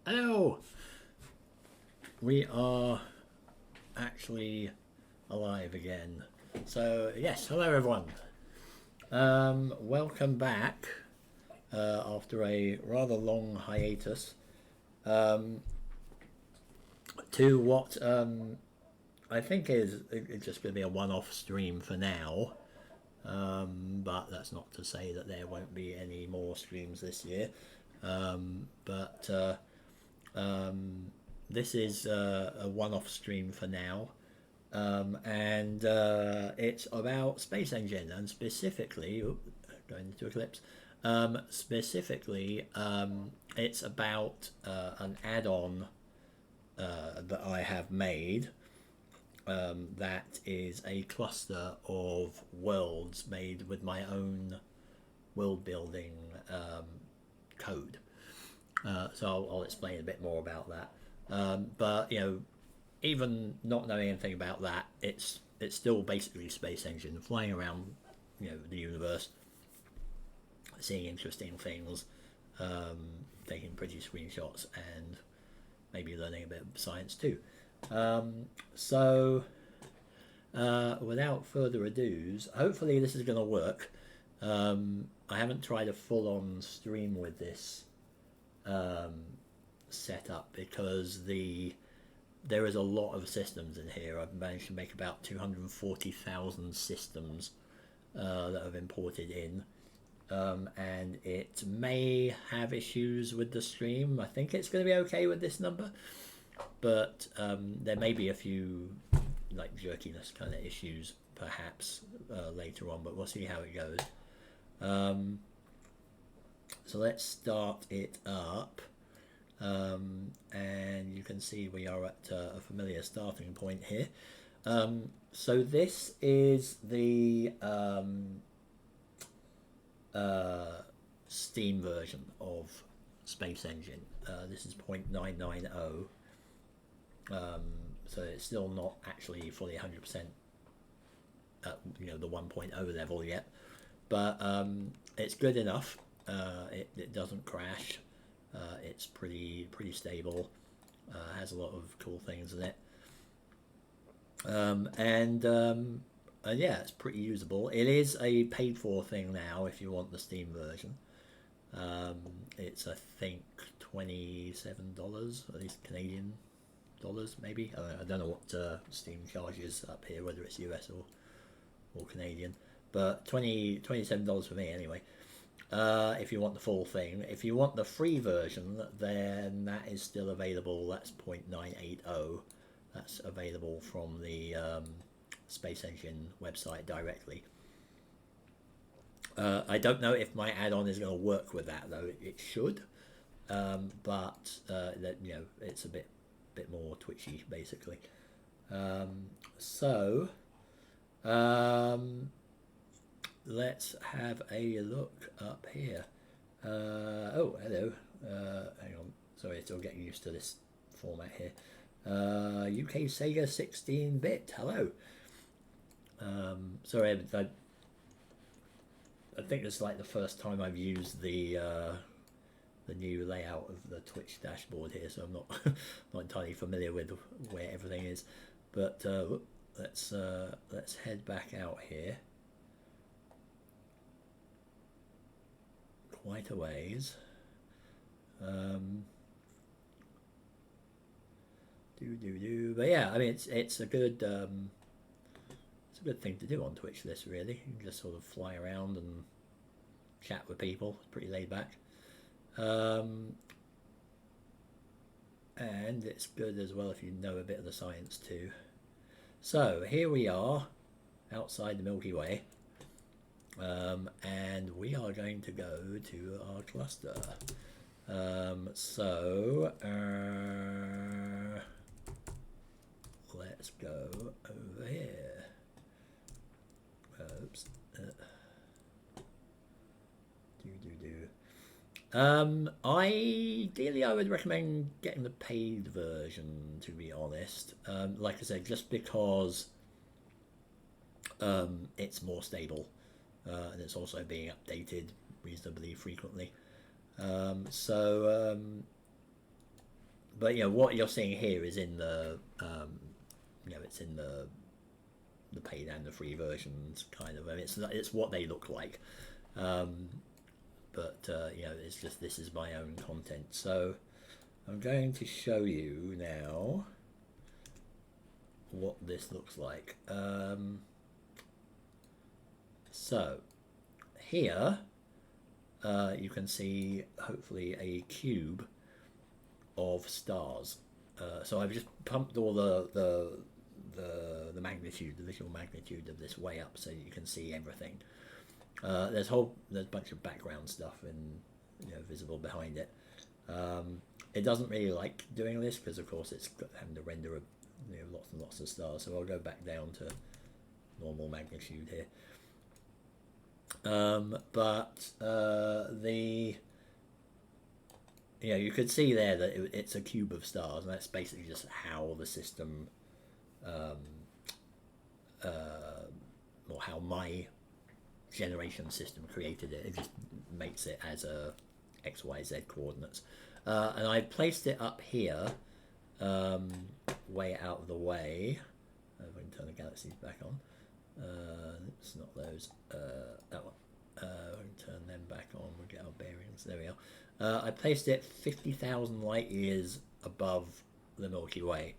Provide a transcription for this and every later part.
Hello! We are actually alive again. So, yes, hello everyone. Welcome back after a rather long hiatus to what I think is it's just going to be a one-off stream for now. But that's not to say that there won't be any more streams this year. This is a one-off stream for now, and it's about Space Engine, and specifically, going into Eclipse, it's about an add-on that I have made that is a cluster of worlds made with my own world building code. So I'll explain a bit more about that. But you know, even not knowing anything about that, it's still basically Space Engine flying around, you know, the universe, seeing interesting things, taking pretty screenshots, and maybe learning a bit of science too. Without further ado, hopefully this is going to work. I haven't tried a full-on stream with this setup because there is a lot of systems in here. I've managed to make about 240,000 systems that have imported in, and it may have issues with the stream. I think it's going to be okay with this number, but there may be a few like jerkiness kind of issues perhaps later on, but we'll see how it goes. So let's start it up, and you can see we are at a familiar starting point here. So this is the Steam version of Space Engine. This is 0.990. So it's still not actually fully 100% at, you know, the 1.0 level yet, but it's good enough. It doesn't crash. It's pretty stable. Has a lot of cool things in it, and yeah, it's pretty usable. It is a paid-for thing now if you want the Steam version. It's I think $27, at least Canadian dollars, maybe. I don't know what Steam charges up here, whether it's US or Canadian, but $27 for me anyway. If you want the full thing. If you want the free version, then that is still available. That's 0.980. That's available from the Space Engine website directly. I don't know if my add-on is going to work with that though. It should, but that, you know, it's a bit more twitchy basically. Let's have a look up here. Oh, hello. Hang on. Sorry, still getting used to this format here. UK Sega 16-bit. Hello. Sorry, I think it's like the first time I've used the new layout of the Twitch dashboard here, so I'm not entirely familiar with where everything is. But let's head back out here. Quite a ways. But yeah, I mean it's a good thing to do on Twitch. This really, you can just sort of fly around and chat with people. It's pretty laid back, and it's good as well if you know a bit of the science too. So here we are outside the Milky Way. And we are going to go to our cluster. Let's go over here. Oops. Ideally, I would recommend getting the paid version, to be honest. Like I said, just because it's more stable. And it's also being updated reasonably frequently. but you know what you're seeing here is in the you know, it's in the paid and the free versions kind of. I mean, it's what they look like, but you know, it's just this is my own content. So I'm going to show you now what this looks like. So here you can see hopefully a cube of stars. So I've just pumped all the magnitude, the visual magnitude of this way up, so you can see everything. There's a bunch of background stuff and, you know, visible behind it. It doesn't really like doing this because of course it's having to render you know, lots and lots of stars. So I'll go back down to normal magnitude here. But you know, you could see there that it's a cube of stars, and that's basically just how the system, or how my generation system created it. It just makes it as a X, Y, Z coordinates. And I placed it up here, way out of the way. If I can turn the galaxies back on. It's not those. That one. We can turn them back on. We'll get our bearings. There we are. I placed it 50,000 light years above the Milky Way,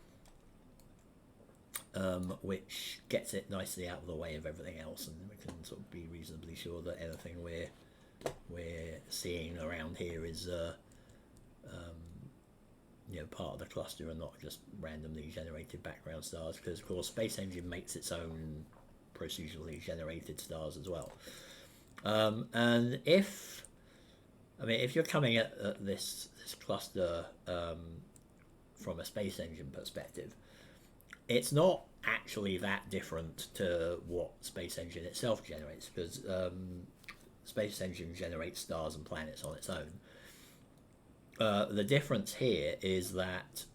which gets it nicely out of the way of everything else, and we can sort of be reasonably sure that anything we're seeing around here is you know, part of the cluster and not just randomly generated background stars, because of course Space Engine makes its own procedurally generated stars as well. And if you're coming at this cluster from a Space Engine perspective, it's not actually that different to what Space Engine itself generates, because Space Engine generates stars and planets on its own. The difference here is that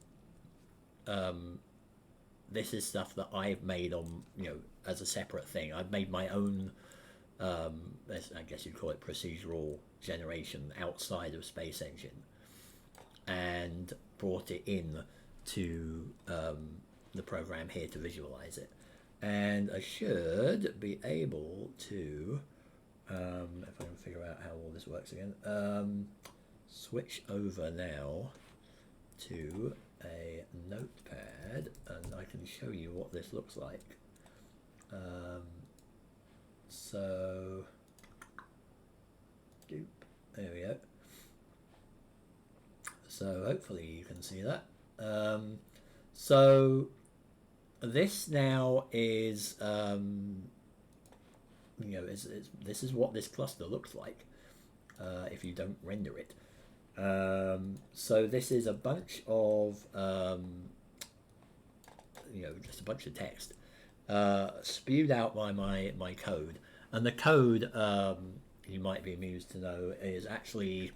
this is stuff that I've made on, you know, as a separate thing. I've made my own, I guess you'd call it procedural generation outside of Space Engine, and brought it in to the program here to visualize it. And I should be able to, if I can figure out how all this works again, switch over now to a notepad, and I can show you what this looks like. So, there we go. So hopefully you can see that. So this now is, you know, this is what this cluster looks like if you don't render it. So this is a bunch of, you know, just a bunch of text spewed out by my code. And the code, you might be amused to know, is actually,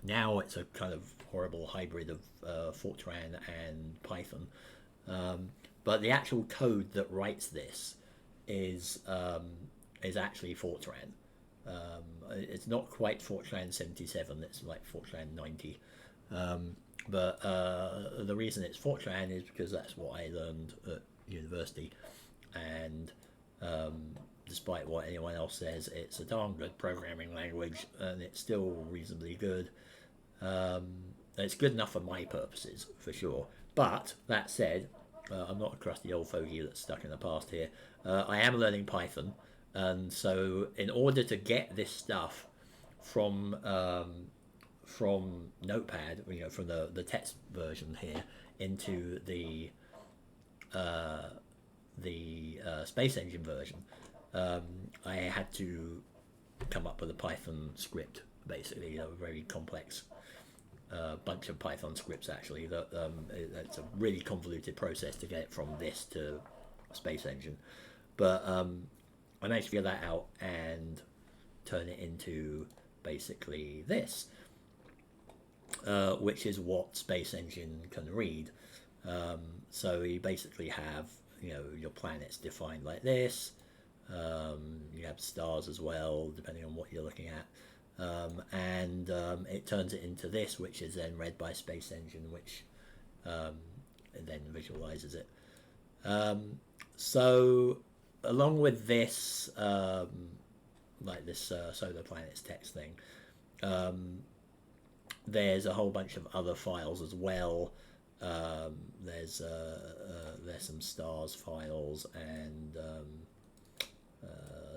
now it's a kind of horrible hybrid of Fortran and Python. But the actual code that writes this is actually Fortran. It's not quite Fortran 77, it's like Fortran 90. But the reason it's Fortran is because that's what I learned at university. And despite what anyone else says, it's a darn good programming language, and it's still reasonably good. It's good enough for my purposes, for sure. But that said, I'm not a crusty old fogey that's stuck in the past here. I am learning Python, and so in order to get this stuff from Notepad, you know, from the text version here into the Space Engine version, I had to come up with a Python script, basically, a very complex bunch of Python scripts, actually. It's a really convoluted process to get it from this to Space Engine. But I managed to figure that out and turn it into basically this, which is what Space Engine can read. So you basically have, you know, your planets defined like this. You have stars as well, depending on what you're looking at. And it turns it into this, which is then read by Space Engine, which and then visualizes it. So along with this, like this solar planets text thing, there's a whole bunch of other files as well. There's some stars files, and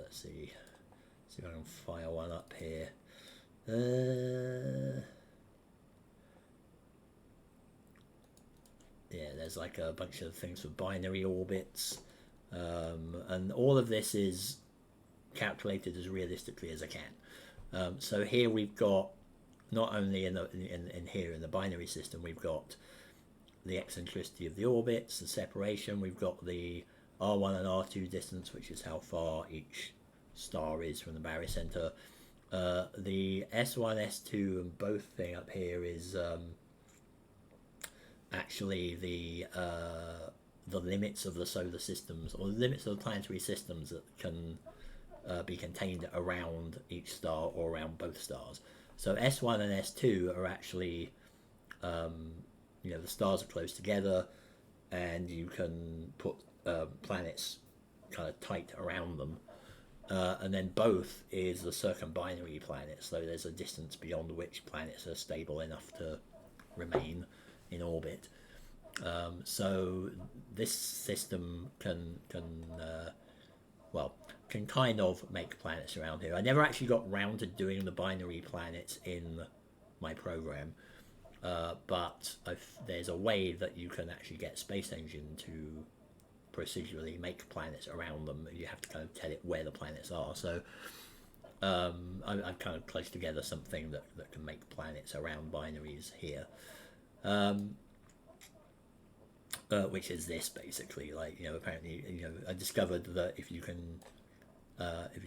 let's see if I can fire one up here. Yeah, there's like a bunch of things for binary orbits, and all of this is calculated as realistically as I can. So here we've got, not only in here in the binary system, we've got the eccentricity of the orbits, the separation, we've got the R1 and R2 distance, which is how far each star is from the barycenter. The S1, S2 and both thing up here is actually the limits of the solar systems, or the limits of the planetary systems that can be contained around each star or around both stars. So S1 and S2 are actually, the stars are close together, and you can put planets kind of tight around them. And then both is the circumbinary planets, so there's a distance beyond which planets are stable enough to remain in orbit. So this system can kind of make planets around here. I never actually got round to doing the binary planets in my program, but there's a way that you can actually get Space Engine to procedurally make planets around them. You have to kind of tell it where the planets are. So I've kind of closed together something that can make planets around binaries here, which is this basically. Like, apparently, I discovered that if you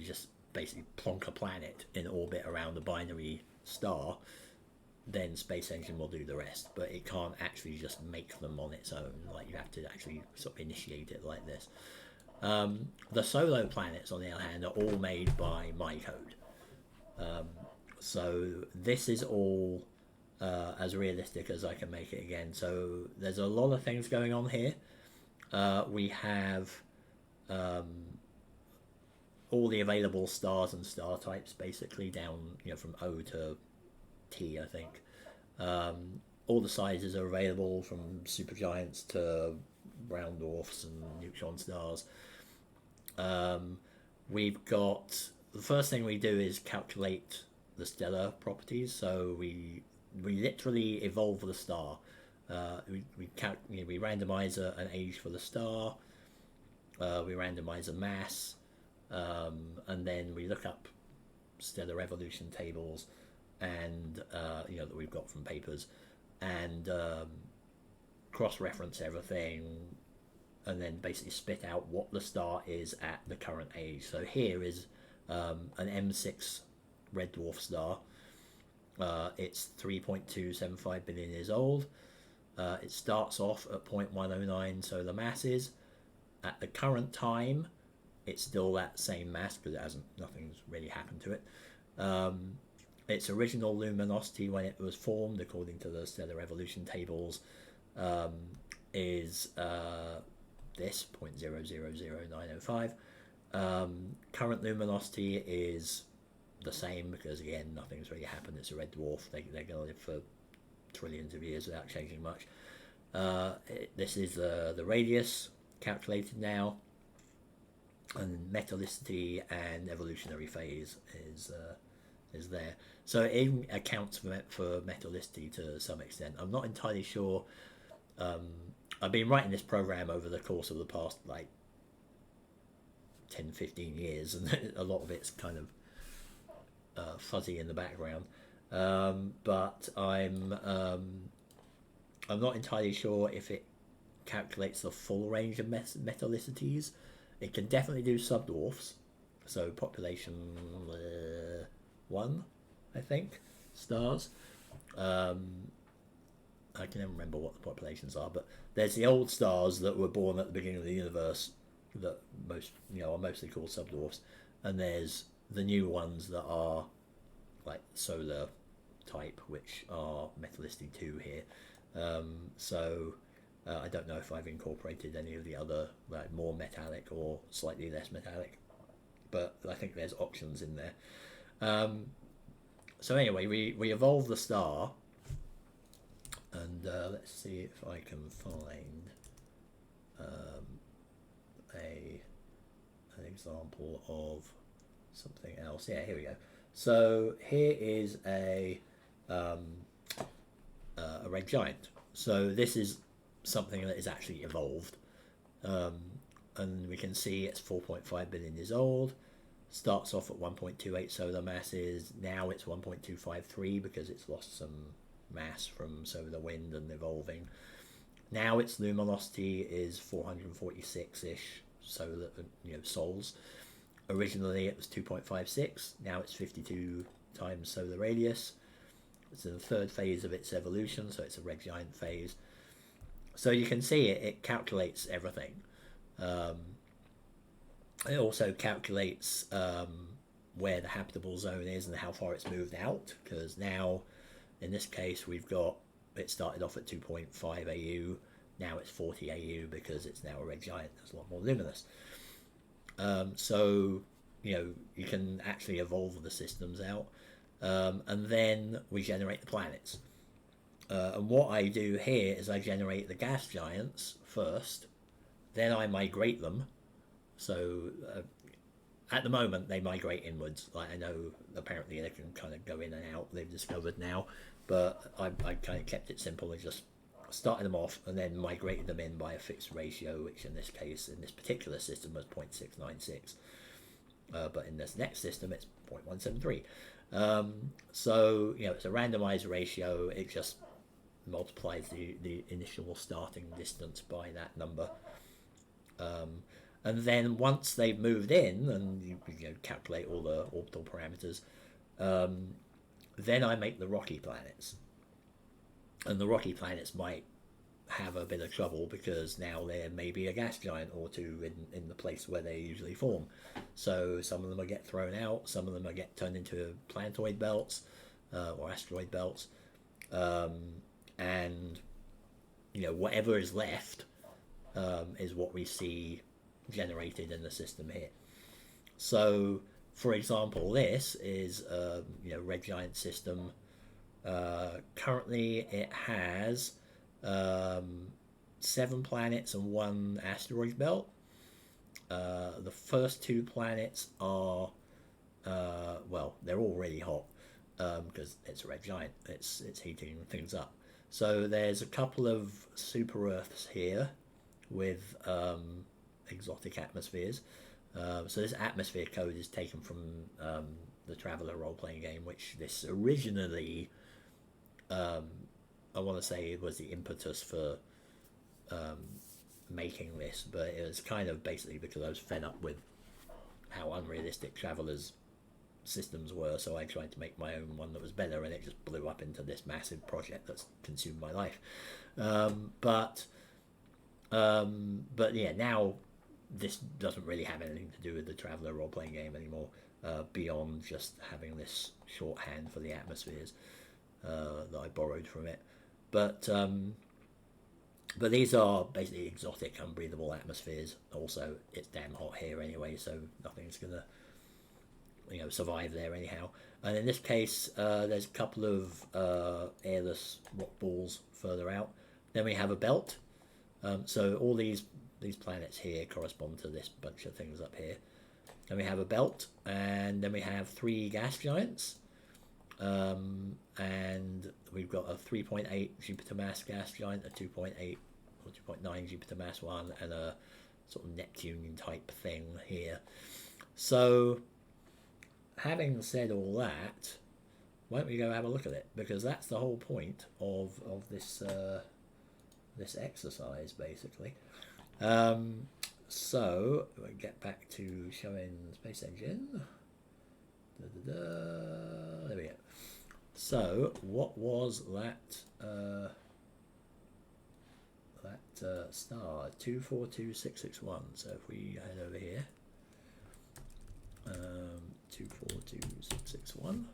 just basically plonk a planet in orbit around a binary star, then Space Engine will do the rest, but it can't actually just make them on its own. Like, you have to actually sort of initiate it like this. The solo planets, on the other hand, are all made by my code. So this is all as realistic as I can make it again. So there's a lot of things going on here. We have all the available stars and star types, basically down, from O to T, I think. All the sizes are available, from supergiants to brown dwarfs and neutron stars. We've got, the first thing we do is calculate the stellar properties. So we literally evolve the star. We randomize an age for the star. We randomize a mass, and then we look up stellar evolution tables, and that we've got from papers, and cross-reference everything, and then basically spit out what the star is at the current age. So here is an M6 red dwarf star. It's 3.275 billion years old. It starts off at 0.109 solar masses. At the current time, it's still that same mass because nothing's really happened to it. Its original luminosity when it was formed, according to the stellar evolution tables, is this 0.000905. Current luminosity is the same because, again, nothing's really happened. It's a red dwarf. They're going to live for trillions of years without changing much. This is the radius calculated now, and metallicity and evolutionary phase is there. So it accounts for metallicity to some extent. I'm not entirely sure. I've been writing this program over the course of the past 10-15 years, and a lot of it's kind of fuzzy in the background. But I'm not entirely sure if it calculates the full range of metallicities. It can definitely do subdwarfs, so population 1, I think, stars. I can never remember what the populations are, but there's the old stars that were born at the beginning of the universe that are mostly called subdwarfs, and there's the new ones that are like solar type, which are metallicity 2 here. So I don't know if I've incorporated any of the other like more metallic or slightly less metallic, but I think there's options in there. So anyway, we evolve the star, and let's see if I can find an example of something else. Yeah, here we go. So here is a red giant. So this is something that is actually evolved, and we can see it's 4.5 billion years old. Starts off at 1.28 solar masses. Now it's 1.253 because it's lost some mass from solar wind and evolving. Now its luminosity is 446-ish solar, sols. Originally it was 2.56. Now it's 52 times solar radius. It's in the third phase of its evolution, so it's a red giant phase. So you can see it calculates everything. It also calculates where the habitable zone is and how far it's moved out, because now, in this case, it started off at 2.5 AU, now it's 40 AU because it's now a red giant, it's a lot more luminous. So, you can actually evolve the systems out, and then we generate the planets. And what I do here is I generate the gas giants first, then I migrate them. So at the moment they migrate inwards. Like I know apparently they can kind of go in and out, they've discovered now, but I kind of kept it simple and just started them off and then migrated them in by a fixed ratio, which in this case, in this particular system, was 0.696. But in this next system it's 0.173. So it's a randomized ratio. It just multiplies the initial starting distance by that number. And then once they've moved in and you calculate all the orbital parameters, then I make the rocky planets. And the rocky planets might have a bit of trouble because now there may be a gas giant or two in the place where they usually form. So some of them will get thrown out, some of them will get turned into planetoid belts or asteroid belts. And whatever is left is what we see generated in the system here. So for example, this is a red giant system. Currently it has 7 planets and 1 asteroid belt. The first 2 planets are they're already hot because it's a red giant. It's heating things up. So there's a couple of super Earths here with exotic atmospheres. So this atmosphere code is taken from the Traveller role-playing game, which this originally, I want to say, it was the impetus for making this, but it was kind of basically because I was fed up with how unrealistic Traveller's systems were, so I tried to make my own one that was better, and it just blew up into this massive project that's consumed my life. But yeah, now this doesn't really have anything to do with the Traveller role-playing game anymore, beyond just having this shorthand for the atmospheres that I borrowed from it. But these are basically exotic, unbreathable atmospheres. Also, it's damn hot here anyway, so nothing's gonna survive there anyhow. And in this case, there's a couple of airless rock balls further out. Then we have a belt. So all these planets here correspond to this bunch of things up here. Then we have a belt, and then we have 3 gas giants. And we've got a 3.8 Jupiter mass gas giant, a 2.8 or 2.9 Jupiter mass one, and a sort of Neptune type thing here. So having said all that, why don't we go have a look at it, because that's the whole point of this this exercise basically. So we'll get back to showing Space Engine. There we go. So what was that star? 242661. So if we head over here, 242661,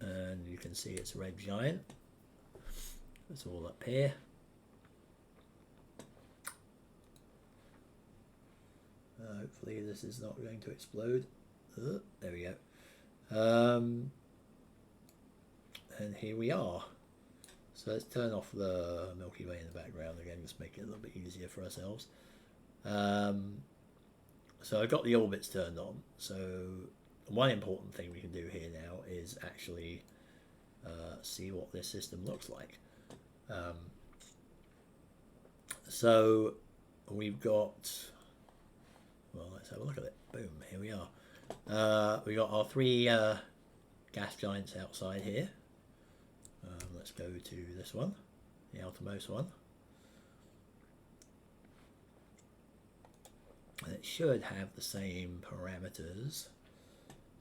and you can see it's a red giant. It's all up here. Hopefully this is not going to explode. There we go. And here we are. So let's turn off the Milky Way in the background again, just make it a little bit easier for ourselves. So I've got the orbits turned on. So one important thing we can do here now is actually see what this system looks like. So we've got, well, let's have a look at it. Boom, here we are. We got our three gas giants outside here. Let's go to this one, the outermost one. And it should have the same parameters.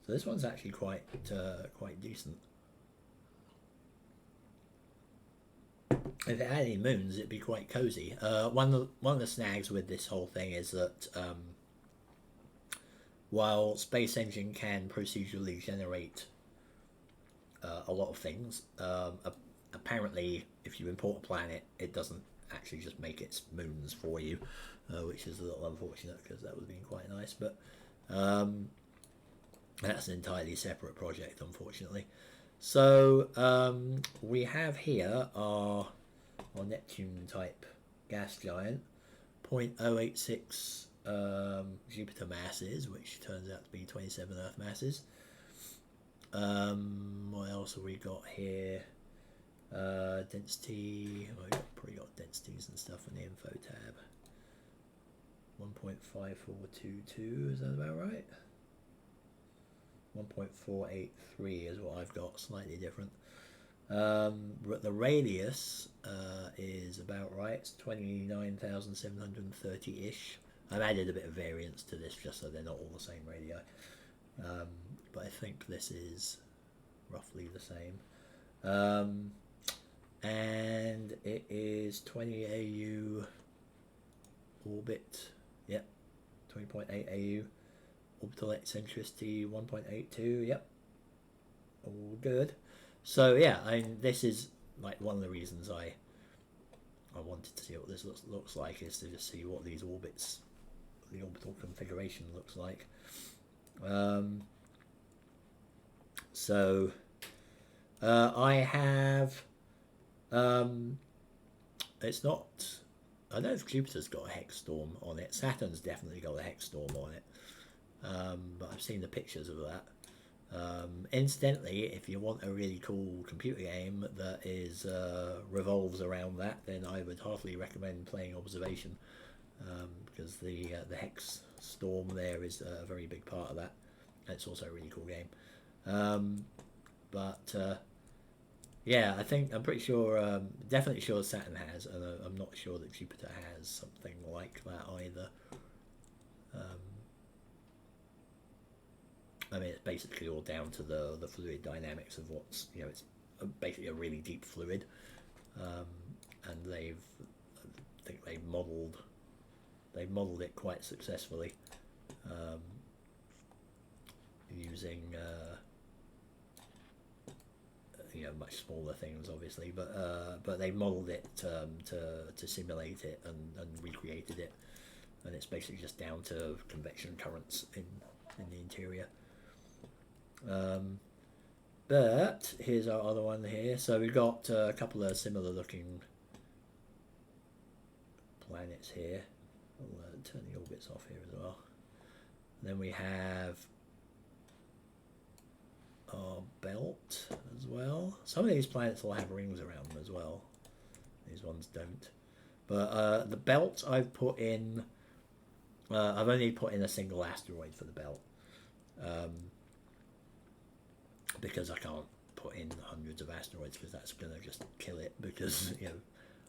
So this one's actually quite decent. If it had any moons, it'd be quite cozy. One of the snags with this whole thing is that while Space Engine can procedurally generate a lot of things, apparently if you import a planet, it doesn't actually just make its moons for you, which is a little unfortunate because that would have been quite nice, but that's an entirely separate project, unfortunately. So we have here our Neptune type gas giant, 0.086 Jupiter masses, which turns out to be 27 Earth masses. What else have we got here? Density, well, we've probably got densities and stuff in the info tab. 1.5422, is that about right? 1.483 is what I've got, slightly different. But the radius is about right, it's 29,730-ish. I've added a bit of variance to this just so they're not all the same radii. But I think this is roughly the same. And it is 20 AU orbit, yep, 20.8 AU. Orbital eccentricity 1.82, yep, all good. So yeah, this is like one of the reasons I wanted to see what this looks like, is to just see what these orbits, the orbital configuration looks like. So I have it's not, I don't know if Jupiter's got a hex storm on it. Saturn's definitely got a hex storm on it, but I've seen the pictures of that. Incidentally, if you want a really cool computer game that is revolves around that, then I would heartily recommend playing Observation, because the hex storm there is a very big part of that. It's also a really cool game. Yeah, I'm pretty sure, definitely sure Saturn has, and I'm not sure that Jupiter has something like that either. I mean, it's basically all down to the fluid dynamics of what's, it's basically a really deep fluid, and I think they've modelled it quite successfully, using much smaller things, obviously, but they modelled it to simulate it and recreated it, and it's basically just down to convection currents in the interior. But here's our other one here. So we've got a couple of similar looking planets here. I'll turn the orbits off here as well. And then we have our belt as well. Some of these planets will have rings around them as well. These ones don't. But the belt I've put in, I've only put in a single asteroid for the belt. Because I can't put in hundreds of asteroids, because that's going to just kill it, because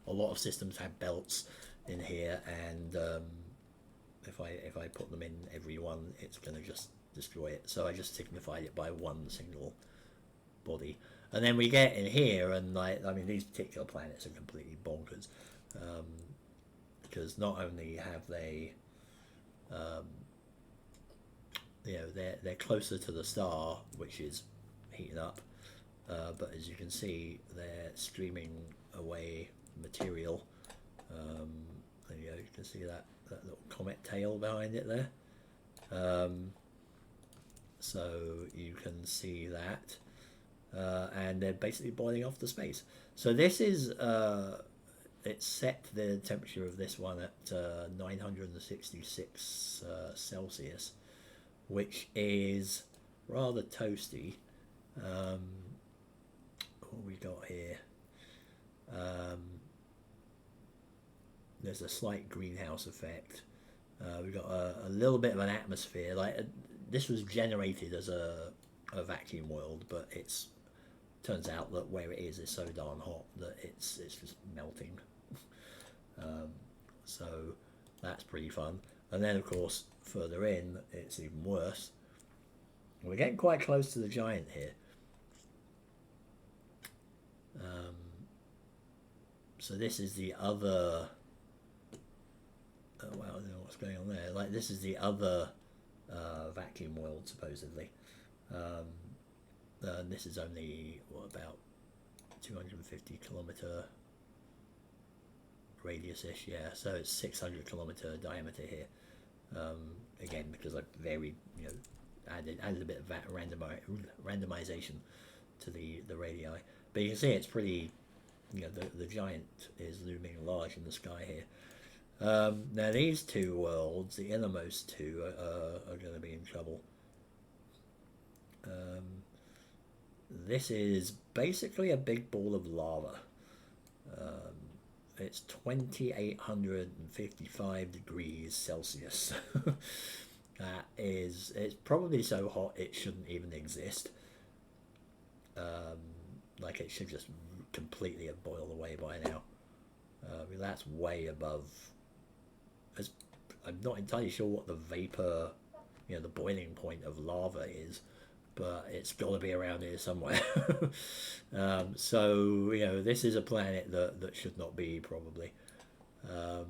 a lot of systems have belts in here, and if I put them in every one, it's going to just destroy it. So I just signified it by one single body. And then we get in here, and these particular planets are completely bonkers, because not only have they they're closer to the star, which is heating up, but as you can see, they're streaming away material. There you go, you can see that little comet tail behind it there. So you can see that, and they're basically boiling off the space. So this is it's set the temperature of this one at 966 Celsius, which is rather toasty. What we got here? There's a slight greenhouse effect. We've got a little bit of an atmosphere. Like this was generated as a vacuum world, but it's turns out that where it is so darn hot that it's just melting. So that's pretty fun. And then of course further in it's even worse. We're getting quite close to the giant here. So this is the other. Oh wow, I don't know what's going on there. Like this is the other vacuum world supposedly. This is only about 250 kilometer radius-ish, yeah. So it's 600 kilometer diameter here. Again, because I varied, added a bit of that randomization to the radii. But you can see it's pretty. The giant is looming large in the sky here. Now these two worlds, the innermost two, are going to be in trouble. This is basically a big ball of lava. It's 2,855 degrees Celsius. It's probably so hot it shouldn't even exist. Like it should just completely have boiled away by now. That's way above. I'm not entirely sure what the vapor, the boiling point of lava is, but it's got to be around here somewhere. So this is a planet that should not be probably. And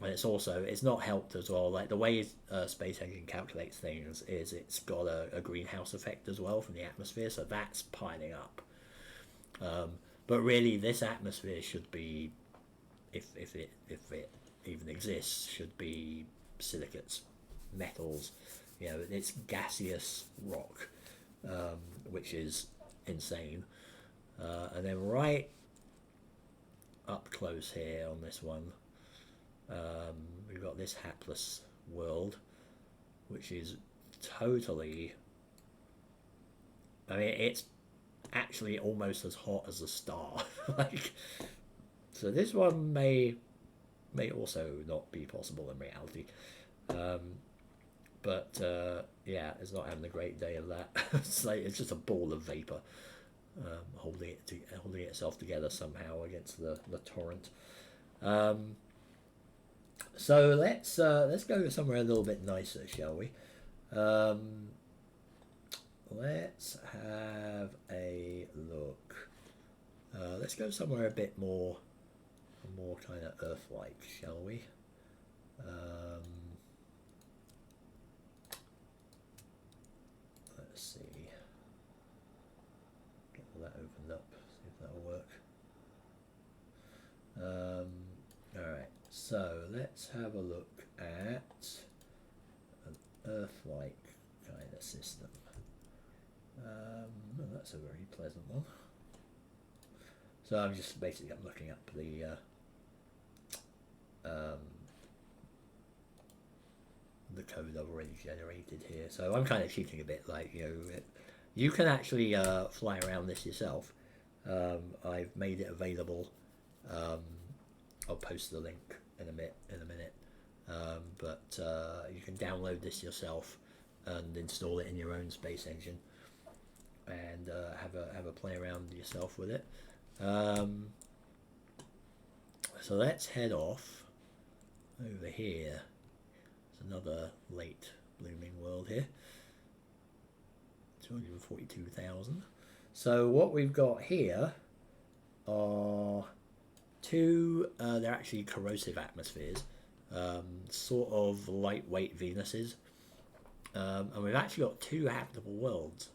it's not helped as well. Like the way Space Engine calculates things is it's got a greenhouse effect as well from the atmosphere, so that's piling up. But really, this atmosphere should be, if it even exists, should be silicates, metals. It's gaseous rock, which is insane. And then right up close here on this one, we've got this hapless world, which is totally. I mean, it's actually almost as hot as a star. So this one may also not be possible in reality. But it's not having a great day of that. It's just a ball of vapor holding itself together somehow against the torrent. So let's go somewhere a little bit nicer, shall we? Let's have a look. Let's go somewhere a bit more kind of Earth-like, shall we? Let's see. Get all that opened up. See if that'll work. All right. So let's have a look at an Earth-like kind of system. That's a very pleasant one. So I'm looking up the code I've already generated here. So I'm kind of cheating a bit, you can actually fly around this yourself. I've made it available. I'll post the link in a minute. But you can download this yourself and install it in your own space engine and have a play around yourself with it. So let's head off over here. There's another late blooming world here. 242,000. So what we've got here are two, they're actually corrosive atmospheres, sort of lightweight Venuses. And we've actually got two habitable worlds.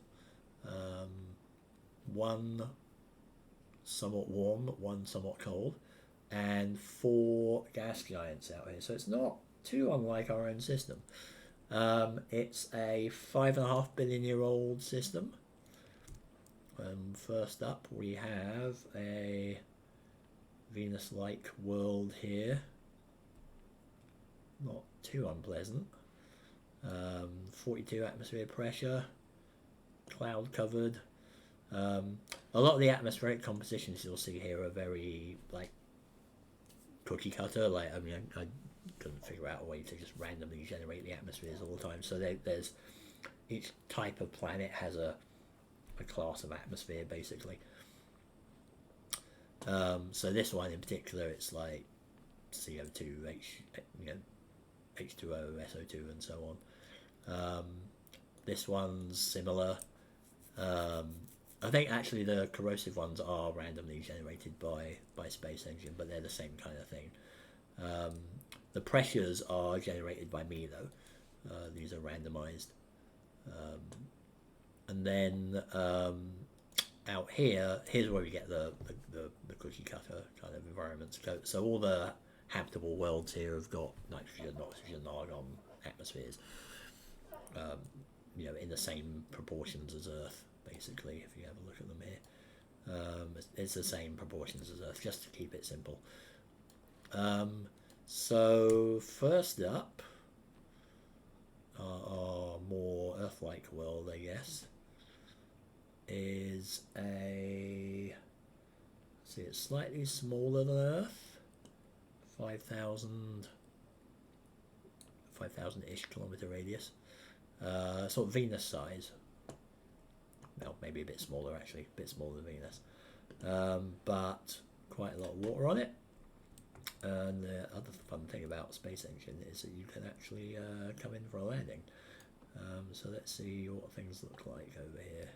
One somewhat warm, one somewhat cold, and 4 gas giants out here. So it's not too unlike our own system. It's a 5.5 billion-year-old system. First up, we have a Venus-like world here. Not too unpleasant. 42 atmosphere pressure, cloud covered. A lot of the atmospheric compositions you'll see here are very like cookie cutter. Like, I mean, I couldn't figure out a way to just randomly generate the atmospheres all the time. So there's each type of planet has a class of atmosphere basically. So this one in particular, it's like CO2, H2O, SO2, and so on. This one's similar. I think actually the corrosive ones are randomly generated by Space Engine, but they're the same kind of thing. The pressures are generated by me though. These are randomized. And then out here's where we get the cookie cutter kind of environments. So all the habitable worlds here have got nitrogen, oxygen, argon atmospheres, in the same proportions as Earth, basically, if you have a look at them here. It's the same proportions as Earth, just to keep it simple. So first up, our more Earth-like world, I guess, is it's slightly smaller than Earth, 5,000-ish kilometer radius, sort of Venus size. Well, maybe a bit smaller actually, a bit smaller than Venus, but quite a lot of water on it. And the other fun thing about Space Engine is that you can actually come in for a landing. So let's see what things look like over here.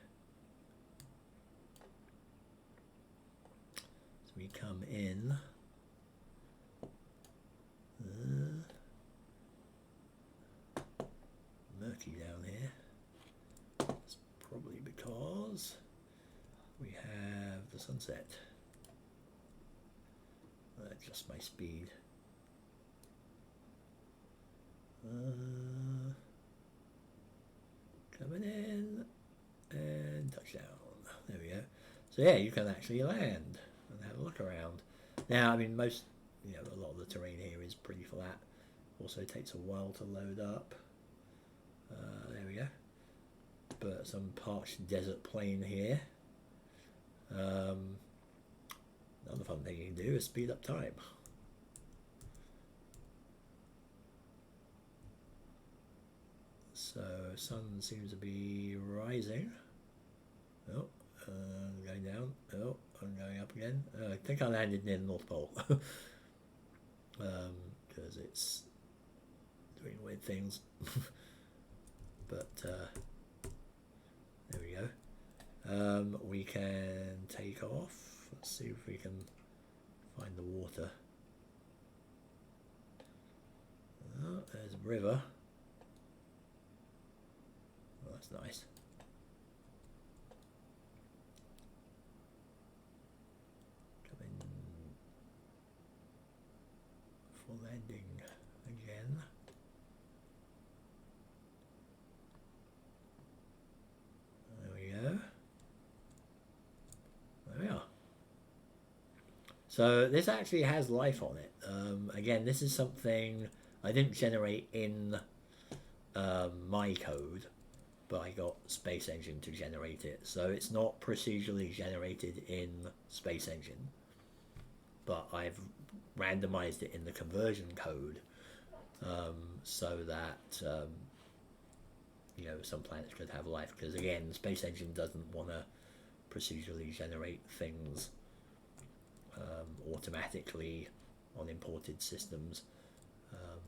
So we come in. Murky down here. It's probably because we have the sunset. Adjust my speed. Coming in and touchdown. There we go. So yeah, you can actually land and have a look around. Now, I mean, a lot of the terrain here is pretty flat. Also takes a while to load up. There we go. But some parched desert plain here. Another fun thing you can do is speed up time. So sun seems to be rising. Oh, going down. Oh, I'm going up again. I think I landed near the North Pole. Because it's doing weird things. But there we go. We can take off. Let's see if we can find the water. Oh, there's a river. Oh, that's nice. Coming for landing again. There we go. There we are. So this actually has life on it. Again, this is something I didn't generate in my code, but I got Space Engine to generate it. So it's not procedurally generated in Space Engine, but I've randomized it in the conversion code so that some planets could have life. Because again, Space Engine doesn't want to procedurally generate things automatically on imported systems.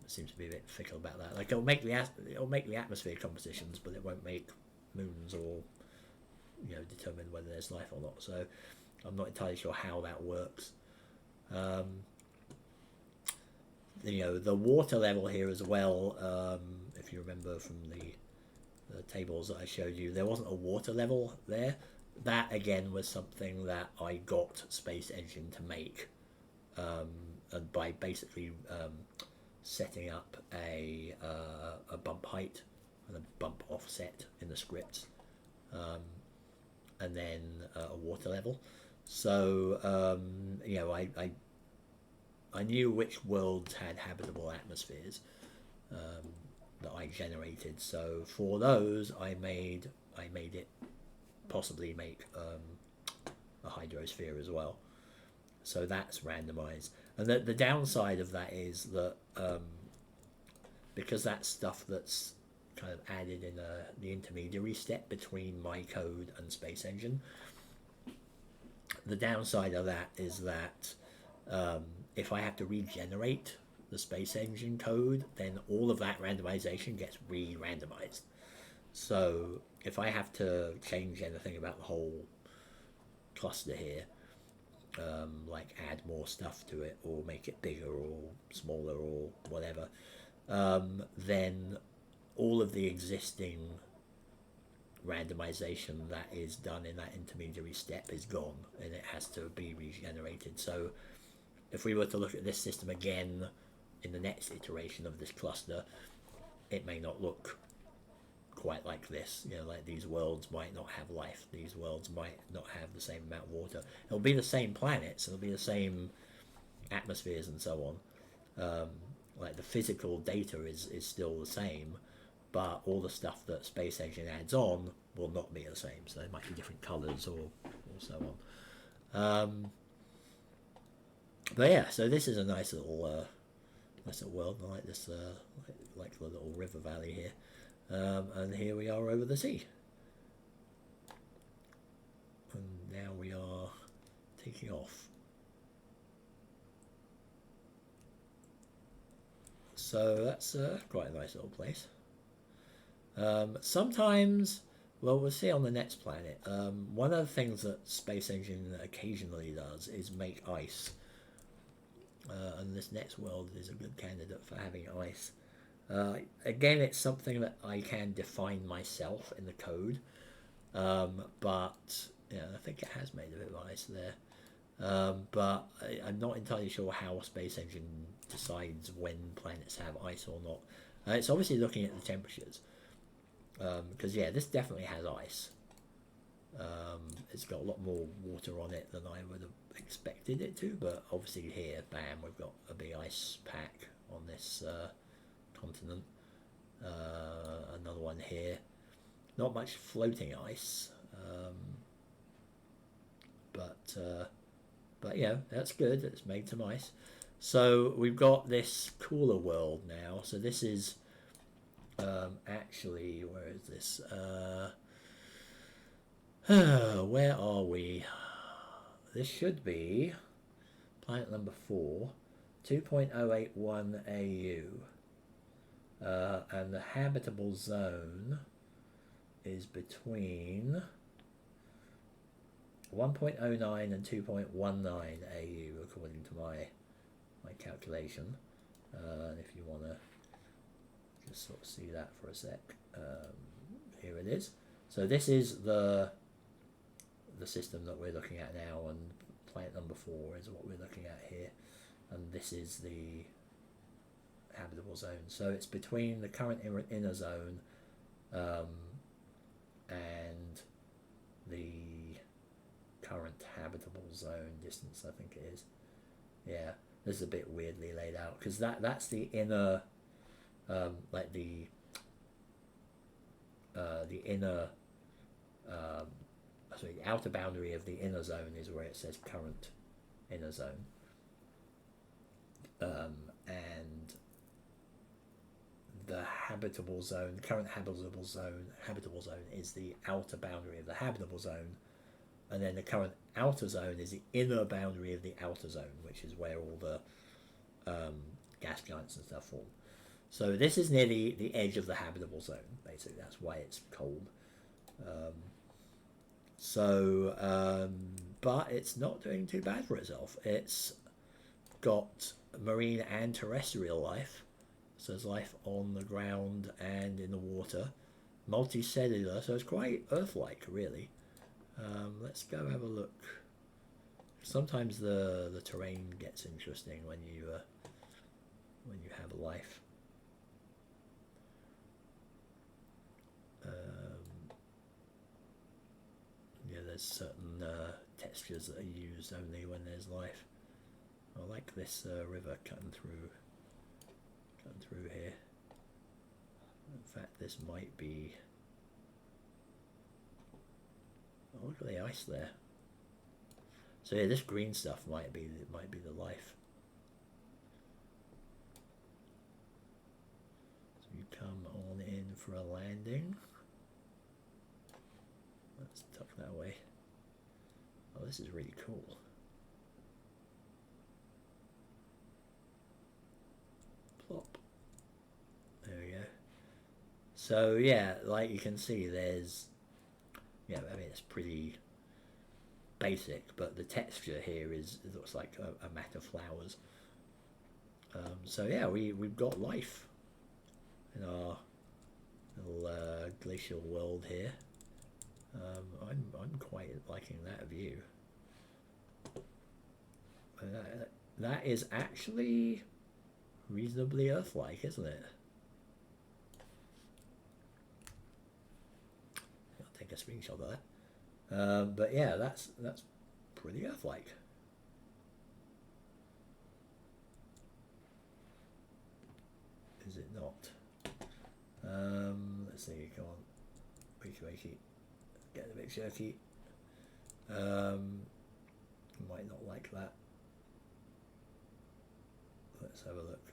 It seems to be a bit fickle about that. Like it'll make the atmosphere compositions, but it won't make moons or determine whether there's life or not. So I'm not entirely sure how that works. The water level here as well. If you remember from the tables that I showed you, there wasn't a water level there. that again was something that I got Space Engine to make, and by basically setting up a bump height and a bump offset in the scripts, and then a water level. So you know, I knew which worlds had habitable atmospheres that I generated. So for those, I made it possibly make a hydrosphere as well. So that's randomized. And the downside of that is that because that's stuff that's kind of added in the intermediary step between my code and Space Engine, the downside of that is that if I have to regenerate the Space Engine code, then all of that randomization gets re-randomized. So if I have to change anything about the whole cluster here, like add more stuff to it or make it bigger or smaller or whatever, then all of the existing randomization that is done in that intermediary step is gone and it has to be regenerated. So if we were to look at this system again in the next iteration of this cluster, it may not look quite like this. You know, like these worlds might not have life, these worlds might not have the same amount of water. It'll be the same planets, it'll be the same atmospheres and so on. Like the physical data is still the same, but all the stuff that Space Engine adds on will not be the same. So there might be different colors or so on. But yeah, so this is a nice little world. I like this, like the little river valley here. And here we are over the sea. And now we are taking off. So that's quite a nice little place. Sometimes, well, we'll see on the next planet. One of the things that Space Engine occasionally does is make ice. And this next world is a good candidate for having ice. Again, it's something that I can define myself in the code, but yeah, I think it has made a bit of ice there. But I'm not entirely sure how Space Engine decides when planets have ice or not. It's obviously looking at the temperatures, because yeah, this definitely has ice. It's got a lot more water on it than I would have expected it to, but obviously here, bam, we've got a big ice pack on this continent. Another one here. Not much floating ice, but yeah, that's good. It's made some ice. So we've got this cooler world now. So this is actually, where is this? Where are we? This should be planet number 4, 2.081 AU. And the habitable zone is between 1.09 and 2.19 AU according to my calculation. And if you want to just sort of see that for a sec, here it is. So this is the system that we're looking at now, and planet number 4 is what we're looking at here, and this is the habitable zone. So it's between the current inner zone and the current habitable zone distance, I think it is. Yeah, this is a bit weirdly laid out because that's the inner, like the inner, sorry, the outer boundary of the inner zone is where it says current inner zone, and the habitable zone, current habitable zone is the outer boundary of the habitable zone, and then the current outer zone is the inner boundary of the outer zone, which is where all the gas giants and stuff form. So this is near the edge of the habitable zone, basically. That's why it's cold. But it's not doing too bad for itself. It's got marine and terrestrial life. So there's life on the ground and in the water. Multicellular, so it's quite Earth-like, really. Let's go have a look. Sometimes the terrain gets interesting when you have a life. Yeah, there's certain textures that are used only when there's life. I like this river cutting through here. In fact, this might be. Oh, look at the ice there. So yeah, this green stuff might be the life. So you come on in for a landing. Let's tuck that away. Oh, this is really cool. Plop. There we go. So yeah, like you can see, there's, yeah, I mean it's pretty basic, but the texture here it looks like a mat of flowers. So yeah, we've got life in our little glacial world here. I'm quite liking that view. That is actually reasonably Earth-like, isn't it? I'll take a screenshot of that. But yeah, that's pretty Earth-like. Is it not? Let's see. Come on, wakey. Get a bit jerky. Might not like that. Let's have a look.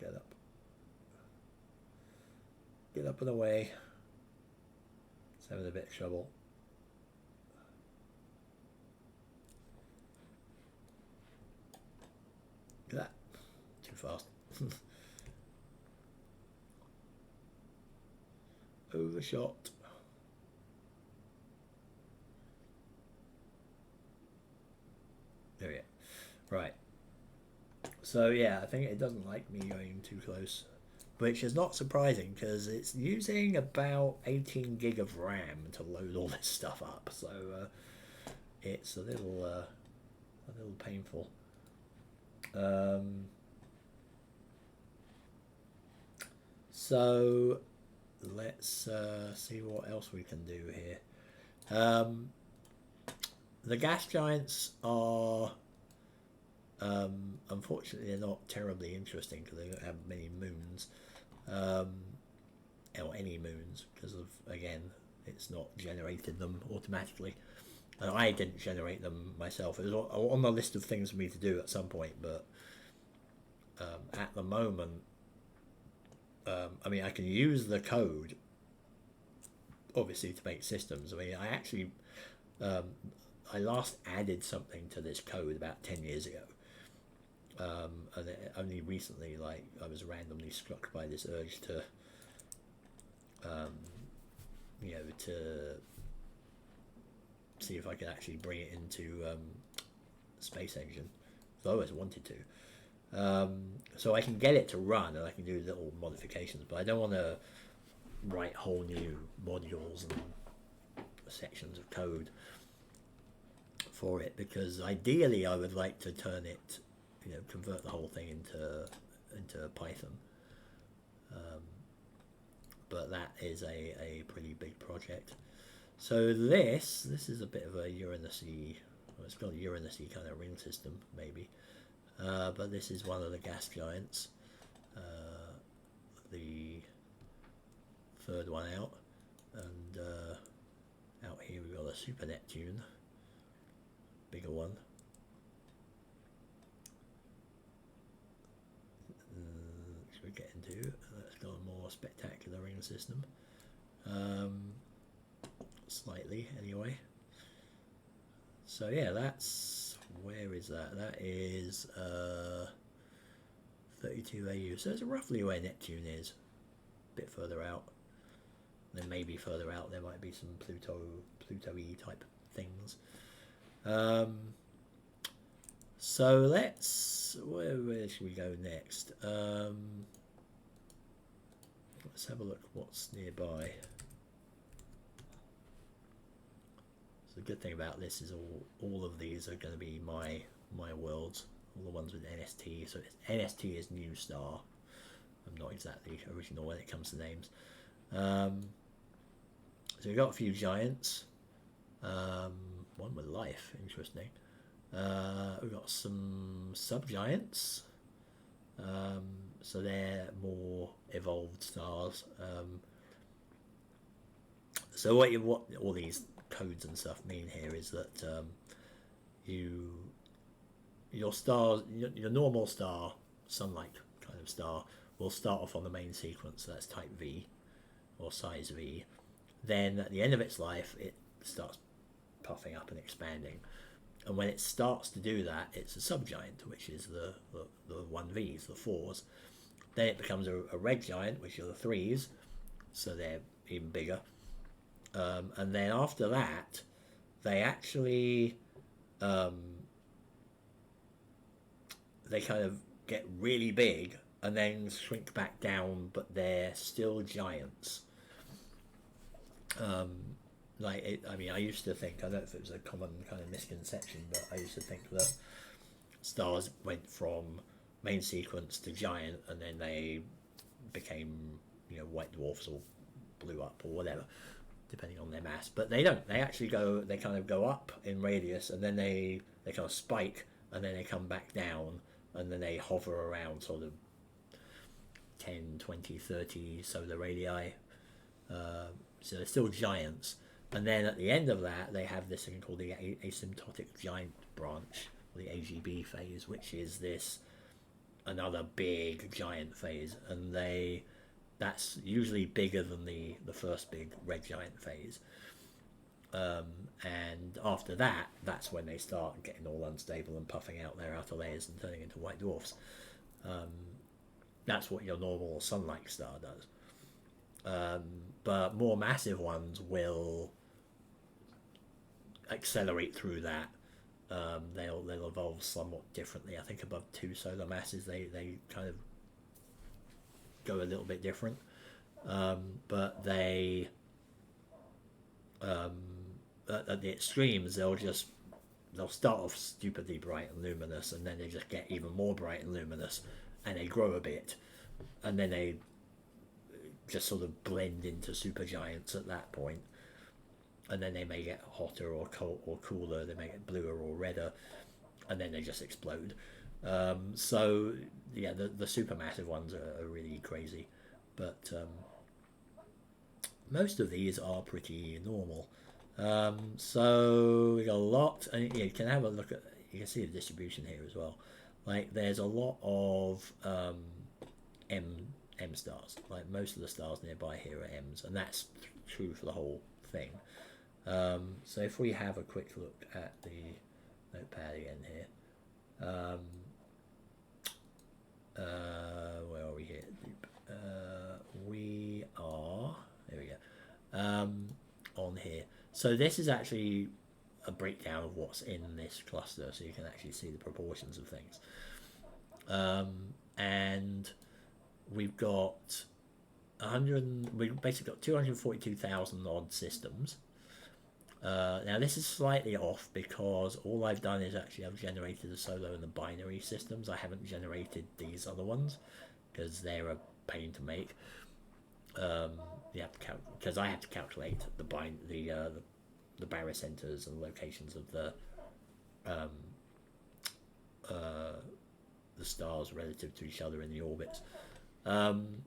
Get up. Get up and away. It's having a bit of trouble. Look at that. Too fast. Overshot. There we go. Right. So yeah, I think it doesn't like me going too close, which is not surprising because it's using about 18 gig of RAM to load all this stuff up. So it's a little painful. So let's see what else we can do here. The gas giants are, unfortunately, they're not terribly interesting because they don't have many moons, or any moons, because of, again, it's not generated them automatically. And I didn't generate them myself. It was on the list of things for me to do at some point, but at the moment, I mean, I can use the code, obviously, to make systems. I mean, I actually, I last added something to this code about 10 years ago. And only recently, like, I was randomly struck by this urge to, you know, to see if I could actually bring it into Space Engine. So I always wanted to. So I can get it to run and I can do little modifications, but I don't want to write whole new modules and sections of code for it, because ideally I would like to turn it, you know, convert the whole thing into Python. But that is a pretty big project. So this is a bit of a Uranus-y, well, it's got a Uranus-y kind of ring system maybe, but this is one of the gas giants, the third one out, and out here we've got a super Neptune, bigger one. Which we're getting to. That's got a more spectacular ring system, slightly anyway. So yeah, that's, where is that? That is 32 AU. So it's roughly where Neptune is, a bit further out. Then maybe further out there might be some Pluto-y type things. So let's, where should we go next? Let's have a look what's nearby. the good thing about this is all of these are going to be my worlds, all the ones with NST. So NST is new star. I'm not exactly original when it comes to names. So we've got a few giants. One with life, interesting. We've got some subgiants. So they're more evolved stars. So what all these codes and stuff mean here is that your stars, your normal star, sun-like kind of star, will start off on the main sequence. So that's type V or size V. Then at the end of its life, it starts puffing up and expanding. And when it starts to do that, it's a subgiant, which is the 1Vs, the 4s. Then it becomes a red giant, which are the 3s, so they're even bigger. And then after that, they actually they kind of get really big and then shrink back down, but they're still giants. I used to think, I don't know if it was a common kind of misconception, but I used to think that stars went from main sequence to giant and then they became, white dwarfs or blew up or whatever, depending on their mass. But they don't. They actually they kind of go up in radius and then they kind of spike and then they come back down and then they hover around sort of 10, 20, 30 solar radii. So they're still giants. And then at the end of that, they have this thing called the asymptotic giant branch, or the AGB phase, which is another big giant phase. And that's usually bigger than the first big red giant phase. And after that, that's when they start getting all unstable and puffing out their outer layers and turning into white dwarfs. That's what your normal sun-like star does. But more massive ones will accelerate through that. They'll evolve somewhat differently. I think above 2 solar masses, they kind of go a little bit different. But they at the extremes, they'll start off stupidly bright and luminous, and then they just get even more bright and luminous, and they grow a bit, and then they just sort of blend into supergiants at that point, and then they may get hotter or cooler. They may get bluer or redder, and then they just explode. So yeah, the supermassive ones are really crazy, but most of these are pretty normal. So we got a lot, and you can have a look at. You can see the distribution here as well. Like there's a lot of M stars. Like most of the stars nearby here are M's, and that's true for the whole thing. So if we have a quick look at the notepad again here, where are we here? We are, there we go, on here. So this is actually a breakdown of what's in this cluster, so you can actually see the proportions of things. And we've got we've basically got 242,000 odd systems. Now this is slightly off because all I've done is actually I've generated the solo and the binary systems. I haven't generated these other ones because they're a pain to make. You have to because I have to calculate the barycenters and locations of the stars relative to each other in the orbits. And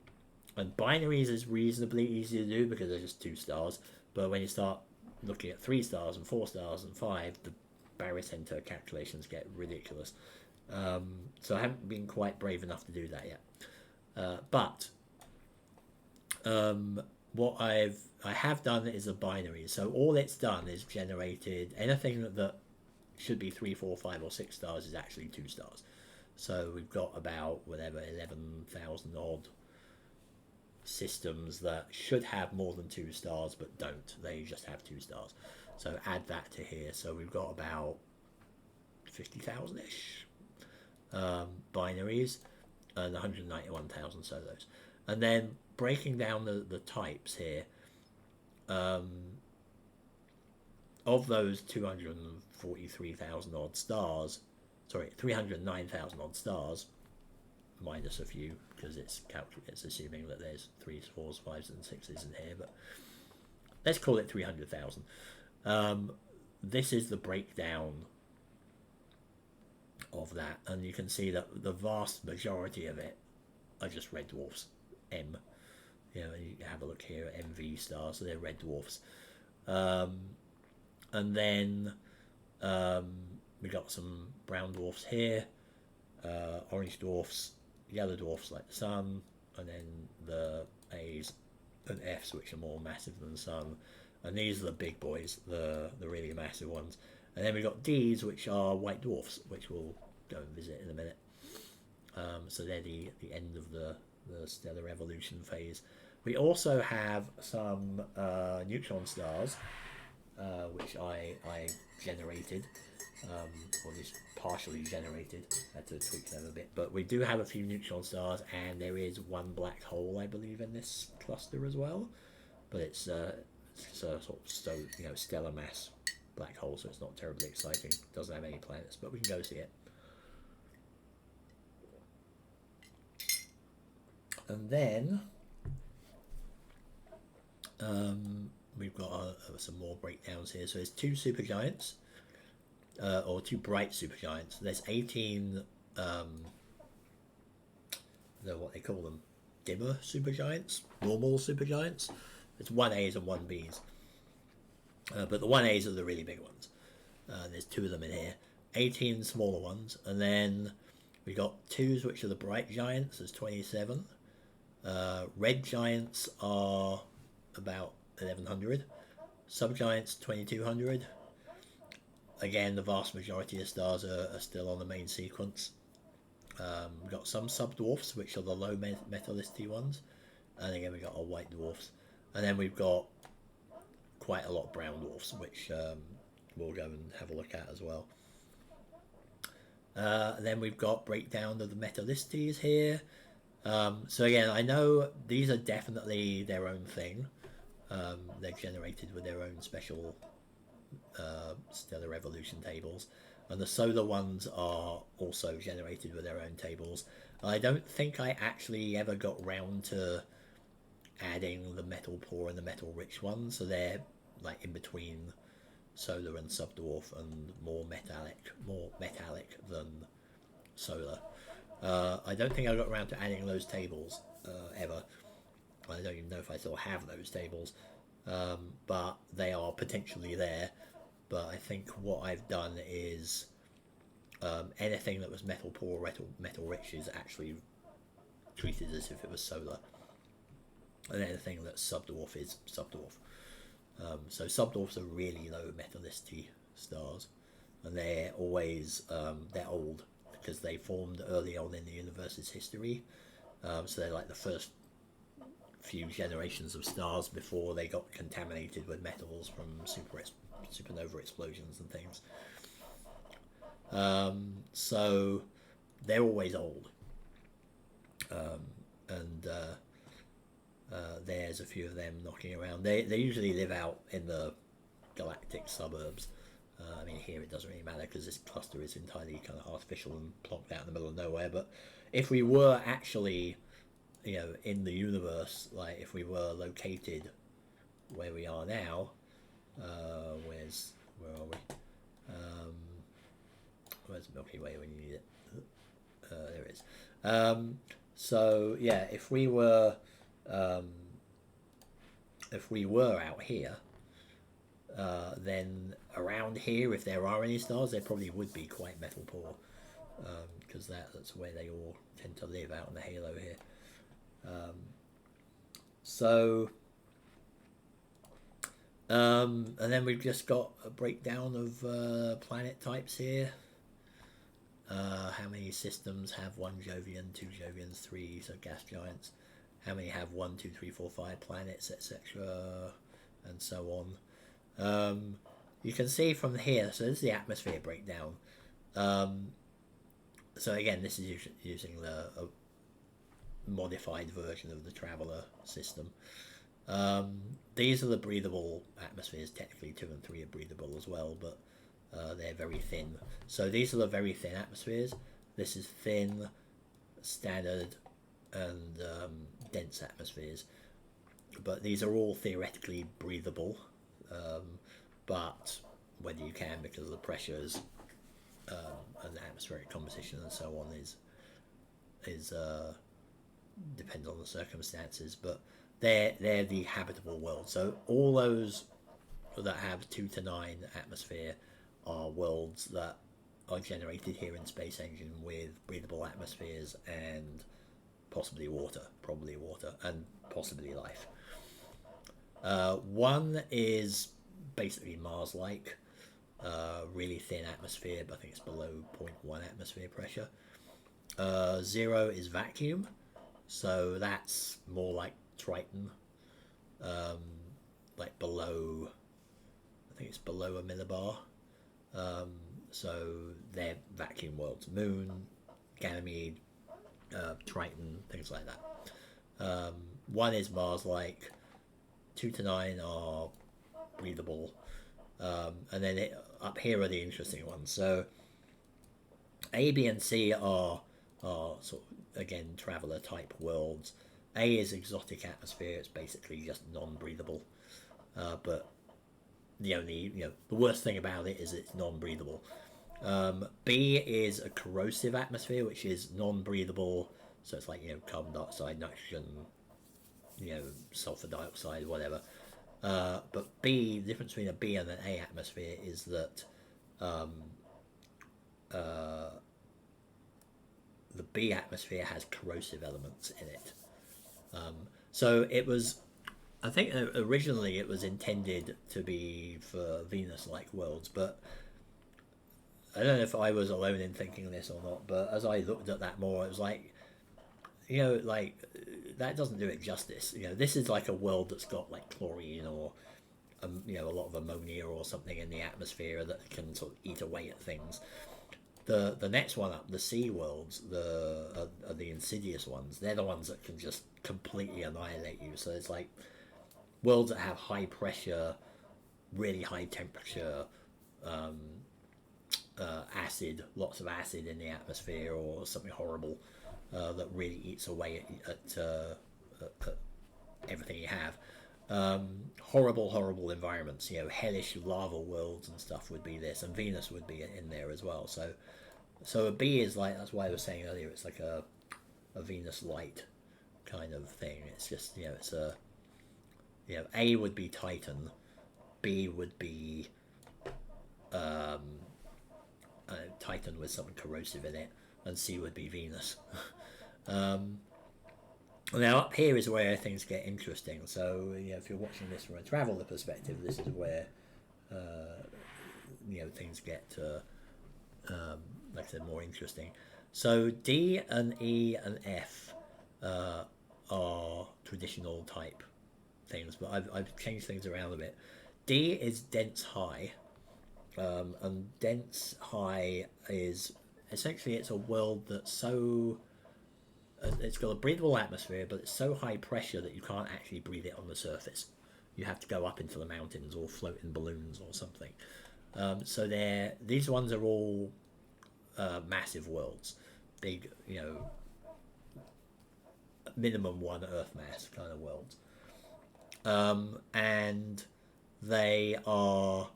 binaries is reasonably easy to do because they're just 2 stars. But when you start looking at 3 stars and 4 stars and 5, the barycenter calculations get ridiculous. So I haven't been quite brave enough to do that yet. But what I have done is a binary. So all it's done is generated anything that should be 3, 4, 5, or 6 stars is actually 2 stars. So we've got about 11,000 odd systems that should have more than 2 stars but don't. They just have 2 stars. So add that to here. So we've got about 50,000-ish binaries and 191,000 solos. And then breaking down the types here, of those 243,000 odd stars, sorry, 309,000 odd stars, minus a few because it's assuming that there's 3s, 4s, 5s, and 6s in here, but let's call it 300,000. This is the breakdown of that, and you can see that the vast majority of it are just red dwarfs. M, you know, you have a look here at MV stars, so they're red dwarfs. And then we got some brown dwarfs here, orange dwarfs, yellow dwarfs like the sun, and then the A's and F's, which are more massive than the sun. And these are the big boys, the really massive ones. And then we got D's, which are white dwarfs, which we'll go and visit in a minute. So they're the end of the stellar evolution phase. We also have some neutron stars, which I generated, or just partially generated. Had to tweak them a bit, but we do have a few neutron stars, and there is one black hole, I believe, in this cluster as well. But it's a sort of stellar mass black hole, so it's not terribly exciting. Doesn't have any planets, but we can go see it. And then we've got some more breakdowns here. So there's two supergiants, or two bright supergiants. There's 18, what they call them, dimmer supergiants, normal supergiants. It's 1As and 1Bs. But the 1As are the really big ones. There's two of them in here. 18 smaller ones. And then we got 2s, which are the bright giants. There's 27. Red giants are about 1100. Subgiants 2200. Again, the vast majority of stars are still on the main sequence. We've got some subdwarfs, which are the low metallicity ones. And again, we've got our white dwarfs. And then we've got quite a lot of brown dwarfs, which we'll go and have a look at as well. Then we've got breakdown of the metallicities here. So again, I know these are definitely their own thing. They're generated with their own special stellar evolution tables. And the solar ones are also generated with their own tables. I don't think I actually ever got round to adding the metal poor and the metal rich ones, so they're like in between solar and subdwarf and more metallic than solar. I don't think I got around to adding those tables ever. I don't even know if I still have those tables, but they are potentially there. But I think what I've done is anything that was metal poor or metal rich is actually treated as if it was solar. And anything that's subdwarf is subdwarf. So subdwarfs are really low metallicity stars, and they're always they're old because they formed early on in the universe's history. So they're like the first few generations of stars before they got contaminated with metals from supernova explosions and things. So they're always old, and there's a few of them knocking around. They usually live out in the galactic suburbs. I mean, here it doesn't really matter because this cluster is entirely kind of artificial and plonked out in the middle of nowhere. But if we were actually, in the universe, like if we were located where we are now, where are we? Where's the Milky Way when you need it? There it is. So yeah, if we were out here, then around here, if there are any stars, there probably would be quite metal poor, because that's where they all tend to live, out in the halo here. And then we've just got a breakdown of planet types here. How many systems have 1 Jovian, 2 Jovians, 3, so gas giants? How many have 1, 2, 3, 4, 5 planets, etc., and so on. You can see from here, so this is the atmosphere breakdown. So again, this is using a modified version of the Traveller system. These are the breathable atmospheres. Technically 2 and 3 are breathable as well, but they're very thin. So these are the very thin atmospheres. This is thin, standard, and dense atmospheres. But these are all theoretically breathable, but whether you can because of the pressures and the atmospheric composition and so on is depends on the circumstances. But they're the habitable world. So all those that have 2 to 9 atmosphere are worlds that are generated here in Space Engine with breathable atmospheres and possibly water, probably water, and possibly life. One is basically Mars-like, really thin atmosphere, but I think it's below 0.1 atmosphere pressure. 0 is vacuum, so that's more like Triton, like below, I think it's below a millibar. So they're vacuum worlds. Moon, Ganymede, Triton, things like that. One is Mars-like. 2 to 9 are breathable. And then up here are the interesting ones. So A, B, and C are sort of, again, traveller type worlds. A is exotic atmosphere. It's basically just non-breathable. But the worst thing about it is it's non-breathable. B is a corrosive atmosphere, which is non-breathable. So it's like, carbon dioxide, nitrogen, sulfur dioxide, whatever. But B, the difference between a B and an A atmosphere is that the B atmosphere has corrosive elements in it. So it was, I think originally it was intended to be for Venus-like worlds, but I don't know if I was alone in thinking this or not, but as I looked at that more, it was like, that doesn't do it justice. This is like a world that's got like chlorine or a lot of ammonia or something in the atmosphere that can sort of eat away at things. The next one up, the sea worlds, are the insidious ones. They're the ones that can just completely annihilate you. So it's like worlds that have high pressure, really high temperature, acid, lots of acid in the atmosphere, or something horrible that really eats away at everything you have. Horrible environments. Hellish lava worlds and stuff would be this, and Venus would be in there as well. So a B is like, that's why I was saying earlier, it's like a Venus light kind of thing. It's just it's a A would be Titan, B would be Titan with something corrosive in it, and C would be Venus. Now up here is where things get interesting. So if you're watching this from a traveller perspective, this is where things get like I said, more interesting. So D and E and F are traditional type things, but I've changed things around a bit. D is dense high, and dense high is essentially, it's a world that's so it's got a breathable atmosphere, but it's so high pressure that you can't actually breathe it on the surface. You have to go up into the mountains or float in balloons or something. So these ones are all massive worlds, big, minimum 1 Earth mass kind of worlds, and they are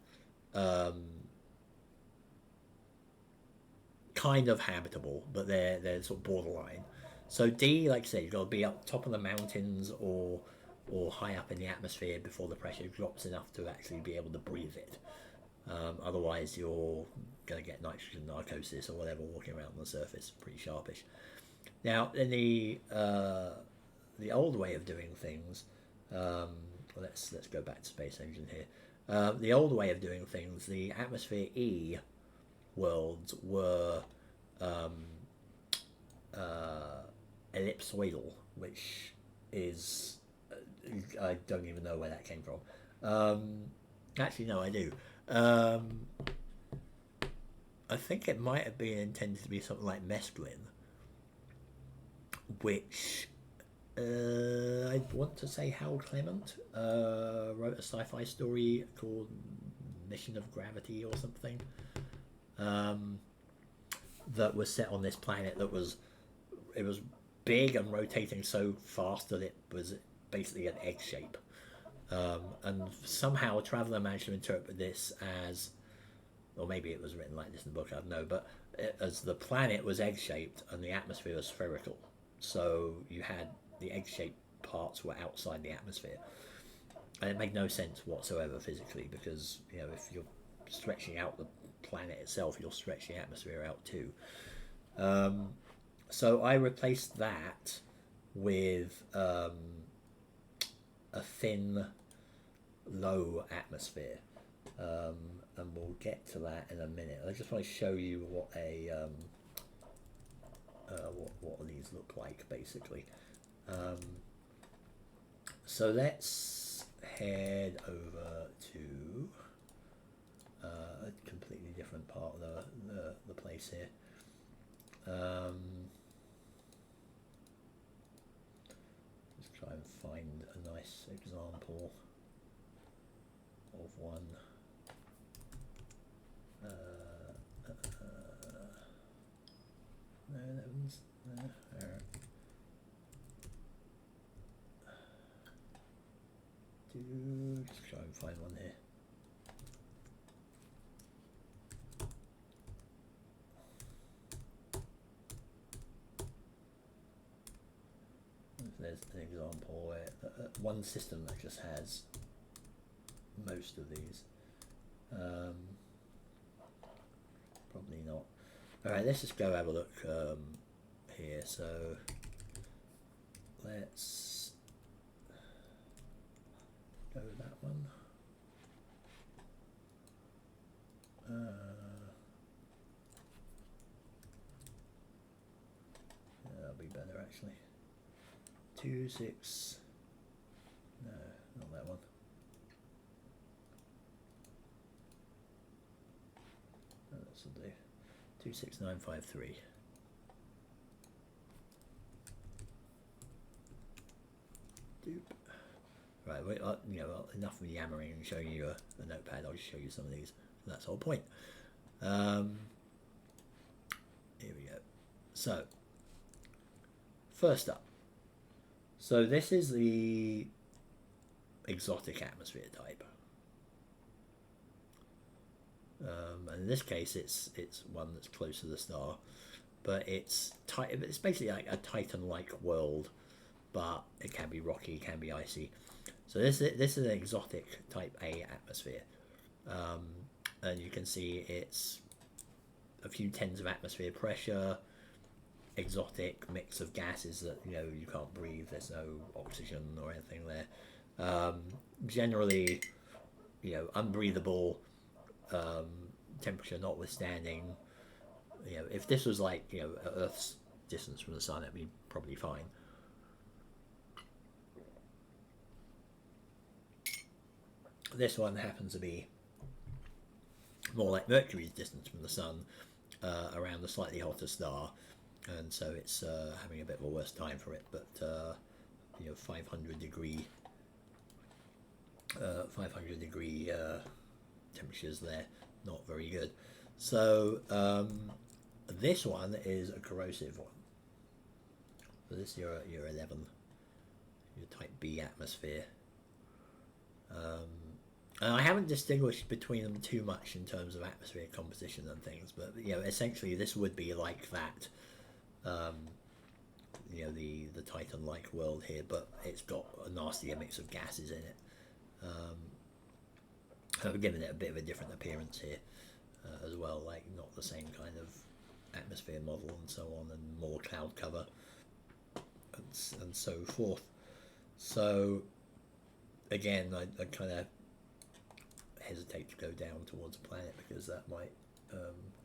kind of habitable, but they're sort of borderline. So D, like I said, you've got to be up top of the mountains or high up in the atmosphere before the pressure drops enough to actually be able to breathe it. Otherwise, you're going to get nitrogen narcosis or whatever walking around on the surface. Pretty sharpish. Now, in the old way of doing things, let's go back to Space Engine here. The old way of doing things, the atmosphere E worlds were ellipsoidal, which is I don't even know where that came from. Actually, no, I do. I think it might have been intended to be something like mescaline, which I want to say Harold Clement wrote a sci-fi story called Mission of Gravity or something, that was set on this planet that was big and rotating so fast that it was basically an egg shape. And somehow a traveller managed to interpret this as, or maybe it was written like this in the book, I don't know, but as the planet was egg shaped and the atmosphere was spherical. So you had the egg shaped parts were outside the atmosphere. And it made no sense whatsoever physically, because if you're stretching out the planet itself, you'll stretch the atmosphere out too. So I replaced that with a thin, low atmosphere, and we'll get to that in a minute. I just want to show you what what these look like basically. So let's head over to a completely different part of the place here. Let's try and find a nice example of one. No, that one's no. Let's try and find one here. There's an example where one system that just has most of these. Probably not. Alright, let's just go have a look here. So let's go with that one. That'll be better actually. 2, 6. No, not that one. No, this will do. 26953. Doop. Right, wait, enough of yammering and showing you a notepad. I'll just show you some of these. That's the whole point. Here we go. So, first up. So this is the exotic atmosphere type. And in this case, it's one that's close to the star, but it's basically like a Titan-like world, but it can be rocky, can be icy. So this is an exotic type A atmosphere, and you can see it's a few tens of atmosphere pressure, exotic mix of gases that you can't breathe. There's no oxygen or anything there. Generally, unbreathable. Temperature notwithstanding, if this was like Earth's distance from the sun, it'd be probably fine. This one happens to be more like Mercury's distance from the sun, around a slightly hotter star, and so it's having a bit of a worse time for it. But 500 degree temperatures there, not very good. So this one is a corrosive one. So this is your 11, your type B atmosphere. And I haven't distinguished between them too much in terms of atmosphere composition and things, but essentially this would be like that. The Titan-like world here, but it's got a nastier mix of gases in it. I've given it a bit of a different appearance here as well, like not the same kind of atmosphere model and so on, and more cloud cover and so forth. So again, I kind of hesitate to go down towards a planet because that might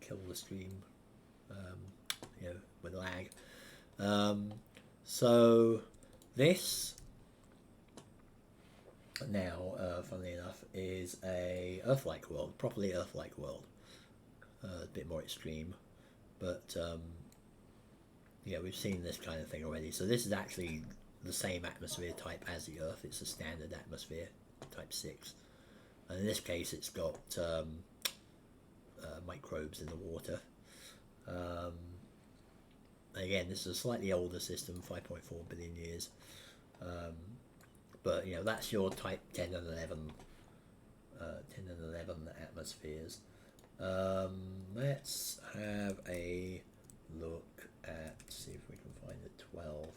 kill the stream, with lag. So this now, funnily enough, is a Earth-like world, properly Earth-like world. A bit more extreme, but we've seen this kind of thing already. So this is actually the same atmosphere type as the Earth. It's a standard atmosphere, type 6. And in this case, it's got microbes in the water. Again, this is a slightly older system, 5.4 billion years. But, you know, that's your type 10 and 11, 10 and 11 atmospheres. Let's have a look at, see if we can find the 12.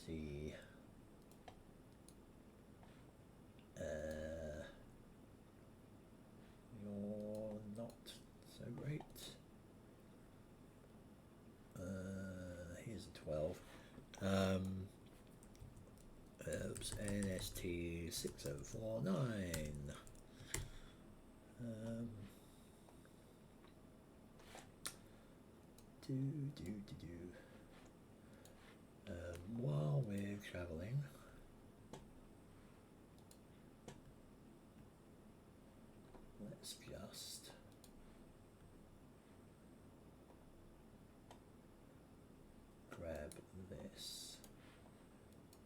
See. You're not so great. Here's a 12. Oops, NST 6049. While we're traveling, let's just grab this,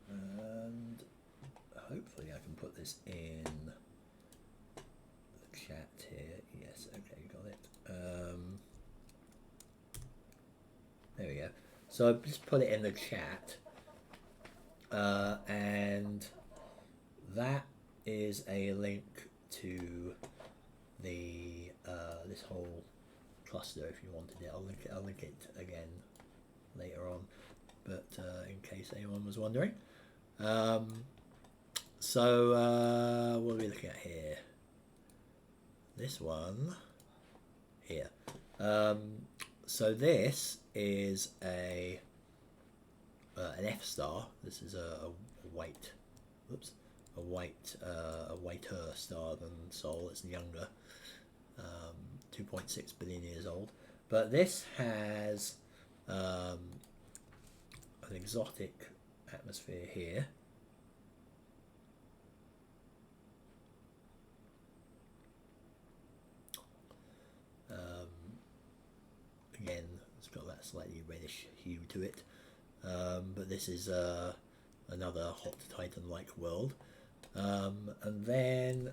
and hopefully I can put this in the chat here. Yes, okay, got it. There we go. So I've just put it in the chat, and that is a link to the this whole cluster. If you wanted it, I'll link it again later on. But in case anyone was wondering, so what are we looking at here? This one here. So this is an F star. This is a white, a whiter star than Sol. It's younger, 2.6 billion years old. But this has an exotic atmosphere here. Again, it's got that slightly reddish hue to it, but this is another hot Titan-like world. And then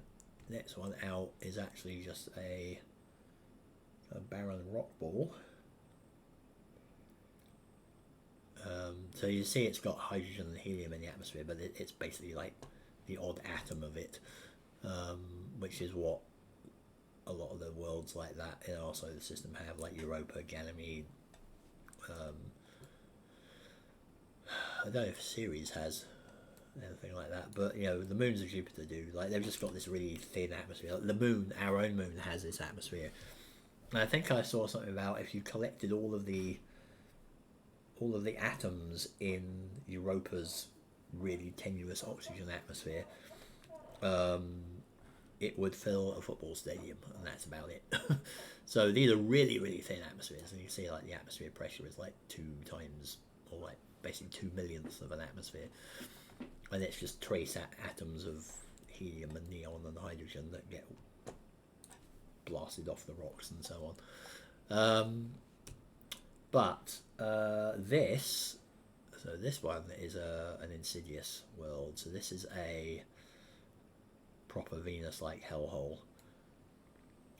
next one out is actually just a barren rock ball. So you see it's got hydrogen and helium in the atmosphere, but it's basically like the odd atom of it, which is what a lot of the worlds like that in our solar system have, like Europa, Ganymede. I don't know if Ceres has anything like that, but you know, the moons of Jupiter do. Like, they've just got this really thin atmosphere. Like the moon, our own moon, has this atmosphere. And I think I saw something about if you collected all of the atoms in Europa's really tenuous oxygen atmosphere, it would fill a football stadium, and that's about it. So these are really, really thin atmospheres, and you see like the atmosphere pressure is like 2 times, or like basically 2 millionths of an atmosphere, and it's just trace atoms of helium and neon and hydrogen that get blasted off the rocks and so on. But this one is an insidious world. So this is a proper Venus-like hellhole,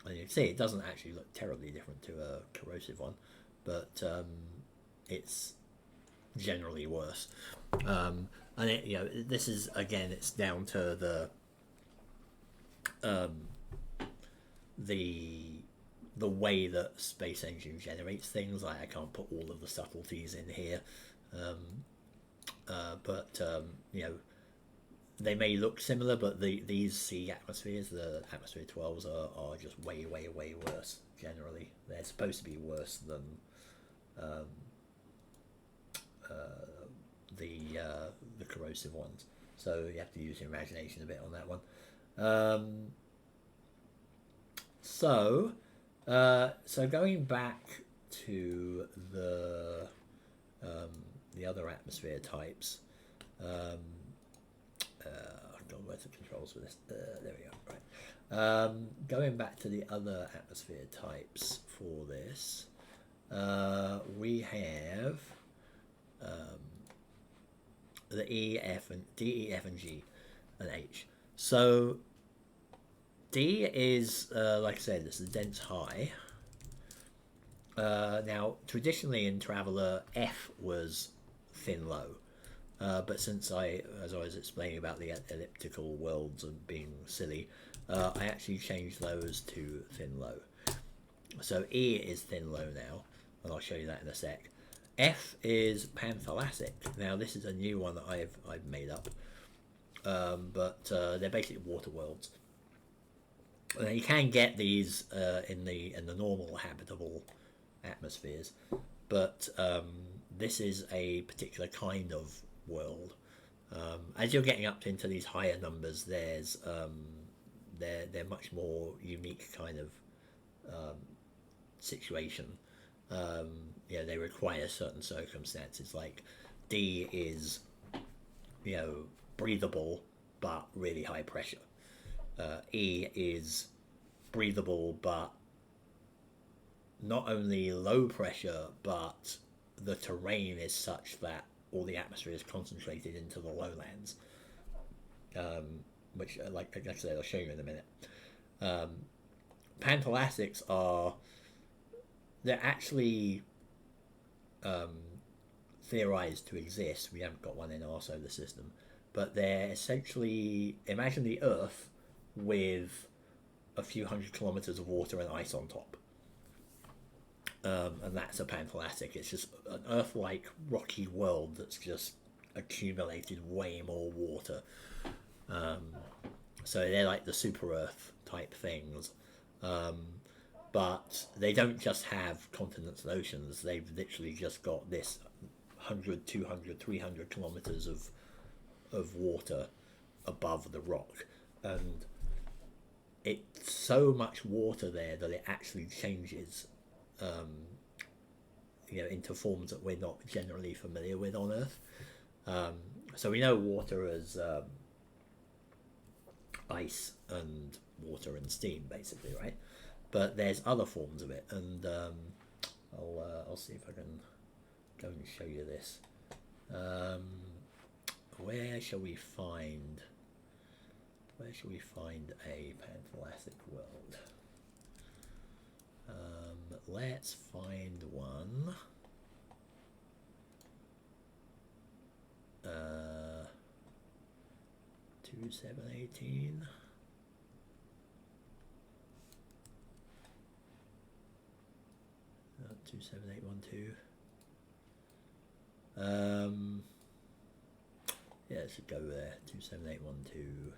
and you can see it doesn't actually look terribly different to a corrosive one, but it's generally worse. And it, you know, this is, again, it's down to the way that space engine generates things. Like, I can't put all of the subtleties in here, but you know, they may look similar, but these sea atmospheres, the atmosphere 12s, are just way, way, way worse. Generally, they're supposed to be worse than the corrosive ones. So you have to use your imagination a bit on that one. So going back to the other atmosphere types. God, where's the controls for this? There we go. Right. Going back to the other atmosphere types for this, we have the E, F, and D, E, F, and G, and H. So D is, like I said, it's the dense high. Now, traditionally in Traveller, F was thin low. But since as I was explaining about the elliptical worlds and being silly, I actually changed those to thin low. So E is thin low now, and I'll show you that in a sec. F is panthalastic. Now this is a new one that I've made up, but they're basically water worlds. Now you can get these in the normal habitable atmospheres, but this is a particular kind of world. As you're getting up into these higher numbers, there's they're much more unique kind of situation. Yeah, they require certain circumstances. Like D is, breathable but really high pressure. E is breathable but not only low pressure, but the terrain is such that all the atmosphere is concentrated into the lowlands, which, like I said, I'll show you in a minute. Panthalastics they're actually theorized to exist. We haven't got one in our solar system, but they're essentially, imagine the Earth with a few hundred kilometers of water and ice on top. And that's a panthalastic. It's just an Earth-like rocky world that's just accumulated way more water. So they're like the super Earth type things. But they don't just have continents and oceans. They've literally just got this 100, 200, 300 kilometers of water above the rock. And it's so much water there that it actually changes into forms that we're not generally familiar with on Earth. So we know water as ice and water and steam, basically, right? But there's other forms of it, and I'll see if I can go and show you this. Where shall we find a panthalastic world? Let's find one. 2718. Uh, 27812. Yeah, it should go there. 27812.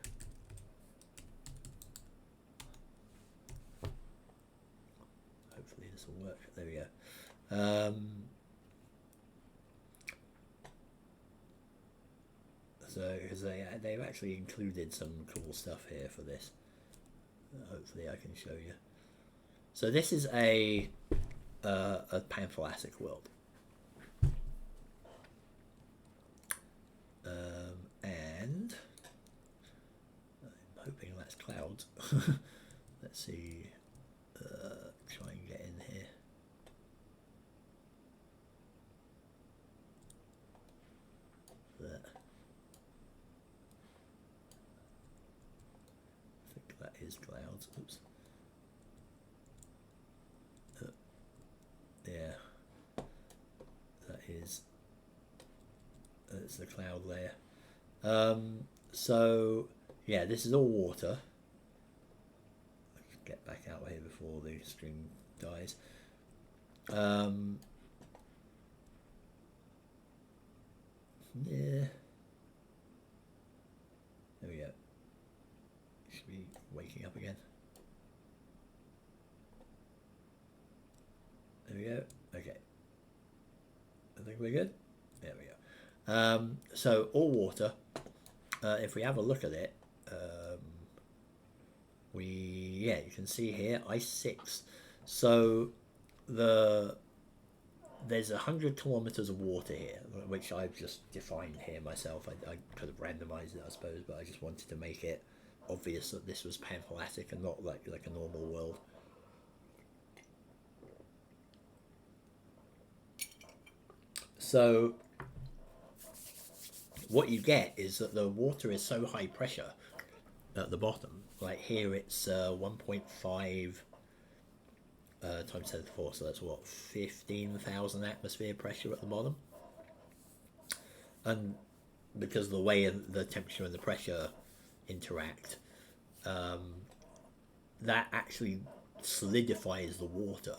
Hopefully this will work. There we go. So, because they've actually included some cool stuff here for this. Hopefully I can show you. So this is a panthalastic world. And I'm hoping that's clouds. Let's see. Try and get in here. There. I think that is clouds. Oops. Yeah. That is. That's the cloud layer. So yeah, this is all water. Let's get back out here before the stream dies. Yeah. There we go. Should be waking up again. There we go. Okay. I think we're good. There we go. So all water. If we have a look at it, you can see here ice 6. So there's 100 kilometers of water here, which I've just defined here myself. I could have randomized it, I suppose, but I just wanted to make it obvious that this was panthalatic and not like a normal world. So what you get is that the water is so high pressure at the bottom. Like here it's 1.5 times 10 to the 4, so that's what, 15,000 atmosphere pressure at the bottom. And because of the way the temperature and the pressure interact, that actually solidifies the water.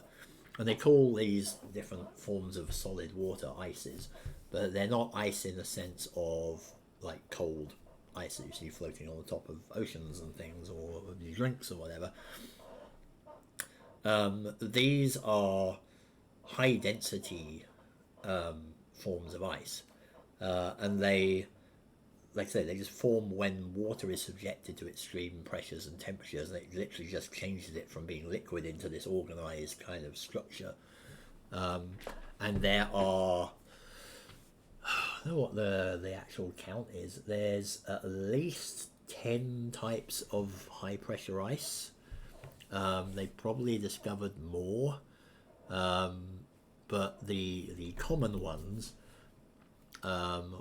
And they call these different forms of solid water ices, but they're not ice in the sense of like cold ice that you see floating on the top of oceans and things, or your drinks or whatever. These are high density forms of ice, and they, like I say, they just form when water is subjected to extreme pressures and temperatures, and it literally just changes it from being liquid into this organized kind of structure. And there are, I don't know what the actual count is. There's at least 10 types of high pressure ice. They probably discovered more, but the common ones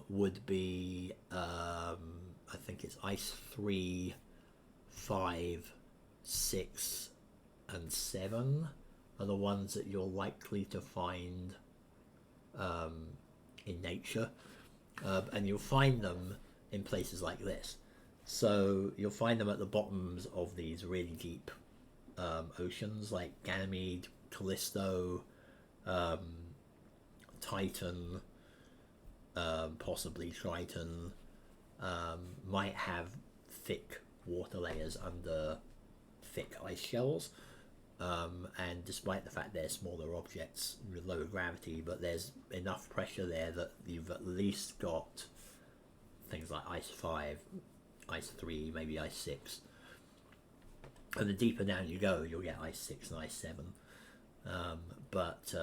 would be, I think it's ice 3, 5, 6, and 7 are the ones that you're likely to find in nature, and you'll find them in places like this. So you'll find them at the bottoms of these really deep oceans, like Ganymede, Callisto, Titan, possibly Triton, might have thick water layers under thick ice shells, and despite the fact they're smaller objects with lower gravity, but there's enough pressure there that you've at least got things like ice 5, ice 3, maybe ice 6. And the deeper down you go, you'll get ice 6 and ice 7. But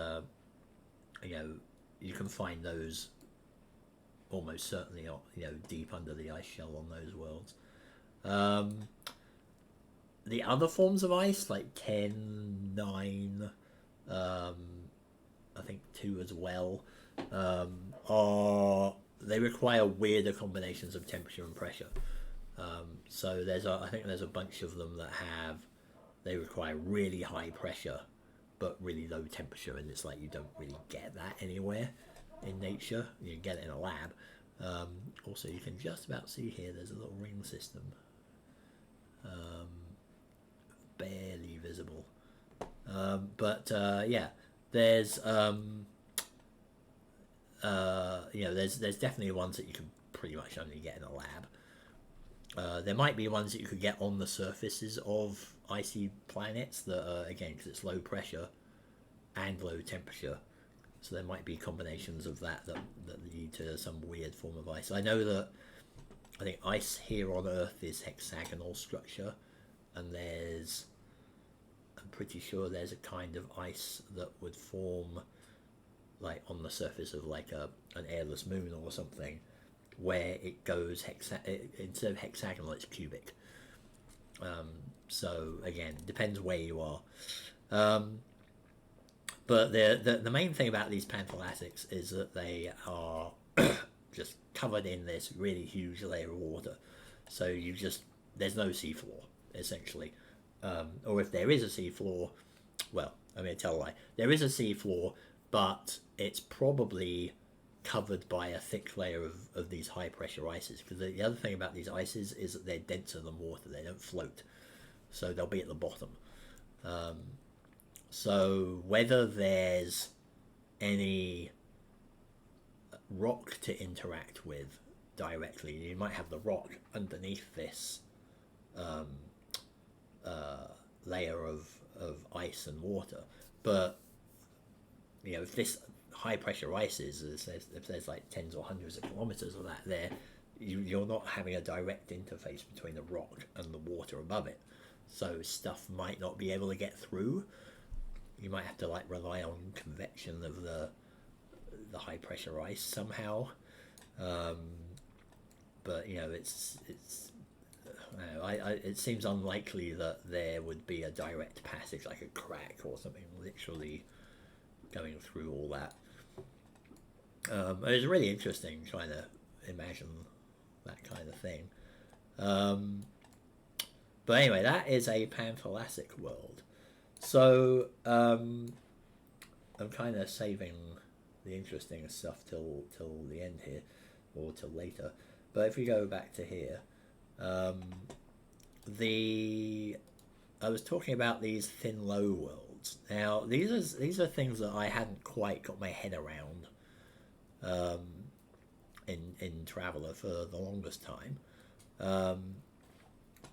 you can find those almost certainly, deep under the ice shell on those worlds. The other forms of ice, like 10, 9, I think 2 as well, they require weirder combinations of temperature and pressure. So I think there's a bunch of them that they require really high pressure but really low temperature, and it's like you don't really get that anywhere in nature. You get it in a lab. Also, you can just about see here there's a little ring system, barely visible, but there's there's definitely ones that you can pretty much only get in a lab. There might be ones that you could get on the surfaces of icy planets that are, again, because it's low pressure and low temperature, so there might be combinations of that lead to some weird form of ice. I know that I think ice here on Earth is hexagonal structure, and I'm pretty sure there's a kind of ice that would form like on the surface of like an airless moon or something, where it goes instead of hexagonal, it's cubic. So again, depends where you are. But the main thing about these panthalatics is that they are just covered in this really huge layer of water. So there's no seafloor, essentially. Or if there is a seafloor, well, I'm going to tell a lie. There is a seafloor, but it's probably covered by a thick layer of these high pressure ices, because the other thing about these ices is that they're denser than water. They don't float, so they'll be at the bottom. So whether there's any rock to interact with directly, you might have the rock underneath this layer of ice and water, but if this high pressure ice if there's like tens or hundreds of kilometers of that there, you're not having a direct interface between the rock and the water above it, so stuff might not be able to get through. You might have to like rely on convection of the high pressure ice somehow, but it's it seems unlikely that there would be a direct passage, like a crack or something, literally going through all that. It was really interesting trying to imagine that kind of thing. But anyway, that is a panthalassic world. So I'm kind of saving the interesting stuff till the end here, or till later. But if we go back to here, I was talking about these thin low worlds. Now these are things that I hadn't quite got my head around in Traveller for the longest time.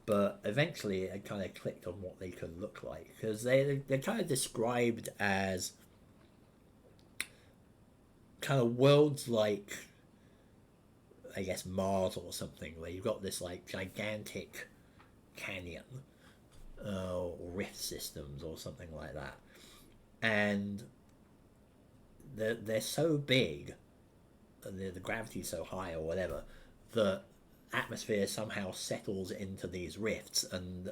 But eventually it kind of clicked on what they could look like, because they're kind of described as kind of worlds like, I guess, Mars or something, where you've got this like gigantic canyon or rift systems or something like that, and they're so big, the gravity's so high or whatever, that atmosphere somehow settles into these rifts, and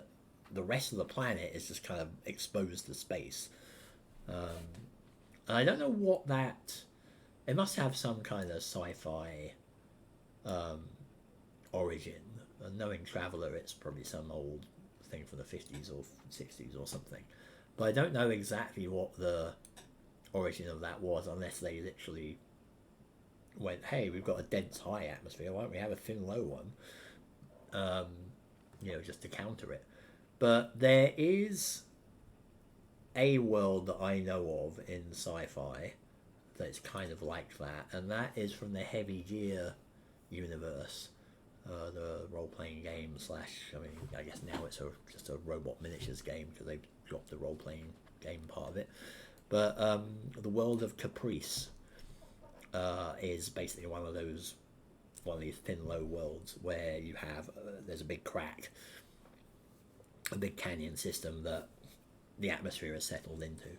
the rest of the planet is just kind of exposed to space. And I don't know what that. It must have some kind of sci-fi origin. And knowing Traveller, it's probably some old thing from the 50s or 60s or something. But I don't know exactly what the origin of that was, unless they literally went, hey, we've got a dense high atmosphere, why don't we have a thin low one? Just to counter it. But there is a world that I know of in sci-fi that's kind of like that, and that is from the Heavy Gear universe, the role-playing game / I guess now it's just a robot miniatures game, because they've dropped the role-playing game part of it. But the world of Caprice is basically one of these thin low worlds where you have there's a big crack, a big canyon system that the atmosphere is settled into.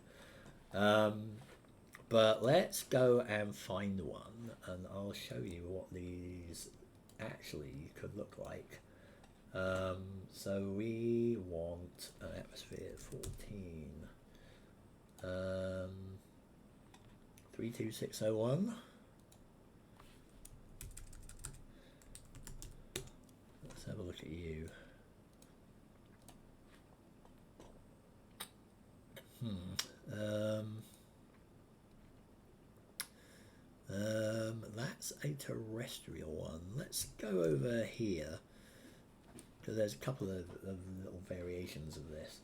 But let's go and find one, and I'll show you what these actually could look like. So we want an atmosphere 14. 32601. Let's have a look at you. That's a terrestrial one. Let's go over here, because there's a couple of little variations of this.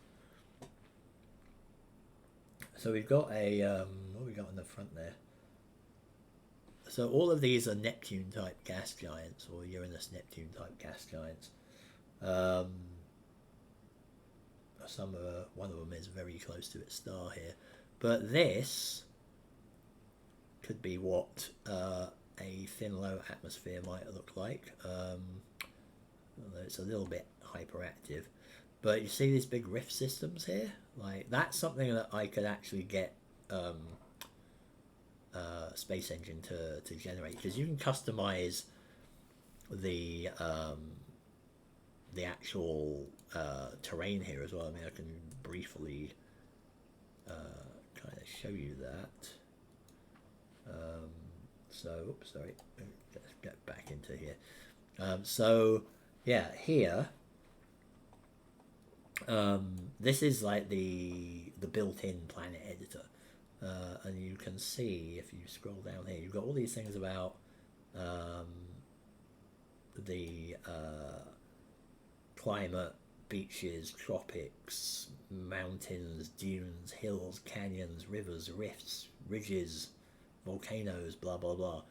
So we've got a what have we got in the front there? So all of these are Neptune type gas giants, or Uranus Neptune type gas giants. One of them is very close to its star here, but this could be what a thin low atmosphere might look like. It's a little bit hyperactive, but you see these big rift systems here? Like, that's something that I could actually get Space Engine to generate, because you can customize the actual terrain here as well. I mean, I can briefly kind of show you that. Oops, sorry, let's get back into here. So yeah, here, this is like the built-in planet editor, and you can see, if you scroll down here, you've got all these things about the climate, beaches, tropics, mountains, dunes, hills, canyons, rivers, rifts, ridges, volcanoes, blah blah blah.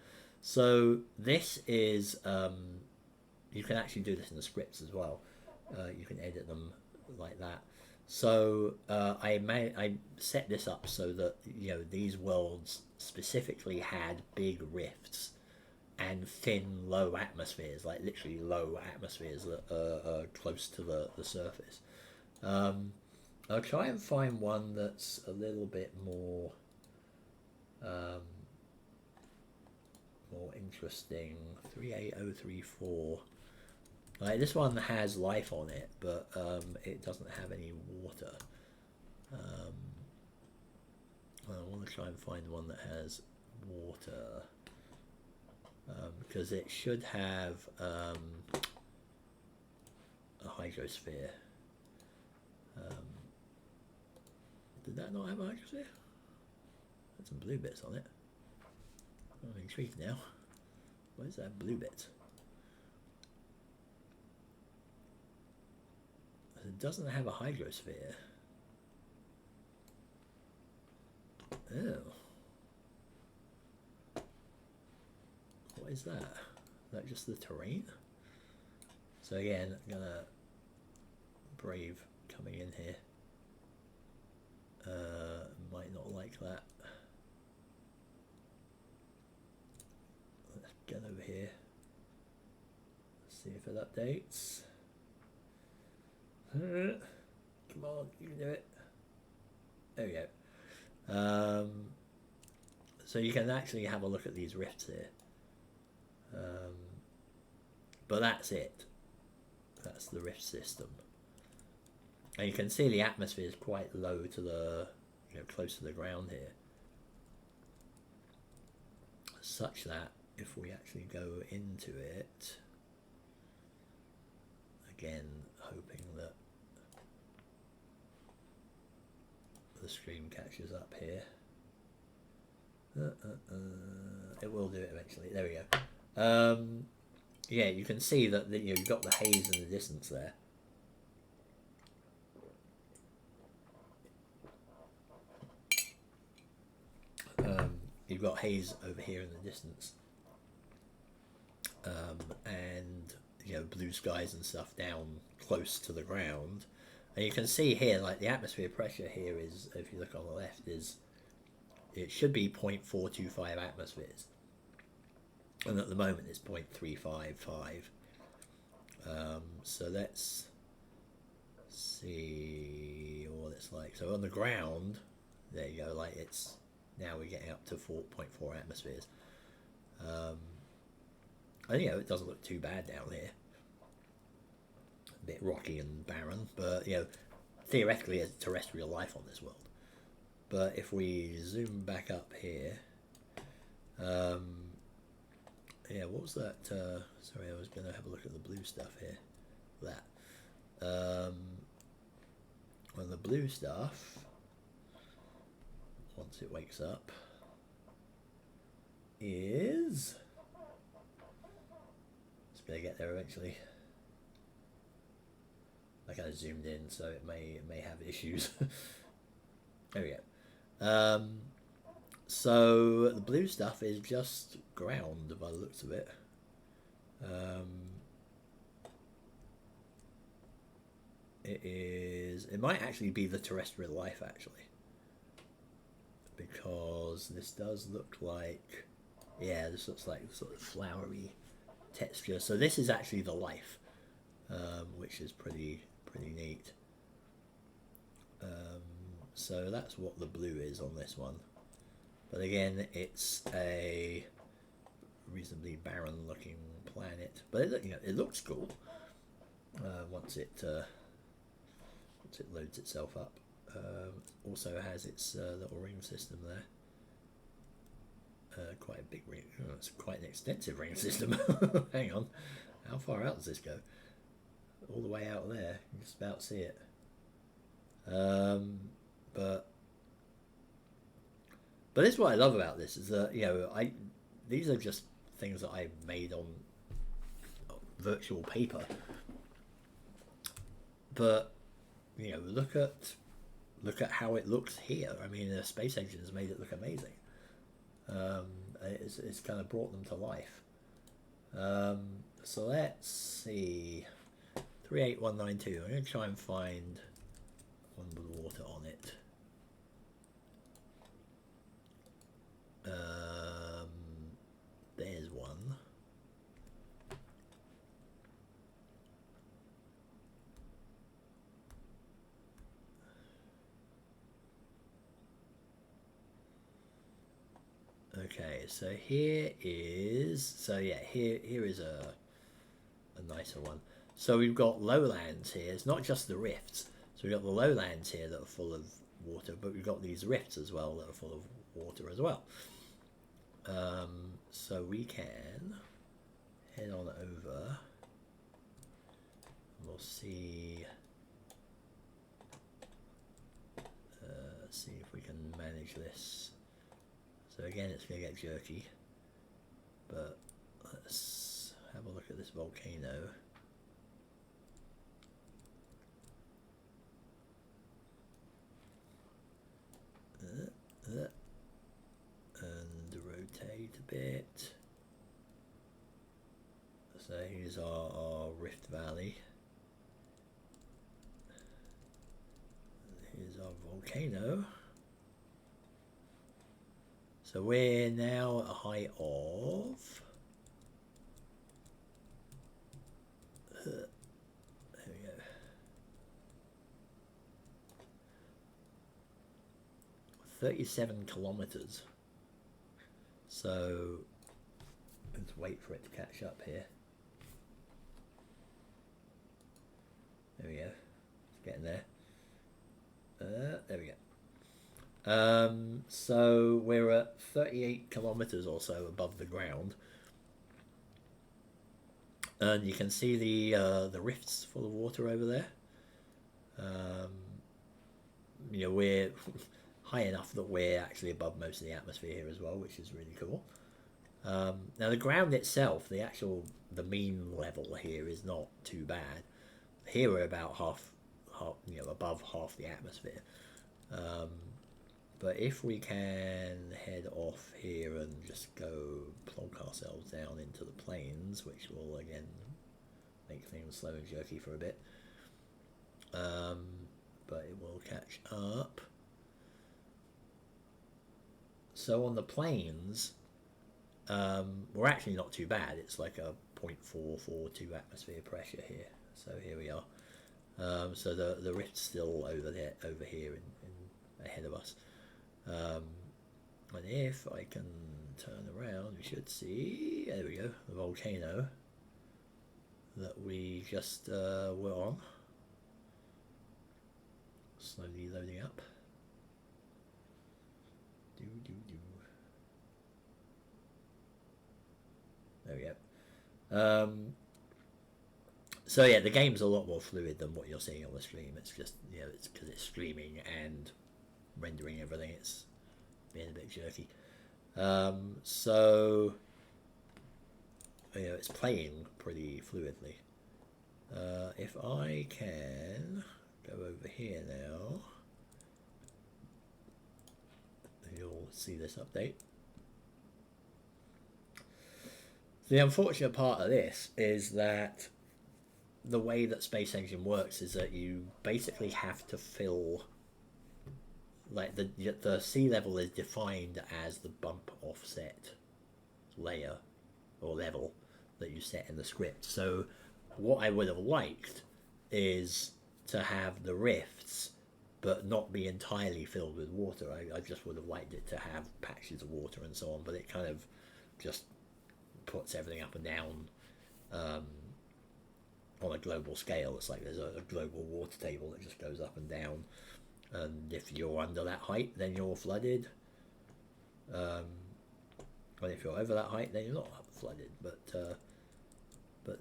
So this is you can actually do this in the scripts as well. You can edit them like that. So I set this up so that these worlds specifically had big rifts and thin low atmospheres, like literally low atmospheres that are close to the surface. I'll try and find one that's a little bit more interesting. 38034. Like this one has life on it, but it doesn't have any water. I want to try and find one that has water, because it should have a hydrosphere. Did that not have a hydrosphere? Had some blue bits on it. I'm intrigued now. Where's that blue bit? It doesn't have a hydrosphere. Oh. What is that? Is that just the terrain? So again, I'm gonna brave coming in here. Might not like that. Let's get over here. See if it updates. Come on, you can do it. There we go. So you can actually have a look at these rifts here. But that's it. That's the rift system. And you can see the atmosphere is quite low to the, close to the ground here. Such that if we actually go into it, again, hoping that the stream catches up here. It will do it eventually. There we go. Yeah, you can see that you've got the haze in the distance there. You've got haze over here in the distance, and blue skies and stuff down close to the ground. And you can see here, like the atmosphere pressure here is, if you look on the left, it should be 0.425 atmospheres, and at the moment it's 0.355. So let's see what it's like. So on the ground, there you go. Like it's now we're getting up to 4.4 atmospheres. And it doesn't look too bad down here. A bit rocky and barren, but theoretically there's terrestrial life on this world. But if we zoom back up here, what was that? Sorry, I was going to have a look at the blue stuff here. That. Well, the blue stuff, once it wakes up, is... It's going to get there eventually. I kind of zoomed in, so it may have issues. There we go. So the blue stuff is just ground by the looks of it. It might actually be the terrestrial life actually, because this does look like, this looks like sort of flowery texture. So this is actually the life, which is pretty neat. So that's what the blue is on this one. But again, it's a reasonably barren looking planet, but it looks cool once it loads itself up. Also has its little ring system there. Quite a big ring. Oh, it's quite an extensive ring system. Hang on, how far out does this go? All the way out there. You can just about see it. But this is what I love about this, is that these are just things that I made on virtual paper. But look at how it looks here. I mean, the space engines made it look amazing. It's kind of brought them to life. So let's see, 38192. I'm going to try and find one with water on it. There's one. Okay, so here is, here is a nicer one. So we've got lowlands here. It's not just the rifts. So we've got the lowlands here that are full of water, but we've got these rifts as well that are full of water as well. So we can head on over. We'll see. See if we can manage this. So again, it's going to get jerky, but let's have a look at this volcano. And rotate a bit. So here's our Rift Valley. Here's our volcano. So we're now at a height of there we go. 37 kilometers. So let's wait for it to catch up here. There we go. It's getting there. There we go. So we're at 38 kilometers or so above the ground, and you can see the rifts full of water over there. You know, we're high enough that we're actually above most of the atmosphere here as well, which is really cool. Now the ground itself, the mean level here is not too bad. Here we're about half, you know, above half the atmosphere. But if we can head off here and just go plonk ourselves down into the plains, which will again make things slow and jerky for a bit, but it will catch up. So on the plains, we're actually not too bad. It's like a 0.442 atmosphere pressure here. So here we are. So the rift's still over here in ahead of us. And if I can turn around, we should see, there we go, the volcano that we just were on. Slowly loading up. There we go. So yeah, the game's a lot more fluid than what you're seeing on the stream. It's just, you know, it's because it's streaming and rendering everything, it's being a bit jerky. So you know, it's playing pretty fluidly. If I can go over here now, you'll see this update. The unfortunate part of this is that the way that Space Engine works is that you basically have to fill, like the sea level is defined as the bump offset layer or level that you set in the script. So what I would have liked is to have the rifts but not be entirely filled with water. I just would have liked it to have patches of water and so on, but it kind of just puts everything up and down on a global scale. It's like there's a global water table that just goes up and down, and if you're under that height then you're flooded, and if you're over that height then you're not flooded. But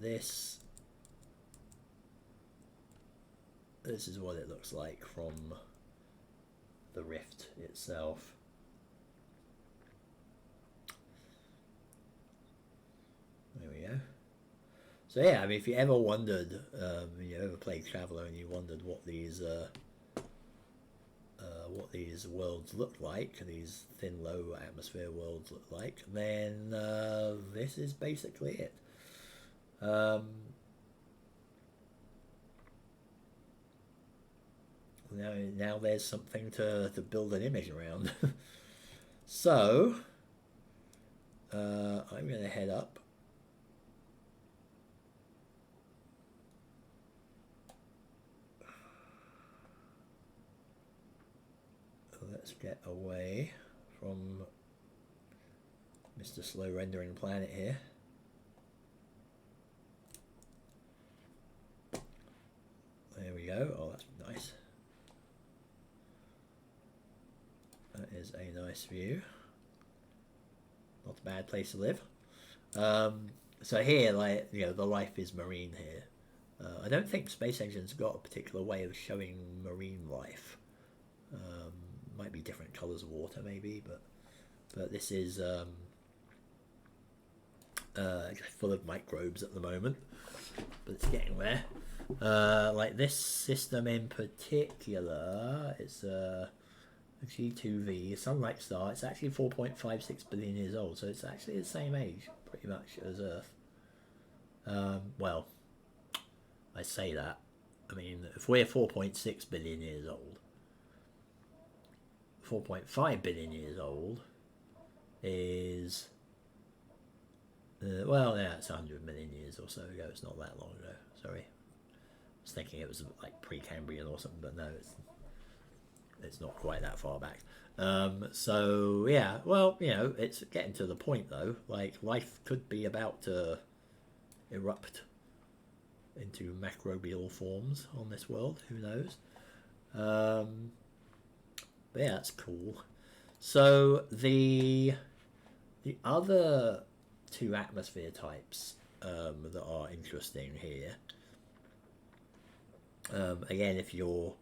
this is what it looks like from the rift itself. There we go. So yeah, I mean, if you ever wondered, you ever played Traveller and you wondered what these worlds look like, these thin, low atmosphere worlds look like, then this is basically it. Now there's something to build an image around. So I'm going to head up. Let's get away from Mr. Slow Rendering Planet here. There's a nice view. Not a bad place to live. So here, like, you know, the life is marine here. I don't think space engine's got a particular way of showing marine life. Might be different colours of water, maybe, but this is full of microbes at the moment, but it's getting there. Like this system in particular, it's a G2V, a sun-like star. It's actually 4.56 billion years old, so it's actually the same age, pretty much, as Earth. Well, I say that. I mean, if we're 4.6 billion years old, 4.5 billion years old is... well, yeah, it's 100 million years or so ago. It's not that long ago. Sorry. I was thinking it was like Precambrian or something, but no, it's not quite that far back. So, yeah, well, you know, it's getting to the point, though. Like, life could be about to erupt into macrobial forms on this world. Who knows? But yeah, that's cool. So, the other two atmosphere types that are interesting here. Again, if you're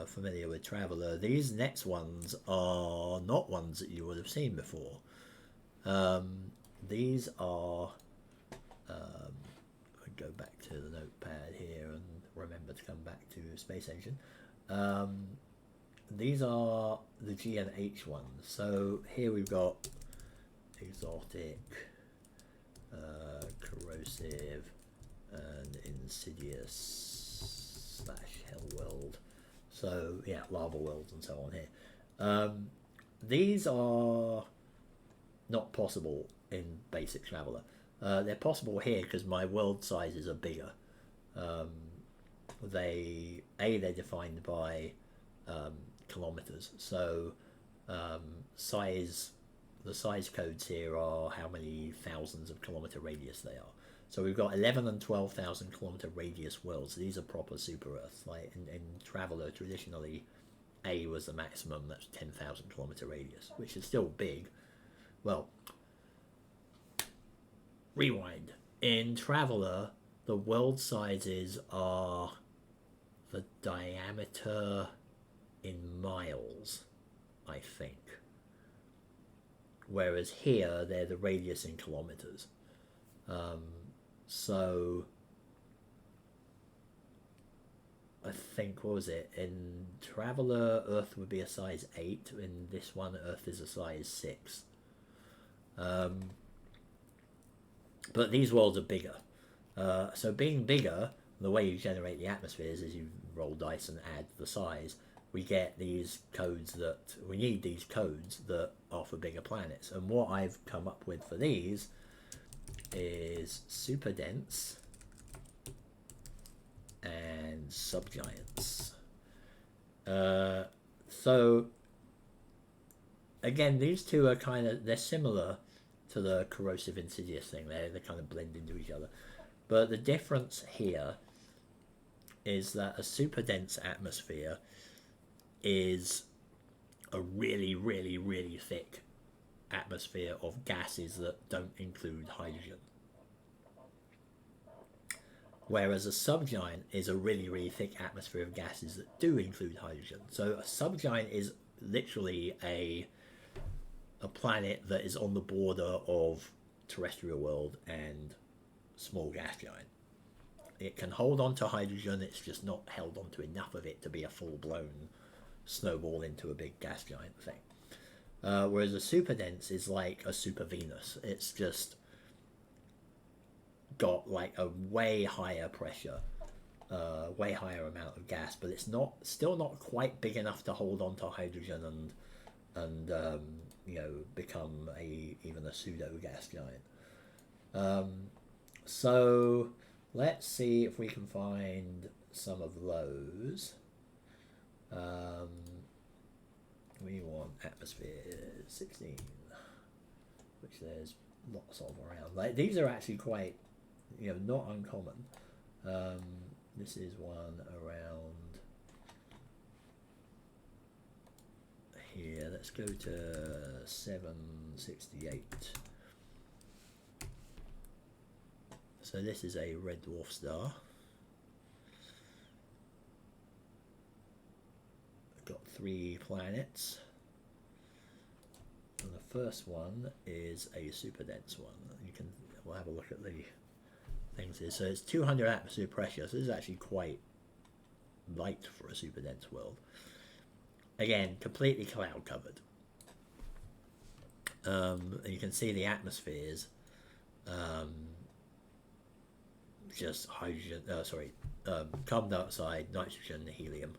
familiar with Traveller, these next ones are not ones that you would have seen before. These are... I go back to the notepad here and remember to come back to Space Engine. These are the G and H ones. So here we've got exotic, corrosive, and insidious / hell world. So yeah, lava worlds and so on here. These are not possible in basic Traveller. They're possible here because my world sizes are bigger. They're defined by kilometers. So the size codes here are how many thousands of kilometer radius they are. So we've got 11 and 12,000 kilometer radius worlds. These are proper super Earths. Like in Traveller, traditionally, A was the maximum. That's 10,000 kilometer radius, which is still big. Well, rewind. In Traveller, the world sizes are the diameter in miles, I think. Whereas here, they're the radius in kilometers. So I think, what was it? In Traveller, Earth would be a size 8. In this one, Earth is a size 6. But these worlds are bigger. So being bigger, the way you generate the atmospheres is you roll dice and add the size. We get these codes that... we need these codes that are for bigger planets. And what I've come up with for these is super dense and subgiants. So again, these two are kind of... they're similar to the corrosive insidious thing. They kind of blend into each other. But the difference here is that a super dense atmosphere is a really, really, really thick atmosphere of gases that don't include hydrogen. Whereas a subgiant is a really, really thick atmosphere of gases that do include hydrogen. So a subgiant is literally a planet that is on the border of terrestrial world and small gas giant. It can hold on to hydrogen, it's just not held on to enough of it to be a full-blown snowball into a big gas giant thing. Whereas a super dense is like a super Venus. It's just got like a way higher pressure, way higher amount of gas, but it's still not quite big enough to hold on to hydrogen and you know, become even a pseudo gas giant. So let's see if we can find some of those. We want atmosphere 16, which there's lots of around. Like these are actually quite, you know, not uncommon. This is one around here. let's go to 768. So this is a red dwarf star. Got 3 planets. And the first one is a super dense one. We'll have a look at the things here. So it's 200 atmosphere pressure. So this is actually quite light for a super dense world. Again, completely cloud covered. And you can see the atmospheres. Just hydrogen, carbon dioxide, nitrogen, helium.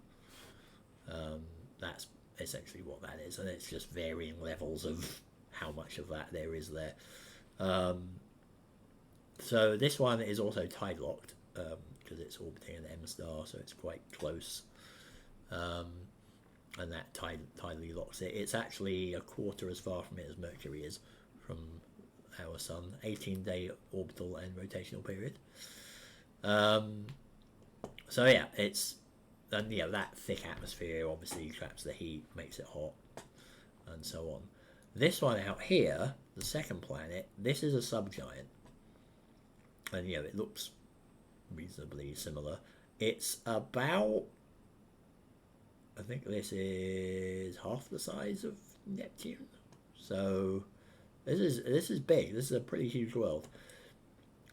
That's essentially what that is, and it's just varying levels of how much of that there is there. So this one is also tide locked because it's orbiting an M star, so it's quite close, and that tidally locks it. It's actually a quarter as far from it as Mercury is from our sun. 18-day orbital and rotational period. So yeah, and that thick atmosphere obviously traps the heat, makes it hot, and so on. This one out here, the second planet, this is a subgiant, and it looks reasonably similar. It's about, I think this is half the size of Neptune, so this is big. This is a pretty huge world.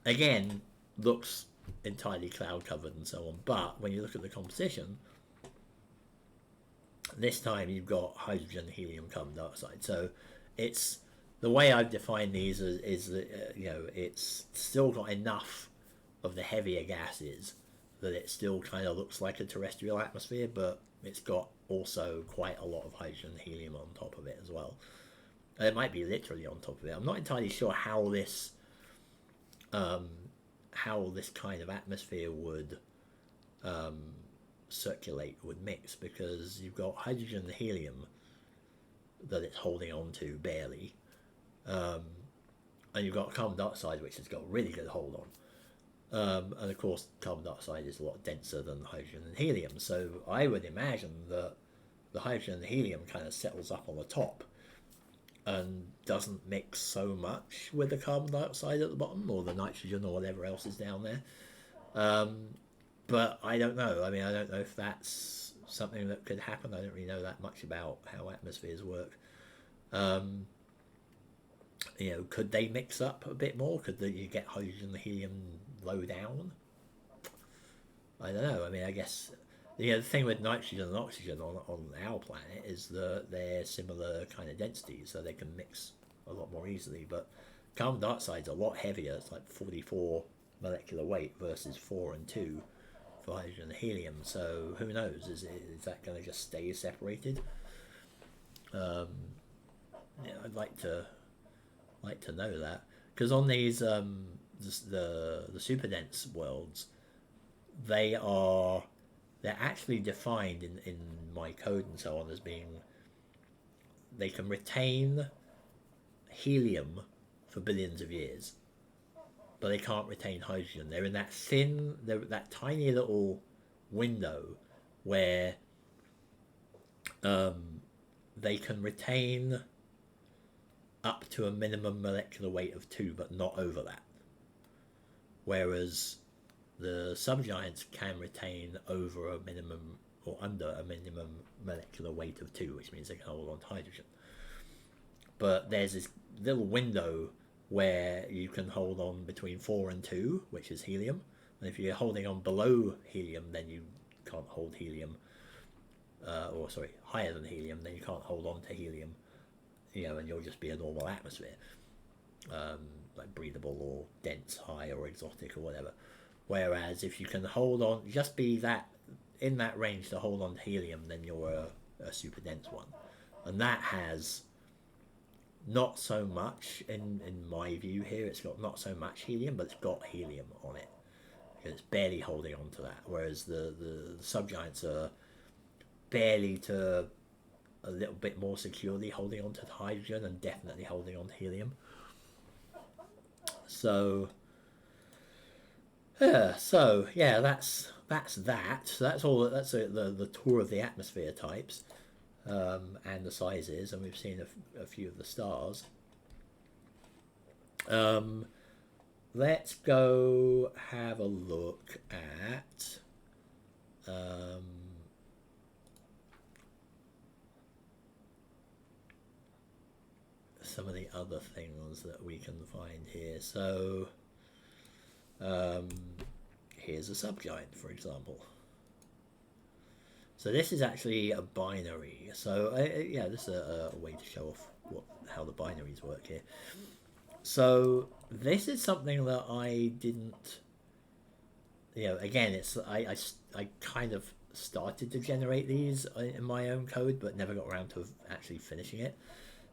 Again, looks entirely cloud covered and so on, but when you look at the composition, this time you've got hydrogen, helium, carbon dioxide. So it's the way I've defined these is that it's still got enough of the heavier gases that it still kind of looks like a terrestrial atmosphere, but it's got also quite a lot of hydrogen and helium on top of it as well. And it might be literally on top of it. I'm not entirely sure how this kind of atmosphere would circulate, would mix, because you've got hydrogen and helium that it's holding on to barely, and you've got carbon dioxide, which has got a really good hold on, and of course carbon dioxide is a lot denser than hydrogen and helium, so I would imagine that the hydrogen and the helium kind of settles up on the top and doesn't mix so much with the carbon dioxide at the bottom, or the nitrogen, or whatever else is down there. But I don't know. I mean, I don't know if that's something that could happen. I don't really know that much about how atmospheres work. Could they mix up a bit more? Could you get hydrogen and helium low down? I don't know. I mean, I guess the thing with nitrogen and oxygen on our planet is that they're similar kind of densities, so they can mix a lot more easily. But carbon dioxide's a lot heavier. It's like 44 molecular weight versus 4 and 2 for hydrogen and helium. So who knows? Is that going to just stay separated? I'd like to know that, because on these the super dense worlds, they're actually defined in my code and so on as being, they can retain helium for billions of years, but they can't retain hydrogen. They're in that that tiny little window where they can retain up to a minimum molecular weight of 2, but not over that. Whereas the subgiants can retain over a minimum, or under a minimum molecular weight of 2, which means they can hold on to hydrogen. But there's this little window where you can hold on between 4 and 2, which is helium. And if you're holding on below helium, then you can't hold helium. Higher than helium, then you can't hold on to helium. And you'll just be a normal atmosphere, like breathable or dense, high or exotic or whatever. Whereas if you can hold on, just be that in that range to hold on to helium, then you're a super dense one. And that has not so much, in my view here, it's got not so much helium, but it's got helium on it. It's barely holding on to that. Whereas the subgiants are barely to a little bit more securely holding on to the hydrogen, and definitely holding on to helium. So that's that. So that's all. That's the tour of the atmosphere types. and the sizes, and we've seen a few of the stars. Let's go have a look at some of the other things that we can find here. So here's a subgiant, for example. So this is actually a binary. So yeah, this is a way to show off how the binaries work here. So this is something that I didn't, again, it's I kind of started to generate these in my own code, but never got around to actually finishing it.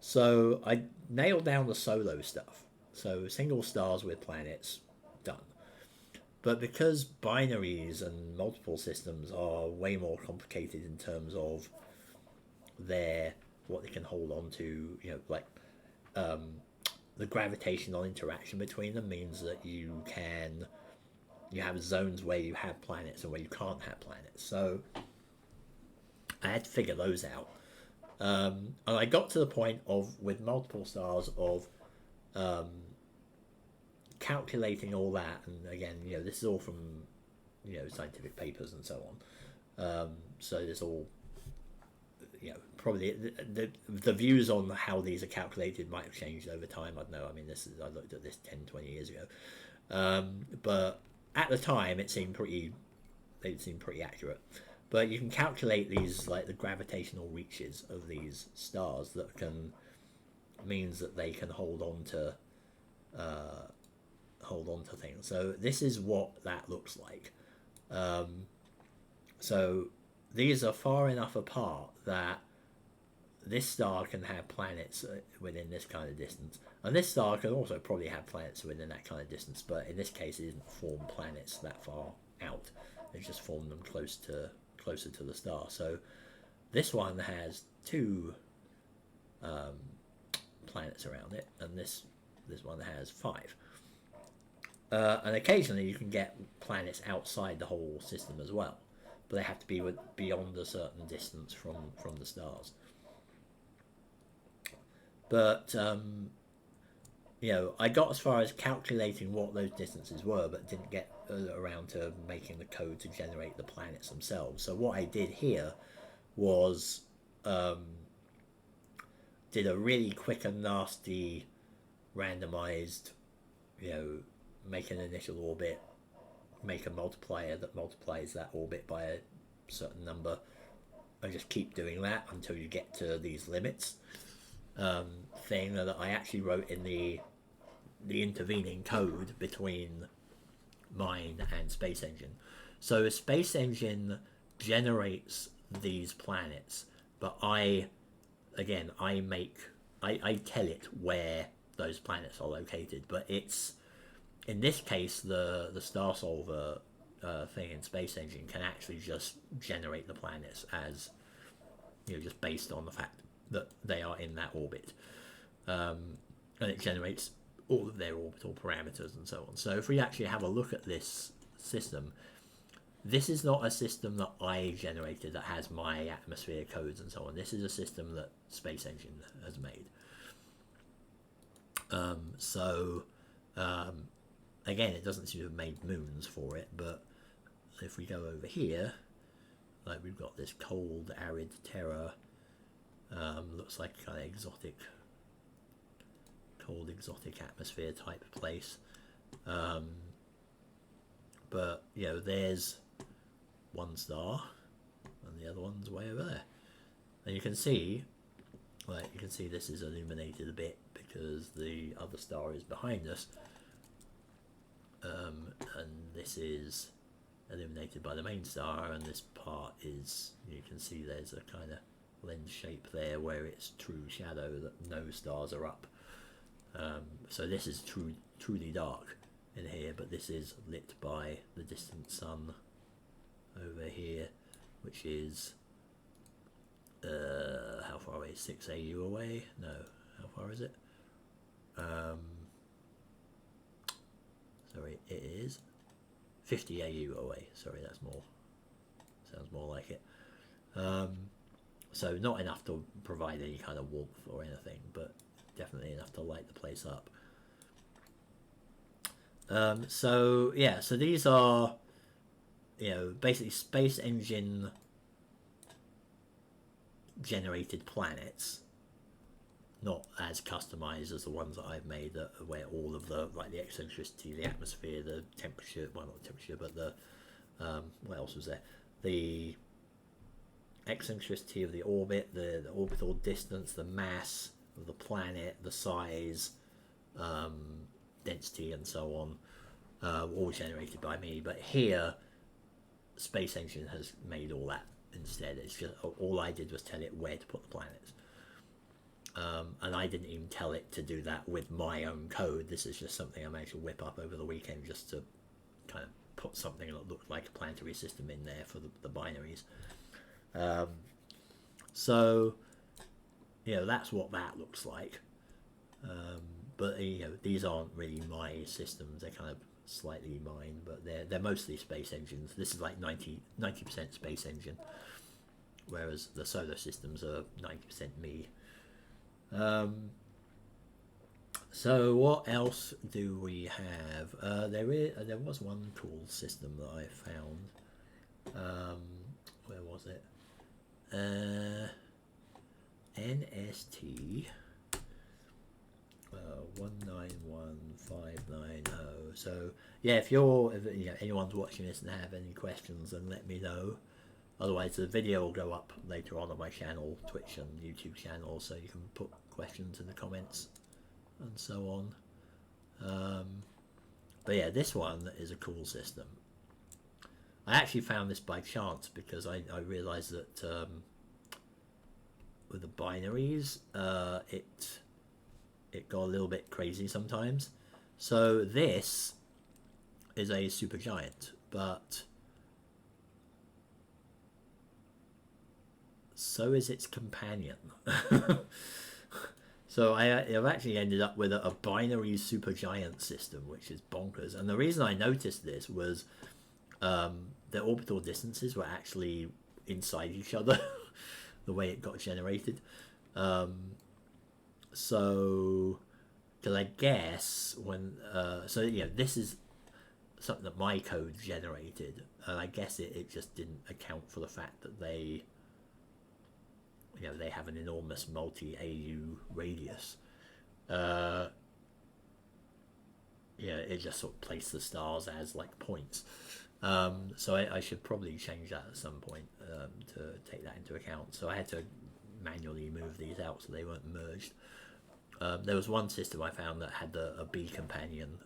So I nailed down the solo stuff. So single stars with planets, done. But because binaries and multiple systems are way more complicated in terms of what they can hold on to, like the gravitational interaction between them means that you have zones where you have planets and where you can't have planets. So I had to figure those out. And I got to the point of, with multiple stars, of calculating all that. And again, this is all from scientific papers and so on. So there's all probably the views on how these are calculated might have changed over time. I don't know. I mean, I looked at this 10-20 years ago, but at the time they seemed pretty accurate. But you can calculate these, like the gravitational reaches of these stars, that means that they can hold on to things. So this is what that looks like. So these are far enough apart that this star can have planets within this kind of distance, and this star can also probably have planets within that kind of distance, but in this case it didn't form planets that far out. It just formed them closer to the star. So this one has 2 planets around it, and this one has 5. And occasionally you can get planets outside the whole system as well, but they have to be beyond a certain distance from the stars. But I got as far as calculating what those distances were, but didn't get around to making the code to generate the planets themselves. So what I did here was did a really quick and nasty randomized, make an initial orbit, make a multiplier that multiplies that orbit by a certain number, and just keep doing that until you get to these limits. Thing that I actually wrote in the intervening code between mine and Space Engine. So Space Engine generates these planets, but I tell it where those planets are located, but it's, in this case, the Star Solver thing in Space Engine can actually just generate the planets as, just based on the fact that they are in that orbit. And it generates all of their orbital parameters and so on. So if we actually have a look at this system, this is not a system that I generated that has my atmosphere codes and so on. This is a system that Space Engine has made. Again, it doesn't seem to have made moons for it, but if we go over here, like we've got this cold, arid Terra, looks like kind of cold, exotic atmosphere type of place. But there's one star, and the other one's way over there. And you can see, this is illuminated a bit because the other star is behind us, and this is illuminated by the main star, and this part is, you can see there's a kind of lens shape there where it's true shadow, that no stars are up. So this is truly dark in here, but this is lit by the distant sun over here, which is how far away? 6 AU away? No, how far is it? Sorry, it is 50 AU away. Sorry, that's more, sounds more like it. So not enough to provide any kind of warmth or anything, but definitely enough to light the place up. So yeah, so these are, you know, basically space engine generated planets, not as customized as the ones that I've made, where all of the, like, the eccentricity, the atmosphere, the temperature, well, not temperature, but the what else was there, the eccentricity of the orbit, the orbital distance, the mass of the planet, the size, density, and so on, all generated by me. But here, Space Engine has made all that instead. It's just, all I did was tell it where to put the planets. And I didn't even tell it to do that with my own code. This is just something I managed to whip up over the weekend, just to kind of put something that looked like a planetary system in there for the binaries. So, you know, that's what that looks like. But, you know, these aren't really my systems. They're kind of slightly mine, but they're mostly Space Engines. This is like 90% Space Engine, whereas the solar systems are 90% me. So what else do we have? There was one cool system that I found. Where was it? NST 191590. So yeah, if anyone's watching this and have any questions, then let me know. Otherwise, the video will go up later on my channel, Twitch and YouTube channel, so you can put questions in the comments and so on. But yeah, this one is a cool system. I actually found this by chance because I realized that with the binaries, it got a little bit crazy sometimes. So this is a supergiant, but so is its companion. So I've actually ended up with a binary supergiant system, which is bonkers. And the reason I noticed this was the orbital distances were actually inside each other, the way it got generated. So, because I guess when so yeah, this is something that my code generated, and I guess it just didn't account for the fact that they have an enormous multi-AU radius. It just sort of placed the stars as like points. So I should probably change that at some point to take that into account. So I had to manually move these out so they weren't merged. There was one system I found that had a B companion,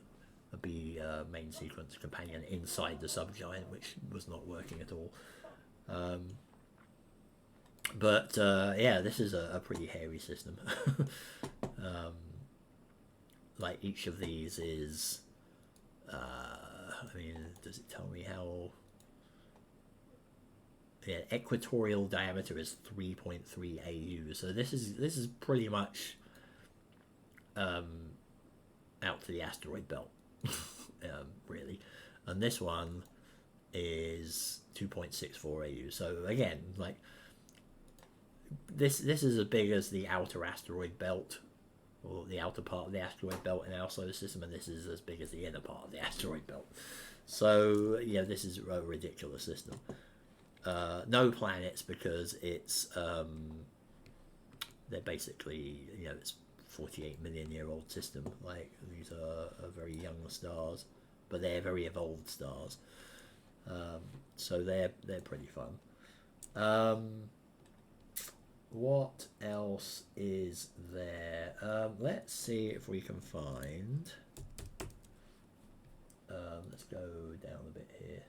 a B main sequence companion inside the subgiant, which was not working at all. But yeah, this is a pretty hairy system. Like each of these is, I mean, does it tell me how? Yeah, equatorial diameter is 3.3 AU. So this is pretty much out to the asteroid belt, really. And this one is 2.64 AU. So again, like this is as big as the outer asteroid belt, or the outer part of the asteroid belt in our solar system, and this is as big as the inner part of the asteroid belt. So yeah, this is a ridiculous system. No planets, because it's they're basically, it's 48 million year old system. Like, these are very young stars, but they're very evolved stars. So they're pretty fun. What else is there? Let's see if we can find. Let's go down a bit here.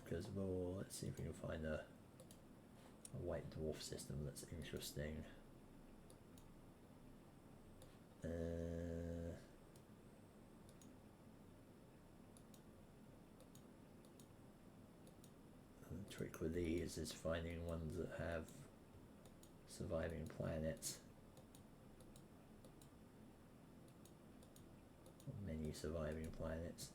Because let's see if we can find a white dwarf system that's interesting. The trick with these is finding ones that have surviving planets. Many surviving planets.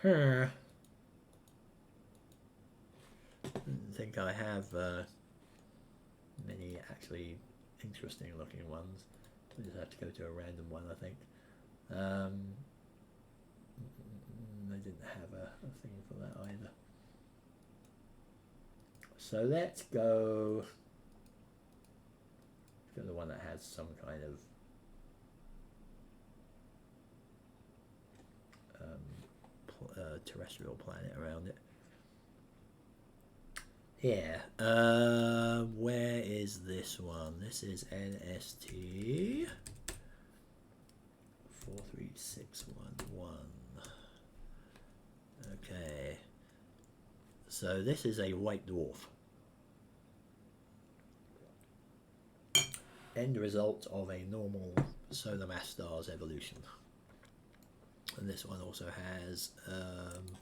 I don't think I have many actually interesting looking ones. We just have to go to a random one, I think. I didn't have a thing for that either. So let's go to the one that has some kind of terrestrial planet around it. Yeah, where is this one? This is NST 43611. Okay, so this is a white dwarf. End result of a normal solar mass star's evolution. And this one also has an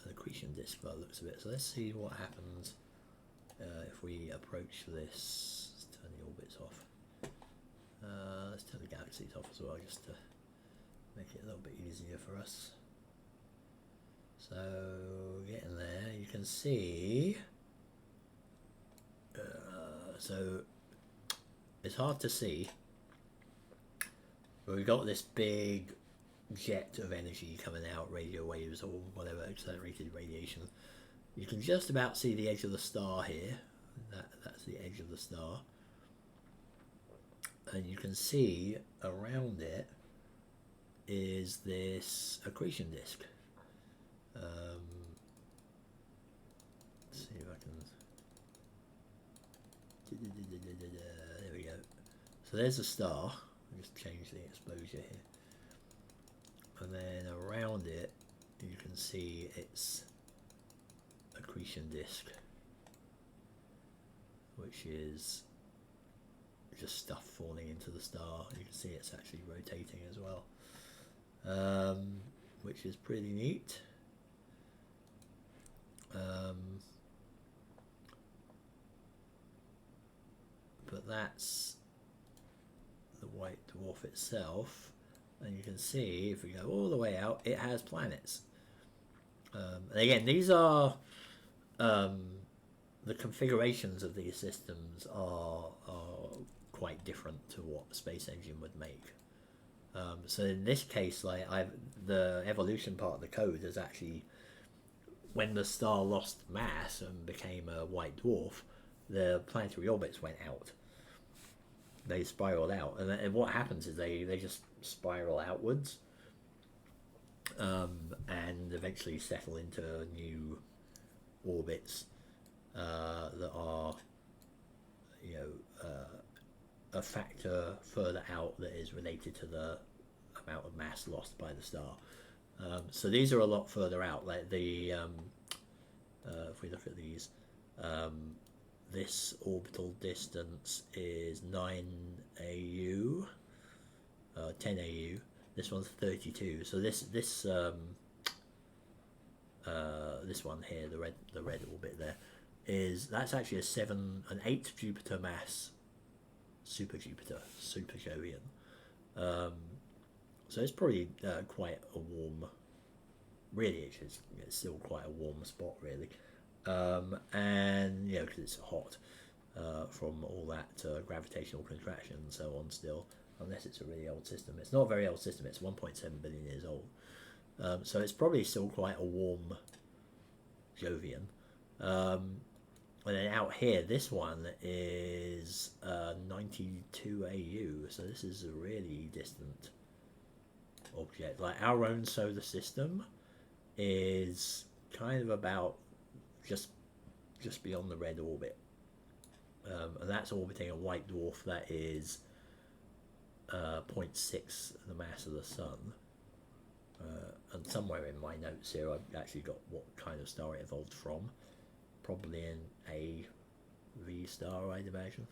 accretion disk by the looks of it. So let's see what happens if we approach this. Let's turn the orbits off. Let's turn the galaxies off as well, just to make it a little bit easier for us. So getting there, you can see. So it's hard to see, but we've got this big jet of energy coming out, radio waves or whatever, accelerated radiation. You can just about see the edge of the star here. That's the edge of the star, and you can see around it is this accretion disk. Let's see if I can. There we go. So there's a star. I'll just change the exposure here. And then around it, you can see its accretion disk, which is just stuff falling into the star. You can see it's actually rotating as well, which is pretty neat. But that's the white dwarf itself. And you can see, if we go all the way out, it has planets. And again, these are the configurations of these systems are quite different to what a space engine would make. So in this case, like the evolution part of the code is actually when the star lost mass and became a white dwarf, the planetary orbits went out. They spiraled out, and what happens is they just spiral outwards, and eventually settle into new orbits that are, a factor further out that is related to the amount of mass lost by the star. So these are a lot further out. Like the if we look at these. This orbital distance is 9 AU, 10 AU. This one's 32. So this one here, the red orbit there, that's actually an 8 Jupiter mass super Jupiter, super Jovian. So it's probably quite a warm. Really, it's still quite a warm spot, really. And because it's hot from all that gravitational contraction and so on still, unless it's a really old system. It's not a very old system, it's 1.7 billion years old. So it's probably still quite a warm Jovian. And then out here, this one is 92 AU, so this is a really distant object. Like our own solar system is kind of about just beyond the red orbit, and that's orbiting a white dwarf that is 0.6 the mass of the sun. And somewhere in my notes here I've actually got what kind of star it evolved from. Probably an A V star, I'd imagine,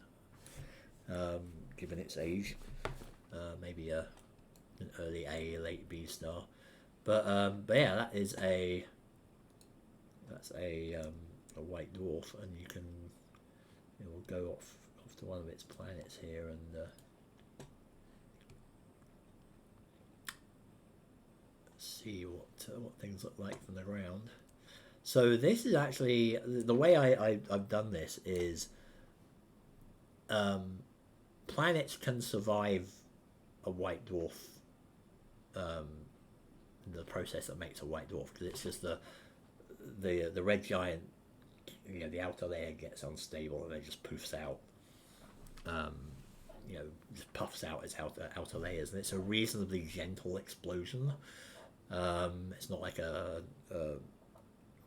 given its age. Maybe an early A, late B star. But yeah, that's a white dwarf, and you can we'll go off to one of its planets here and let's see what things look like from the ground. So this is actually the way I've done this is planets can survive a white dwarf, the process that makes a white dwarf, because it's just the red giant, the outer layer gets unstable and it just poofs out, just puffs out its outer layers, and it's a reasonably gentle explosion. It's not like a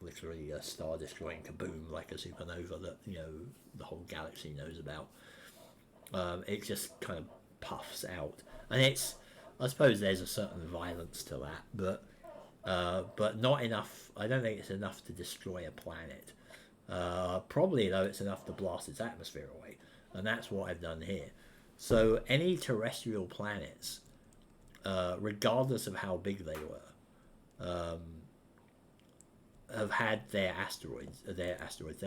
literally a star destroying kaboom like a supernova that the whole galaxy knows about. It just kind of puffs out, and I suppose there's a certain violence to that, but not enough. I don't think it's enough to destroy a planet. Probably though, it's enough to blast its atmosphere away, and that's what I've done here. So any terrestrial planets, regardless of how big they were, have had their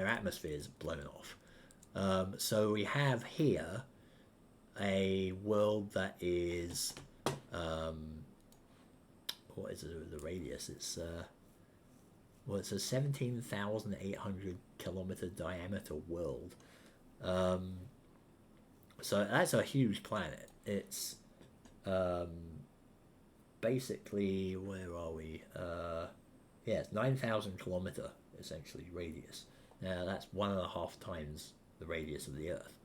atmospheres blown off. So we have here a world that is, what is the radius? It's it's a 17,800 kilometer diameter world. So that's a huge planet. It's basically, where are we? Yeah, it's 9,000 kilometer essentially radius. Now that's 1.5 times the radius of the Earth.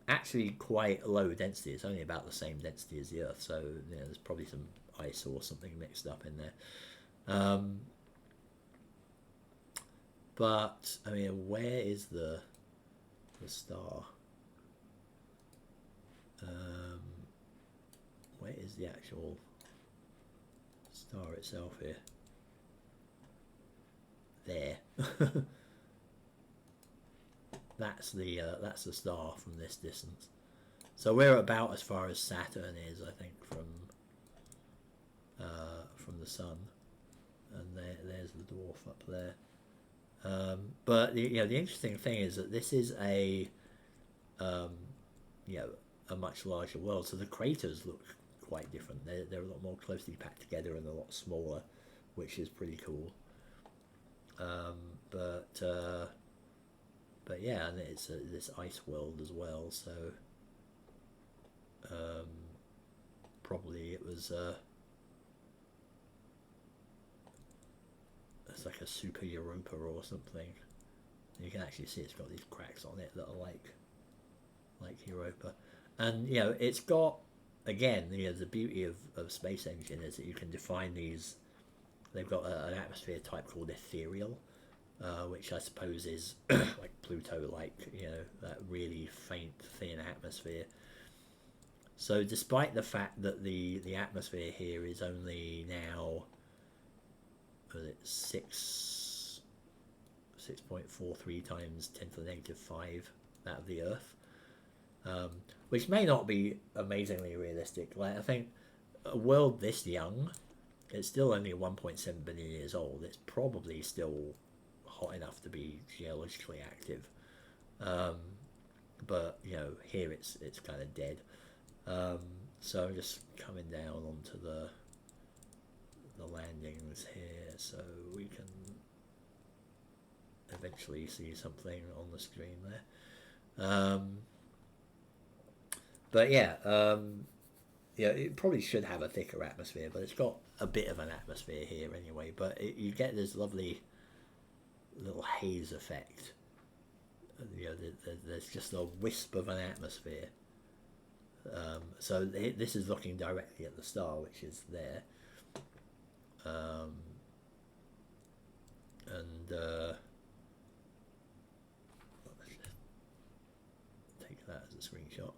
Actually, quite low density. It's only about the same density as the Earth, so there's probably some ice or something mixed up in there. But I mean, where is the star? Where is the actual star itself here? There. That's the star from this distance. So we're about as far as Saturn is, I think, from the sun, and there's the dwarf up there. But the interesting thing is that this is a much larger world. So the craters look quite different. They're a lot more closely packed together and a lot smaller, which is pretty cool. But yeah, and it's this ice world as well. So probably it was it's like a super Europa or something. And you can actually see it's got these cracks on it that are like Europa, and it's got, again, the beauty of Space Engine is that you can define these. They've got an atmosphere type called ethereal, which I suppose is like Pluto-like, that really faint, thin atmosphere. So despite the fact that the atmosphere here is only now 6.43 times 10 to the negative 5 that of the Earth, which may not be amazingly realistic. Like, I think a world this young, it's still only 1.7 billion years old. It's probably still hot enough to be geologically active, but here it's kind of dead. So I'm just coming down onto the landings here, so we can eventually see something on the screen there. But yeah, it probably should have a thicker atmosphere, but it's got a bit of an atmosphere here anyway. But you get this lovely little haze effect. There's just a wisp of an atmosphere. So this is looking directly at the star, which is there. Take that as a screenshot.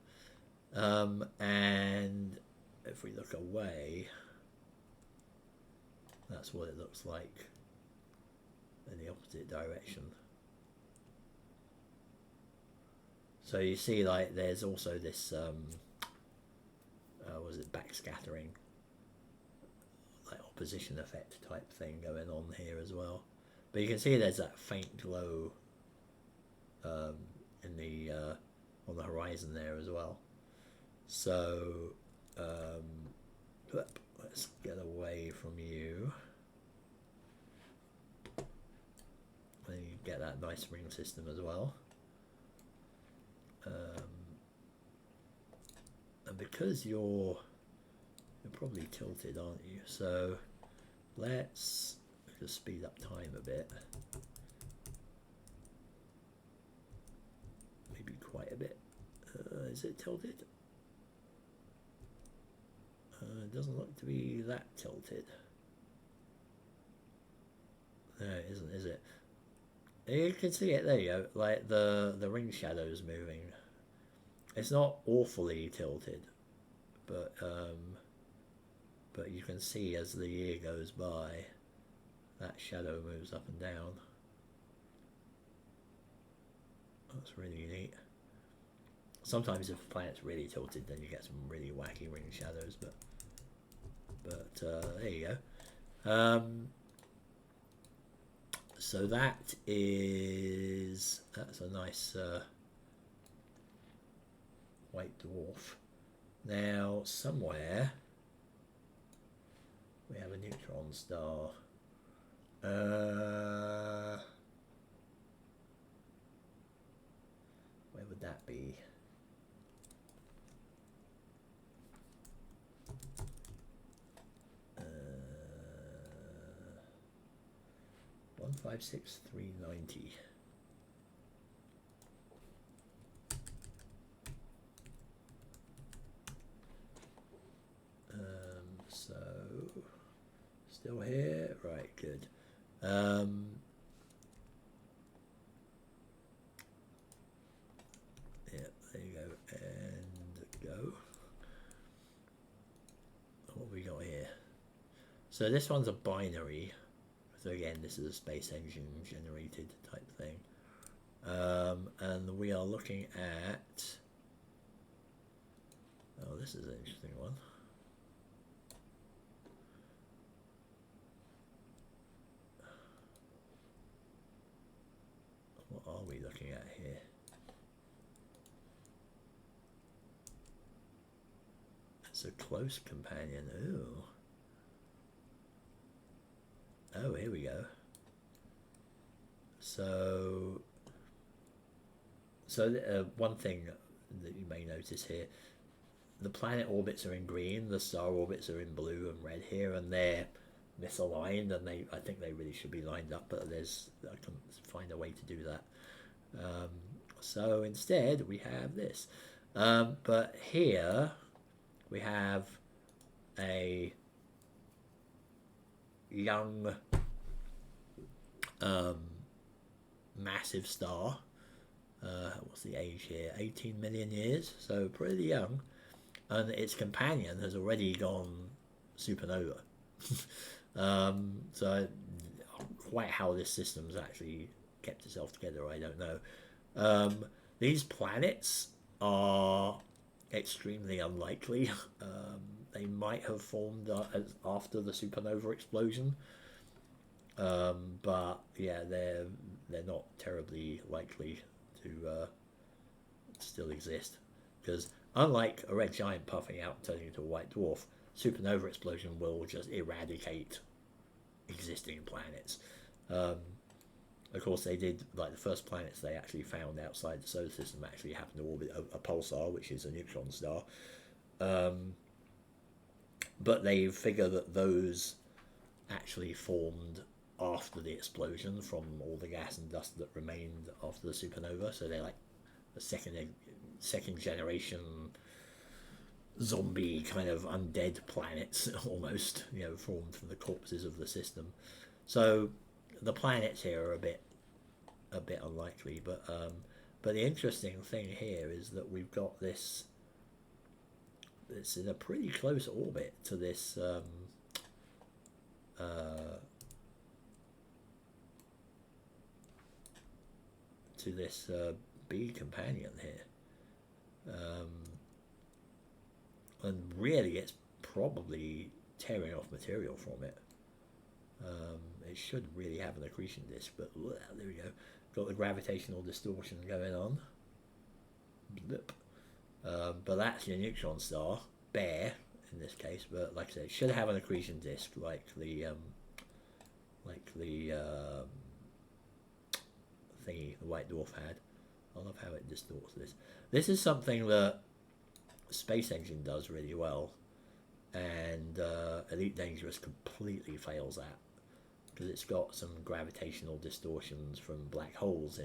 And if we look away, that's what it looks like in the opposite direction. So you see, like, there's also this was it backscattering, like opposition effect type thing going on here as well. But you can see there's that faint glow in the on the horizon there as well. So let's let's get away from you. And you get that nice ring system as well. And because you're probably tilted, aren't you? So let's just speed up time a bit. Maybe quite a bit. Is it tilted? It doesn't look to be that tilted. No, it isn't, is it? You can see it, there you go, like the ring shadows moving. It's not awfully tilted, but you can see as the year goes by, that shadow moves up and down. That's really neat. Sometimes if the planet's really tilted, then you get some really wacky ring shadows, but there you go. So that's a nice white dwarf. Now somewhere we have a neutron star. Where would that be? 156,390. So still here, right? Good. Yeah, there you go, and go. What have we got here? So this one's a binary. So again, this is a space engine generated type thing. And we are looking at, oh, this is an interesting one. What are we looking at here? It's a close companion. Ooh. Oh, here we go. So one thing that you may notice here, the planet orbits are in green, the star orbits are in blue and red here, and they're misaligned, and I think they really should be lined up, but I can't find a way to do that. So instead we have this. But here we have a young massive star. What's the age here? 18 million years, so pretty young, and its companion has already gone supernova. So quite how this system's actually kept itself together, I don't know. These planets are extremely unlikely. They might have formed after the supernova explosion, but yeah, they're not terribly likely to still exist, because unlike a red giant puffing out and turning into a white dwarf, supernova explosion will just eradicate existing planets. Of course, they did, like the first planets they actually found outside the solar system actually happened to orbit a pulsar, which is a neutron star. But they figure that those actually formed after the explosion from all the gas and dust that remained after the supernova. So they're like the second generation zombie kind of undead planets, almost, formed from the corpses of the system. So the planets here are a bit unlikely, but the interesting thing here is that we've got this. It's in a pretty close orbit to this B companion here, and really it's probably tearing off material from it. It should really have an accretion disk, but there we go. Got the gravitational distortion going on. Blip. But that's your neutron star, bare. in this case, but like I said, it should have an accretion disk like the thingy the white dwarf had. I love how it distorts this. This is something that Space Engine does really well, and Elite Dangerous completely fails at, because it's got some gravitational distortions from black holes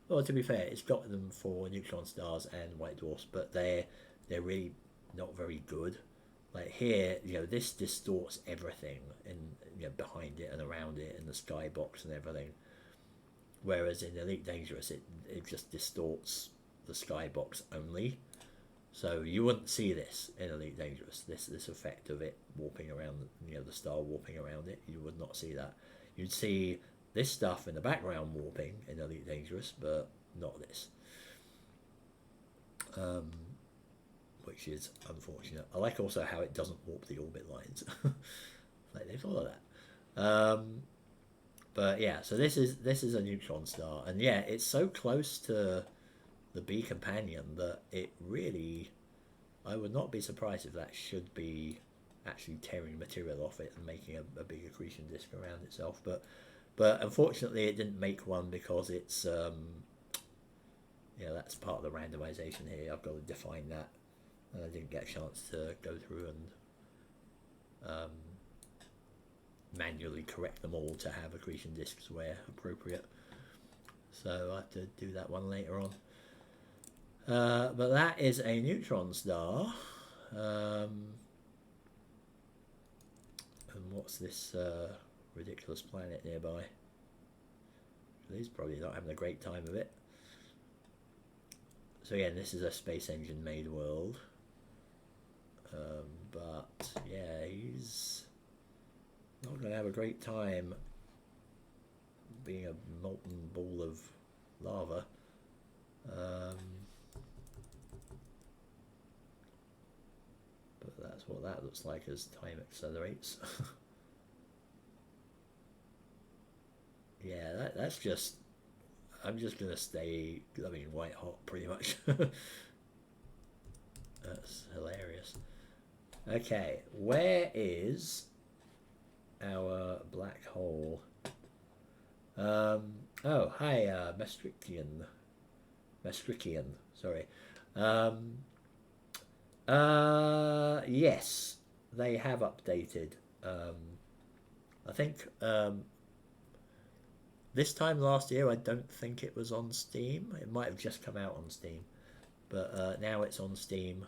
well, to be fair, it's got them for neutron stars and white dwarfs, but they're really not very good. Like here, this distorts everything in behind it and around it in the skybox and everything. Whereas in Elite Dangerous, it just distorts the skybox only. So you wouldn't see this in Elite Dangerous. This effect of it warping around, the star warping around it. You would not see that. You'd see this stuff in the background warping in Elite Dangerous, but not this. Which is unfortunate. I like also how it doesn't warp the orbit lines. Like they follow that. But yeah, so this is a neutron star, and yeah, it's so close to the B companion that it really, I would not be surprised if that should be actually tearing material off it and making a big accretion disk around itself. But unfortunately, it didn't make one because it's that's part of the randomization here. I've got to define that, and I didn't get a chance to go through and manually correct them all to have accretion disks where appropriate. So I have to do that one later on. But that is a neutron star. And what's this ridiculous planet nearby? He's probably not having a great time of it. So again, this is a Space Engine made world. But yeah, he's not going to have a great time being a molten ball of lava. But that's what that looks like as time accelerates. Yeah, that's just... I'm just going to stay glowing white hot, pretty much. That's hilarious. Okay, where is our black hole? Oh, hi, Maastrichtian, sorry. Yes, they have updated. I think this time last year, I don't think it was on Steam. It might have just come out on Steam, but now it's on Steam.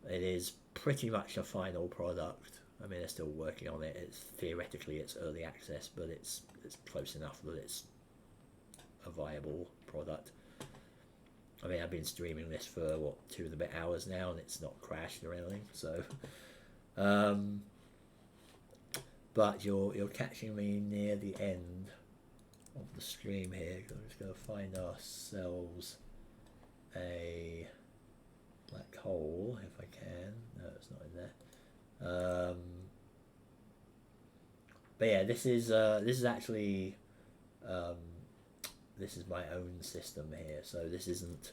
It is pretty much a final product. I mean, they're still working on it. Theoretically it's early access, but it's close enough that it's a viable product. I mean, I've been streaming this for 2 and a bit hours now, and it's not crashed or anything. So, but you're catching me near the end of the stream here. I'm just going to find ourselves a black hole if I can. No, it's not in there. But yeah, this is actually this is my own system here. So this isn't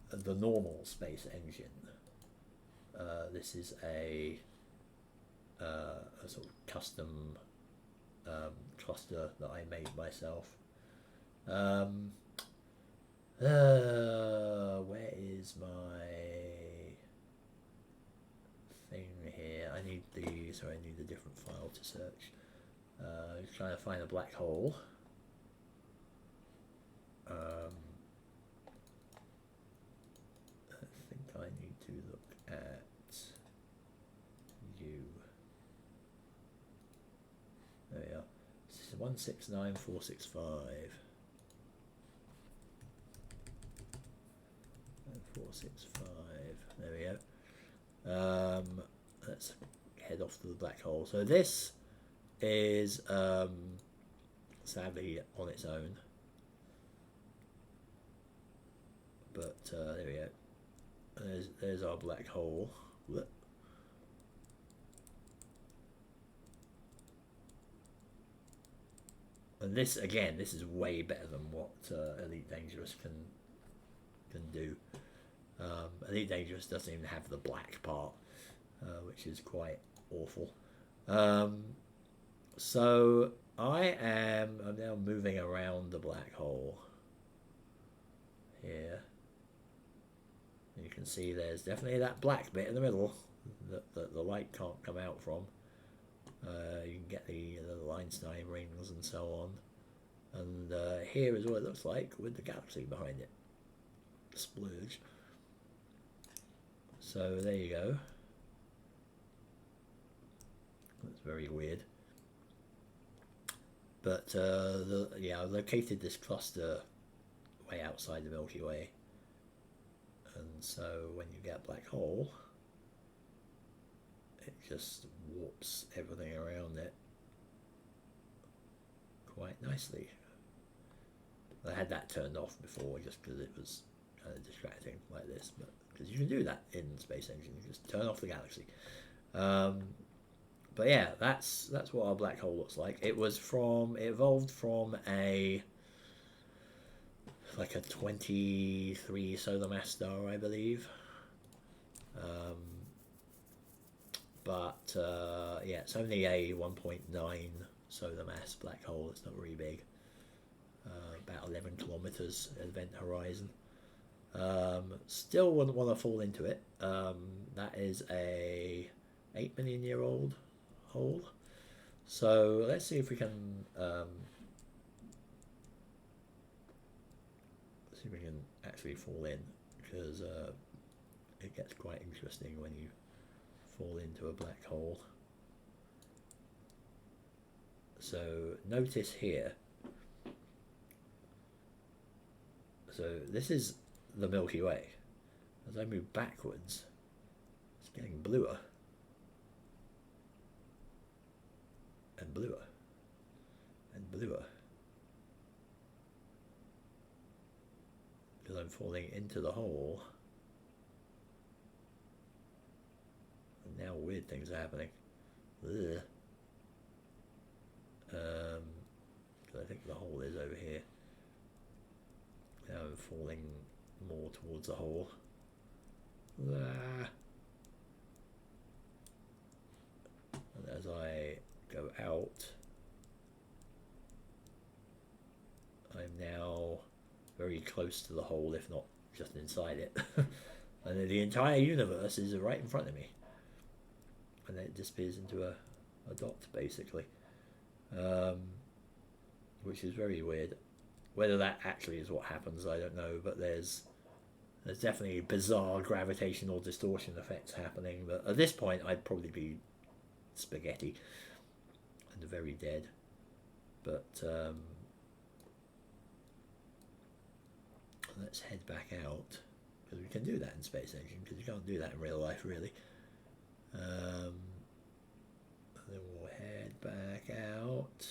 the normal Space Engine. This is a sort of custom cluster that I made myself. Where is my thing here? I need a different file to search. Trying to find a black hole. I think I need to look at you. There we are. This is 169465. 465. There we go. Let's head off to the black hole. So this is sadly on its own, but there we go. There's our black hole. And this again, this is way better than what Elite Dangerous can do. Elite Dangerous doesn't even have the black part, which is quite awful. So I'm now moving around the black hole here. You can see there's definitely that black bit in the middle that the light can't come out from. You can get the Einstein rings and so on. And here is what it looks like with the galaxy behind it. Splurge. So there you go. That's very weird. But I located this cluster way outside the Milky Way. And so when you get a black hole, it just warps everything around it quite nicely. I had that turned off before just because it was kind of distracting like this, but because you can do that in Space Engine, you just turn off the galaxy. But yeah, that's what our black hole looks like. It evolved from like a 23 solar mass star, I believe. But it's only a 1.9 solar mass black hole. It's not very big. About 11 kilometers event horizon. Still wouldn't want to fall into it. That is a 8 million year old hole. So let's see if we can actually fall in, because it gets quite interesting when you fall into a black hole. So notice here, so this is the Milky Way. As I move backwards, it's getting bluer and bluer and bluer, because I'm falling into the hole. And now weird things are happening. Ugh. I think the hole is over here. Now I'm falling more towards the hole. Ah. And as I go out, I'm now very close to the hole, if not just inside it. And the entire universe is right in front of me. And then it disappears into a dot, basically. Which is very weird. Whether that actually is what happens, I don't know, but there's definitely bizarre gravitational distortion effects happening. But at this point, I'd probably be spaghetti and very dead. But let's head back out, because we can do that in Space Engine, because you can't do that in real life, really. And then we'll head back out.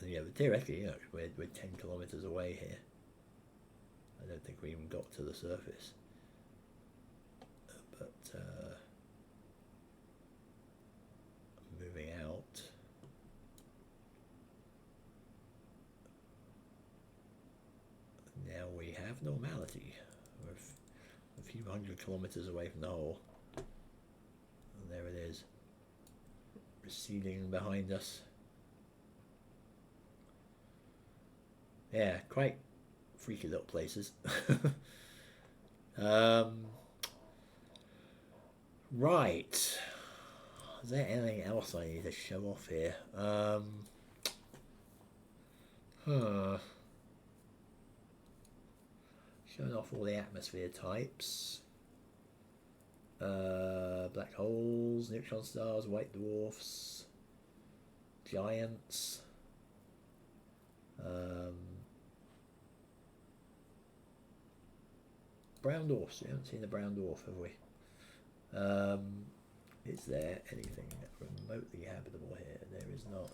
And yeah, but theoretically, we're 10 kilometers away here. I don't think we even got to the surface. But moving out. Now we have normality. We're a few hundred kilometers away from the hole. And there it is, receding behind us. Yeah, quite freaky little places. Right. Is there anything else I need to show off here? Showing off all the atmosphere types. Black holes, neutron stars, white dwarfs, giants. Brown dwarfs. We haven't seen the brown dwarf, have we? Is there anything remotely habitable here? There is not.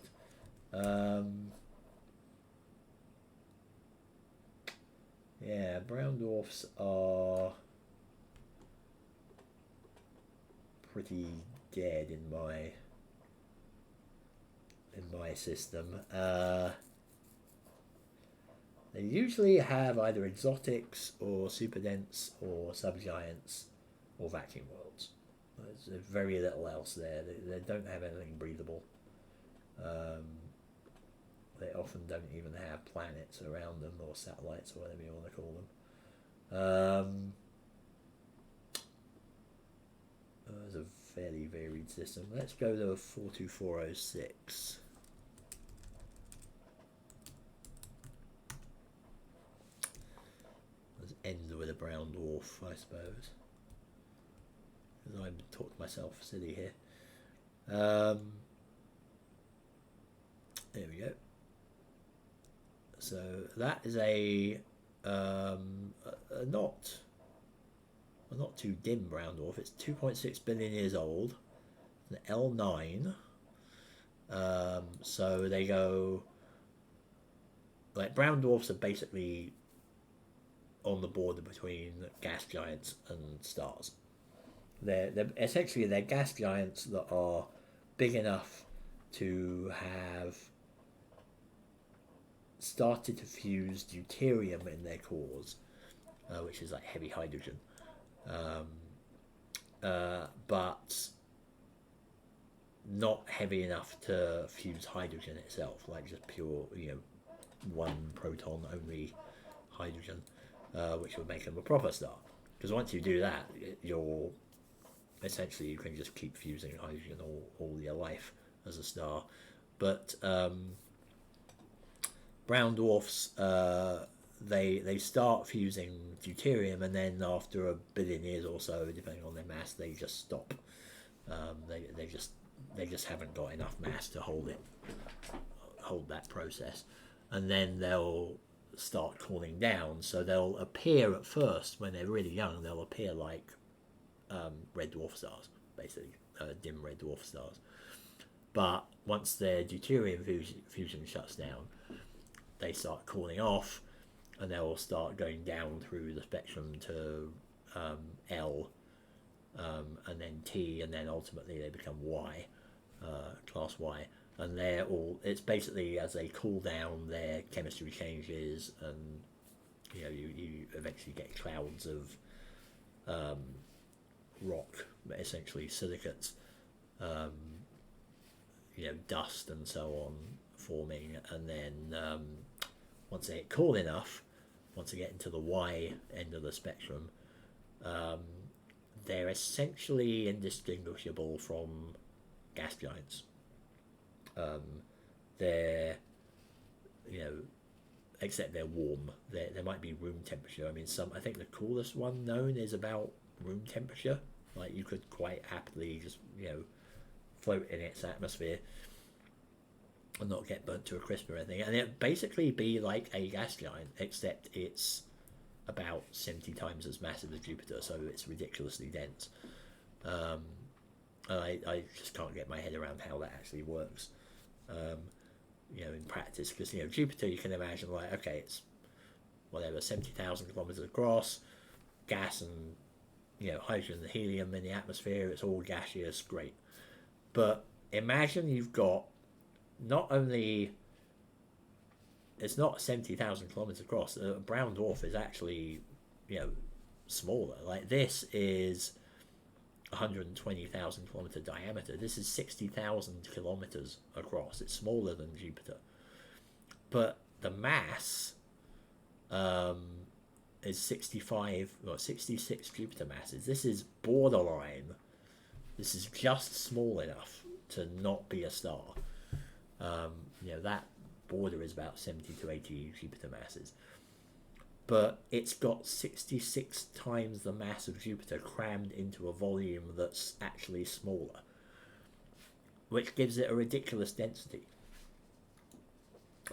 Yeah, brown dwarfs are pretty dead in my system. They usually have either exotics or super dense or subgiants or vacuum worlds. There's very little else there. They don't have anything breathable. Um, they often don't even have planets around them or satellites or whatever you want to call them. It's a fairly varied system. Let's go to 42406. Let's end with a brown dwarf, I suppose. Because I'm talking myself silly here. There we go. So that is a not too dim brown dwarf. It's 2.6 billion years old. An L9. So they go like brown dwarfs are basically on the border between gas giants and stars. They're essentially they're gas giants that are big enough to have started to fuse deuterium in their cores, which is like heavy hydrogen, but not heavy enough to fuse hydrogen itself, like just pure, one proton only hydrogen, which would make them a proper star. Because once you do that, you're essentially you can just keep fusing hydrogen all your life as a star. But brown dwarfs, they start fusing deuterium, and then after a billion years or so, depending on their mass, they just stop. They just haven't got enough mass to hold that process, and then they'll start cooling down. So they'll appear at first when they're really young. They'll appear like red dwarf stars, basically dim red dwarf stars. But once their deuterium fusion shuts down, they start cooling off, and they'll start going down through the spectrum to L, and then T, and then ultimately they become Y, class Y. And they're all, it's basically as they cool down, their chemistry changes, and you eventually get clouds of rock, essentially silicates, dust and so on forming, and then once they get cool enough, once they get into the Y end of the spectrum, they're essentially indistinguishable from gas giants. They're, except they're warm. They might be room temperature. I mean, I think the coolest one known is about room temperature. Like you could quite happily just, float in its atmosphere and not get burnt to a crisp or anything. And it'd basically be like a gas giant, except it's about 70 times as massive as Jupiter, so it's ridiculously dense. I just can't get my head around how that actually works, in practice. Because, Jupiter, you can imagine, like, okay, it's whatever, 70,000 kilometers across, gas and, hydrogen and helium in the atmosphere, it's all gaseous, great. But imagine you've got not only, it's not 70,000 kilometers across, a brown dwarf is actually, smaller. Like this is 120,000 kilometer diameter. This is 60,000 kilometers across. It's smaller than Jupiter. But the mass is 66 Jupiter masses. This is borderline. This is just small enough to not be a star. That border is about 70 to 80 Jupiter masses. But it's got 66 times the mass of Jupiter crammed into a volume that's actually smaller, which gives it a ridiculous density.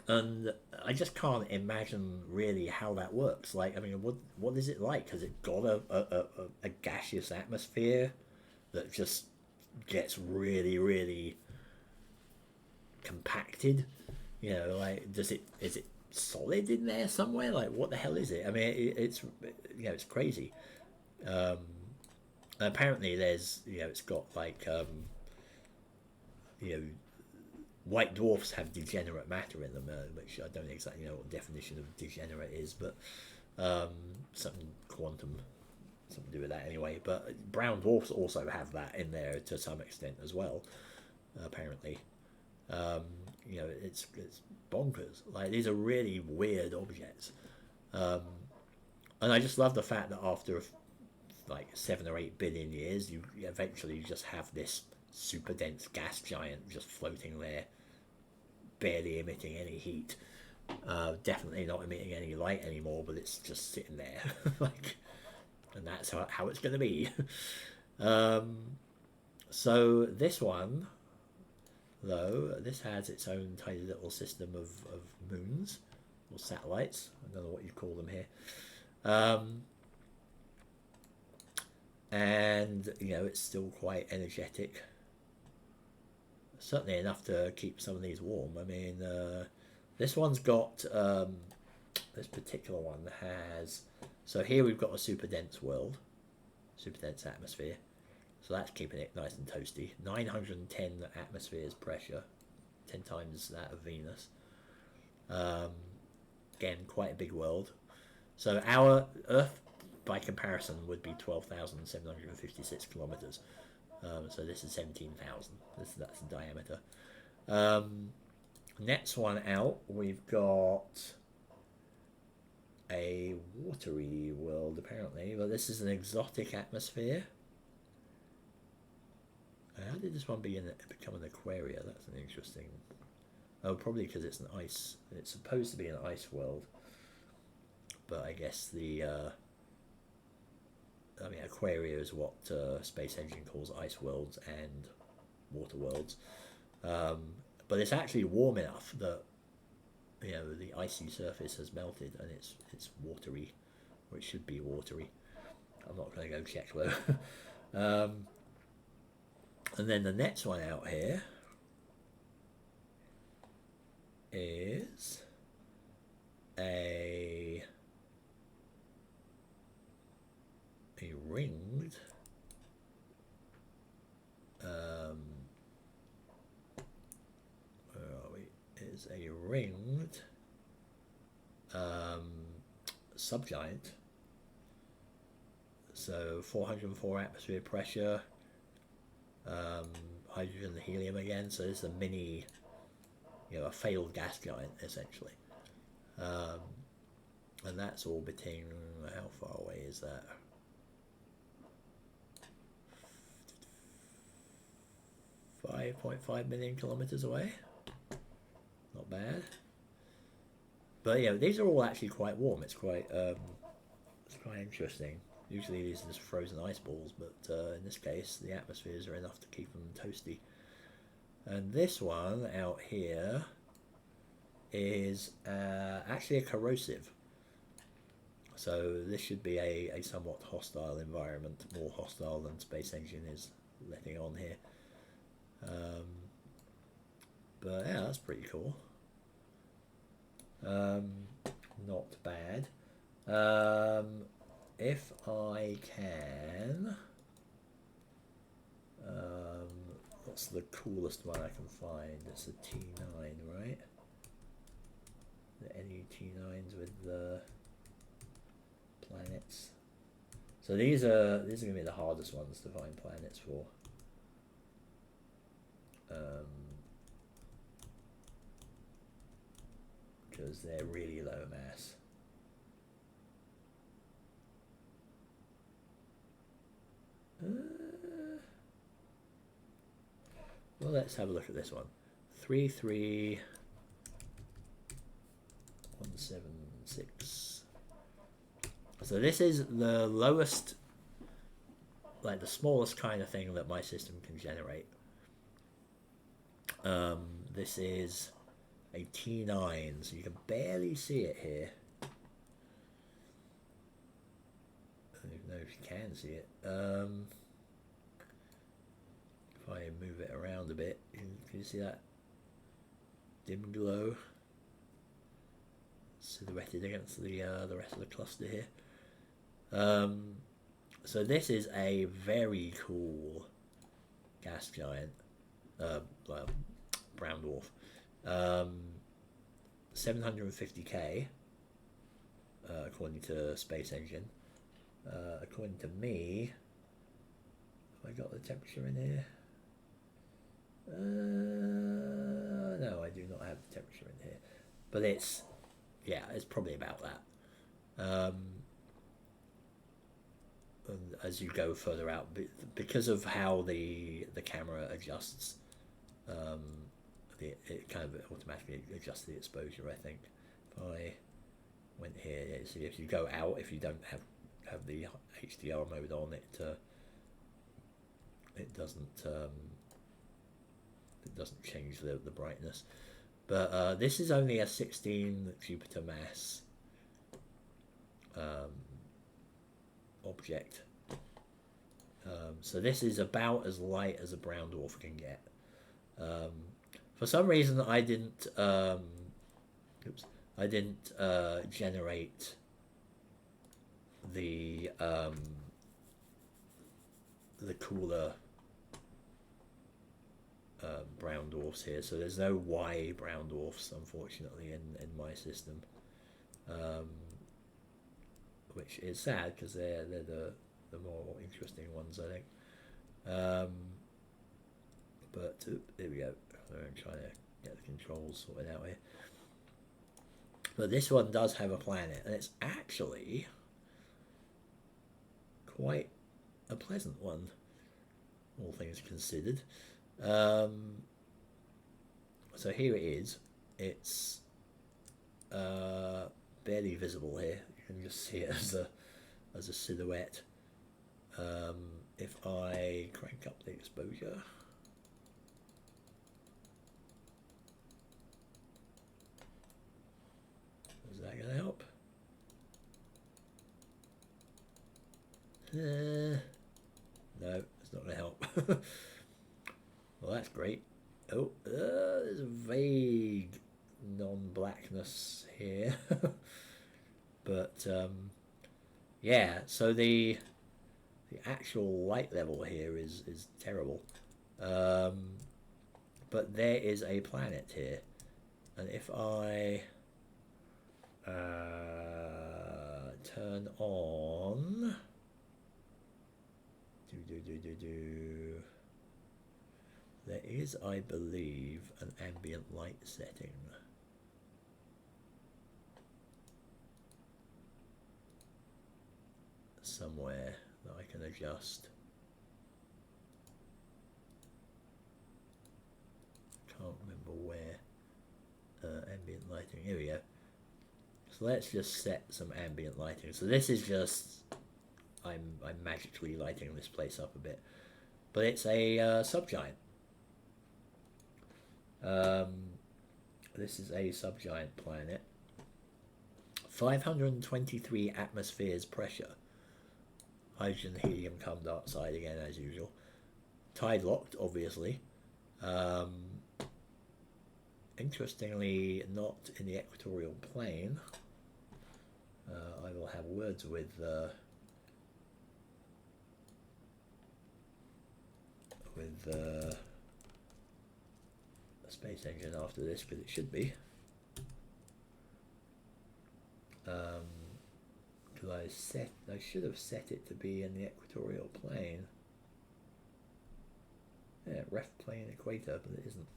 And I just can't imagine really how that works. Like, I mean, what is it like? Has it got a gaseous atmosphere that just gets really, really compacted? Is it solid in there somewhere? Like, what the hell is it? I mean, it's crazy. Apparently there's, it's got like, white dwarfs have degenerate matter in them, which I don't exactly know what the definition of degenerate is, but something quantum, something to do with that anyway. But brown dwarfs also have that in there to some extent as well, apparently. You know, it's bonkers. Like, these are really weird objects, and I just love the fact that after like 7 or 8 billion years, you eventually just have this super dense gas giant just floating there, barely emitting any heat, definitely not emitting any light anymore, but it's just sitting there, like, and that's how it's going to be. So this one, though, this has its own tiny little system of moons or satellites. I don't know what you call them here. And you know, it's still quite energetic, certainly enough to keep some of these warm. I mean, this one's got this particular one has, so here we've got a super dense world, super dense atmosphere, so that's keeping it nice and toasty. 910 atmospheres pressure, 10 times that of Venus. Again, quite a big world. So our Earth, by comparison, would be 12,756 kilometers. So this is 17,000. That's the diameter. Next one out, we've got a watery world apparently, but this is an exotic atmosphere. How did this one become an aquaria? That's an interesting. Oh, probably because it's an ice. It's supposed to be an ice world, but I guess the. I mean, aquaria is what Space Engine calls ice worlds and water worlds, but it's actually warm enough that, you know, the icy surface has melted and it's watery, or it should be watery. I'm not going to go check though. And then the next one out here is a ringed where are we? Is a ringed subgiant. So 404 atmosphere pressure, hydrogen and helium again. So this is a mini, you know, a failed gas giant essentially. And that's orbiting, how far away is that? 5.5 million kilometers away. Not bad. But yeah, these are all actually quite warm. It's quite interesting. Usually these are just frozen ice balls, but in this case the atmospheres are enough to keep them toasty. And this one out here is actually a corrosive. So this should be a somewhat hostile environment, more hostile than Space Engine is letting on here. But yeah, that's pretty cool. Not bad. If I can, what's the coolest one I can find? It's a T9, right? Any T9s with the planets? So these are going to be the hardest ones to find planets for. Because they're really low mass. Well, let's have a look at this one. 33176. So this is the lowest, like the smallest kind of thing that my system can generate. This is a T9, so you can barely see it here. I don't even know if you can see it. If I move it around a bit, can you see that dim glow silhouetted against the rest of the cluster here? So this is a very cool gas giant. Well, brown dwarf. 750k according to Space Engine. According to me, have I got the temperature in here? No, I do not have the temperature in here, but it's, yeah, it's probably about that. And as you go further out, because of how the camera adjusts, it kind of automatically adjusts the exposure. I think if I went here, yeah, see, if you go out, if you don't have the HDR mode on, it doesn't change the brightness. But this is only a 16 Jupiter mass object. So this is about as light as a brown dwarf can get. For some reason, I didn't generate the cooler brown dwarfs here, so there's no Y brown dwarfs, unfortunately, in my system, which is sad because they're the more interesting ones, I think. But there we go. I'm trying to get the controls sorted out here. But this one does have a planet, and it's actually quite a pleasant one, all things considered. So here it is. It's barely visible here. You can just see it as a silhouette. If I crank up the exposure, is that going to help? No, it's not going to help. Well, that's great. Oh, there's a vague non-blackness here. But yeah, so the actual light level here is terrible. But there is a planet here, and if I turn on there is, I believe, an ambient light setting. Somewhere that I can adjust. Can't remember where. Ambient lighting, here we go. So let's just set some ambient lighting. So this is just, I'm magically lighting this place up a bit. But it's a subgiant. This is a subgiant planet. 523 atmospheres pressure. Hydrogen, helium, carbon dioxide again as usual. Tide locked, obviously. Interestingly, not in the equatorial plane. I will have words with the Space Engine after this, because it should be. Because I should have set it to be in the equatorial plane. Yeah, ref plane equator, but it isn't.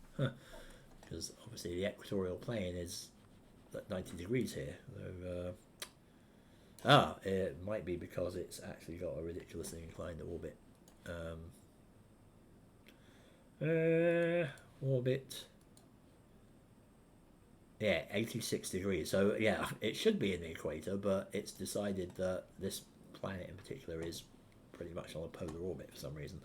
Because obviously the equatorial plane is at 90 degrees here. So, it might be because it's actually got a ridiculously inclined orbit. Orbit. Yeah, 86 degrees. So yeah, it should be in the equator, but it's decided that this planet in particular is pretty much on a polar orbit for some reason.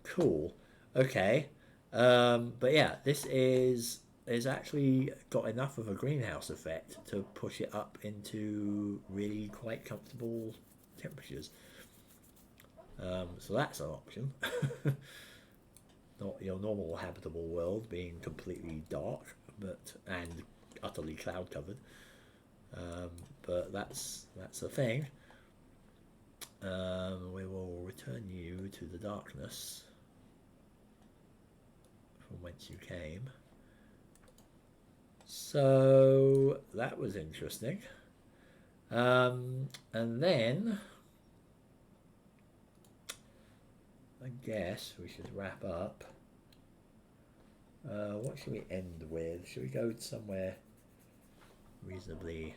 Cool. Okay. But yeah, this is actually got enough of a greenhouse effect to push it up into really quite comfortable temperatures. So that's an option. Not your normal habitable world being completely dark and utterly cloud covered. But that's a thing. We will return you to the darkness. from whence you came. So that was interesting. And then I guess we should wrap up. What should we end with? Should we go somewhere reasonably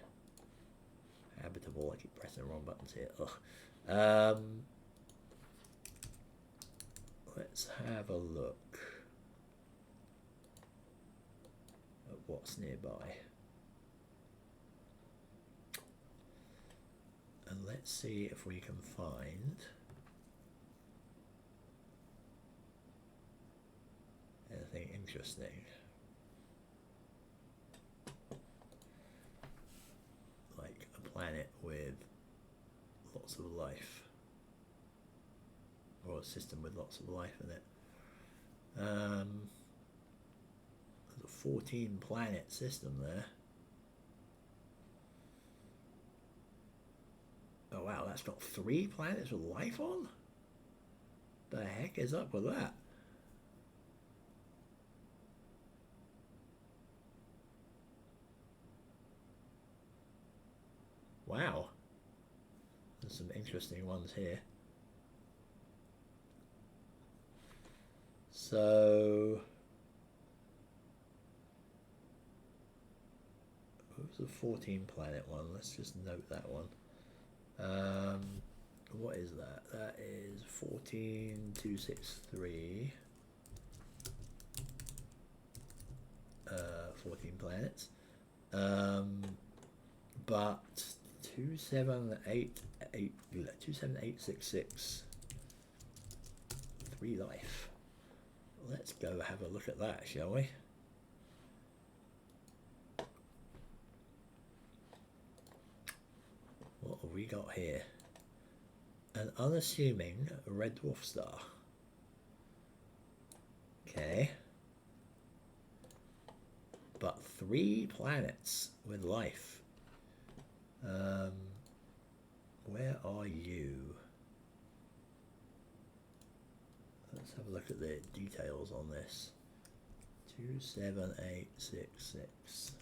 habitable? I keep pressing the wrong buttons here. Let's have a look at what's nearby. And let's see if we can find anything interesting. Like a planet with lots of life. Or a system with lots of life in it. There's a 14 planet system there. Oh wow, that's got 3 planets with life on? The heck is up with that? Wow. There's some interesting ones here. So, what was the 14 planet one? Let's just note that one. What is that? That is 14263. 14 planets. But 27866. 3 life. Let's go have a look at that, shall we? What have we got here? An unassuming red dwarf star. Okay. But 3 planets with life. Where are you? Let's have a look at the details on this. 27866.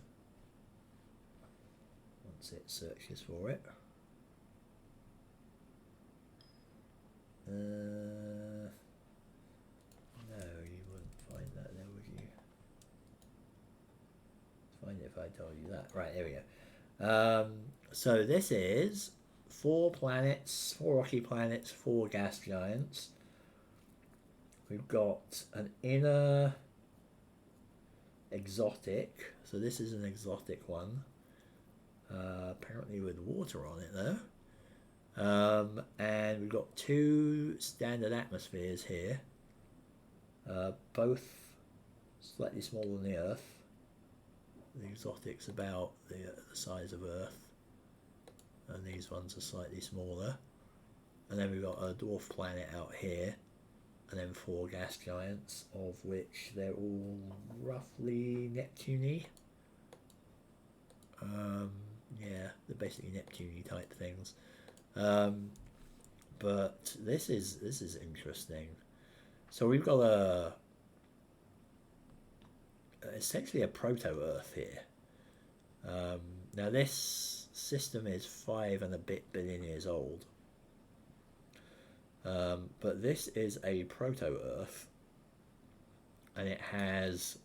Once it searches for it. No, you wouldn't find that there, would you? Find it if I told you that. Right, there we go. So this is 4 planets, 4 rocky planets, 4 gas giants. We've got an inner exotic. So this is an exotic one. Apparently with water on it though. And we've got 2 standard atmospheres here. Both slightly smaller than the Earth. The exotic's about the size of Earth. And these ones are slightly smaller. And then we've got a dwarf planet out here. And then 4 gas giants, of which they're all roughly Neptune-y. Yeah, they're basically Neptune-y type things. But this is interesting. So we've got essentially a proto-Earth here. Now this system is 5 and a bit billion years old. But this is a proto-Earth, and it has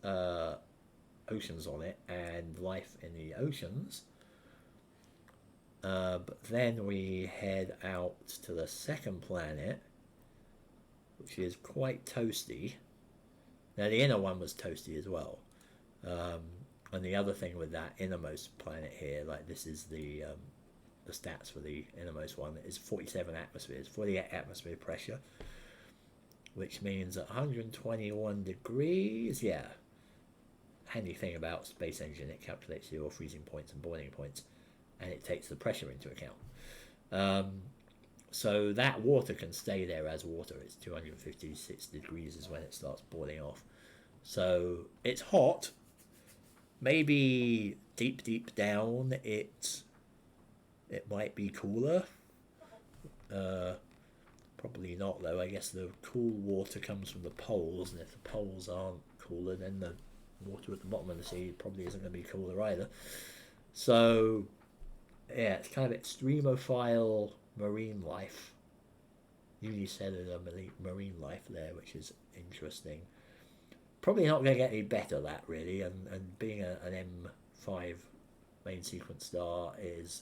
oceans on it and life in the oceans. But then we head out to the second planet, which is quite toasty. Now the inner one was toasty as well. And the other thing with that innermost planet here, like this is the stats for the innermost one, is 47 atmospheres, 48 atmosphere pressure, which means at 121 degrees, yeah. Handy thing about space engine, it calculates your freezing points and boiling points, and it takes the pressure into account. So that water can stay there as water. It's 256 degrees is when it starts boiling off. So it's hot. Maybe deep down it might be cooler. Probably not, though. I guess the cool water comes from the poles, and if the poles aren't cooler, then the water at the bottom of the sea probably isn't going to be cooler either. So, yeah, it's kind of extremophile marine life. Unicellular marine life there, which is interesting. Probably not going to get any better, that, really, and being an M5 main sequence star is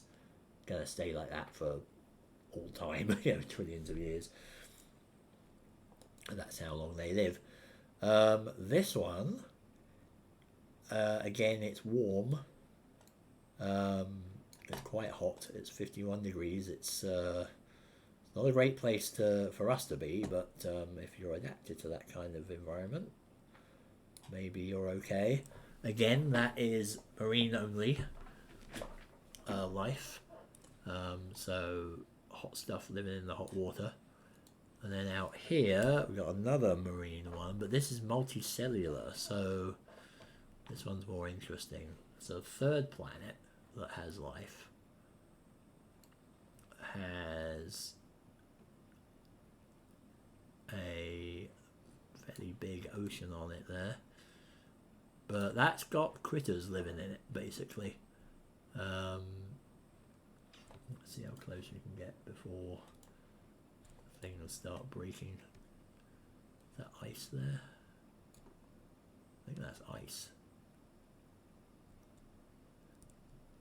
going to stay like that for all time, trillions of years. And that's how long they live. This one, again, it's warm. It's quite hot. It's 51 degrees. It's not a great place for us to be, but if you're adapted to that kind of environment, maybe you're okay. Again, that is marine only life. So hot stuff living in the hot water. And then out here we've got another marine one, but this is multicellular, so this one's more interesting. So the third planet that has life has a fairly big ocean on it there, but that's got critters living in it basically. Let's see how close you can get before things start breaking. Is that ice there? I think that's ice.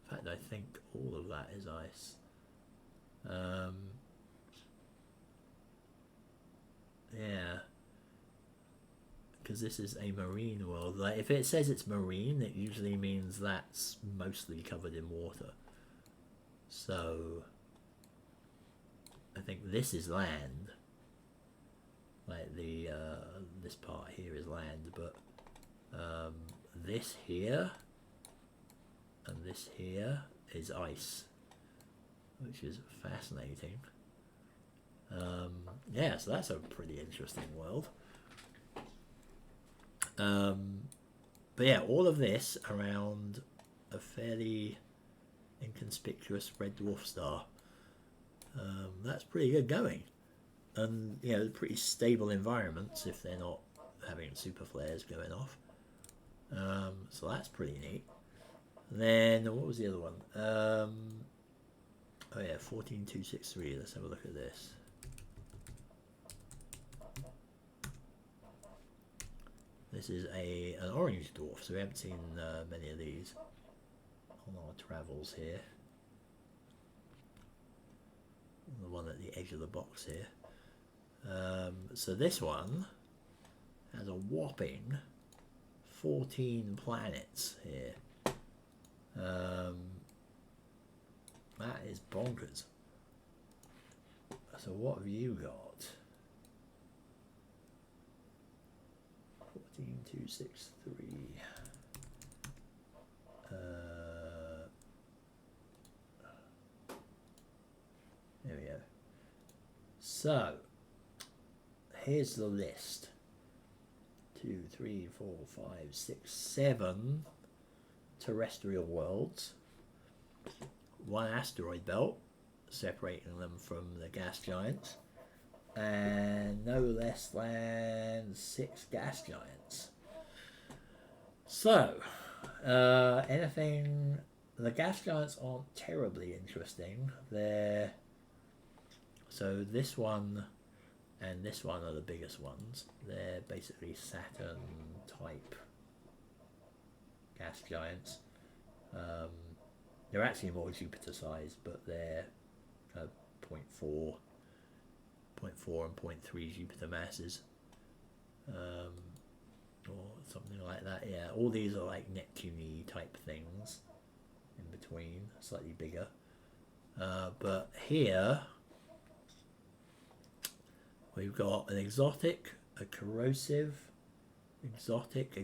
In fact, I think all of that is ice. Yeah, because this is a marine world. Like, if it says it's marine, it usually means that's mostly covered in water. So I think this is land. Like the this part here is land, but this here and this here is ice, which is fascinating. Yeah, so that's a pretty interesting world. But yeah, all of this around a fairly inconspicuous red dwarf star. That's pretty good going. And, pretty stable environments if they're not having super flares going off. So that's pretty neat. And then, what was the other one? Oh yeah, 14263. Let's have a look at this. This is an orange dwarf, so we haven't seen many of these on our travels here. The one at the edge of the box here. So this one has a whopping 14 planets here. That is bonkers. So what have you got? 14263. There we go. So here's the list. 2, 3, 4, 5, 6, 7 terrestrial worlds. 1 asteroid belt separating them from the gas giants, and no less than 6 gas giants. So anything, the gas giants aren't terribly interesting. So this one and this one are the biggest ones. They're basically Saturn type gas giants. They're actually more Jupiter sized, but they're 0.4 and 0.3 Jupiter masses, or something like that. Yeah, all these are like Neptune type things in between, slightly bigger. But here we've got an exotic, a corrosive, exotic,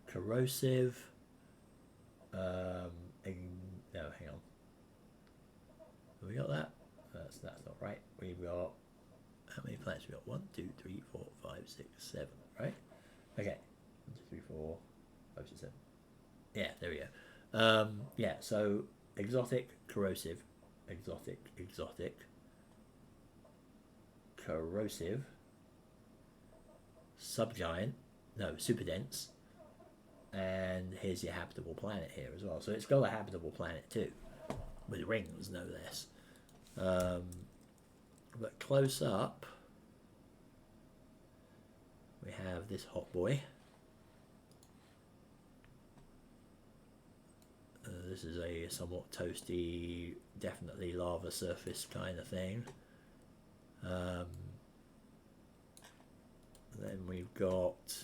corrosive. No, hang on. Have we got that? That's not right. We've got, how many planets? We've got 1, 2, 3, 4, 5, 6, 7, right? Okay. 1, 2, 3, 4, 5, 6, 7. Yeah, there we go. Yeah, so exotic, corrosive, exotic, corrosive, subgiant, no, super dense, and here's your habitable planet here as well. So it's got a habitable planet too, with rings no less. But close up, we have this hot boy. This is a somewhat toasty, definitely lava surface kind of thing. Then we've got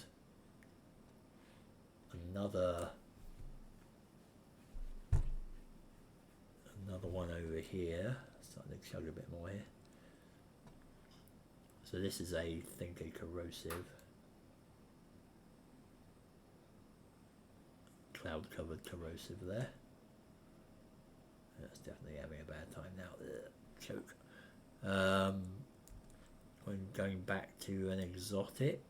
another one over here. Starting to chug a bit more here. So this is a corrosive, cloud covered corrosive there. That's definitely having a bad time now. Choke. When going back to an exotic.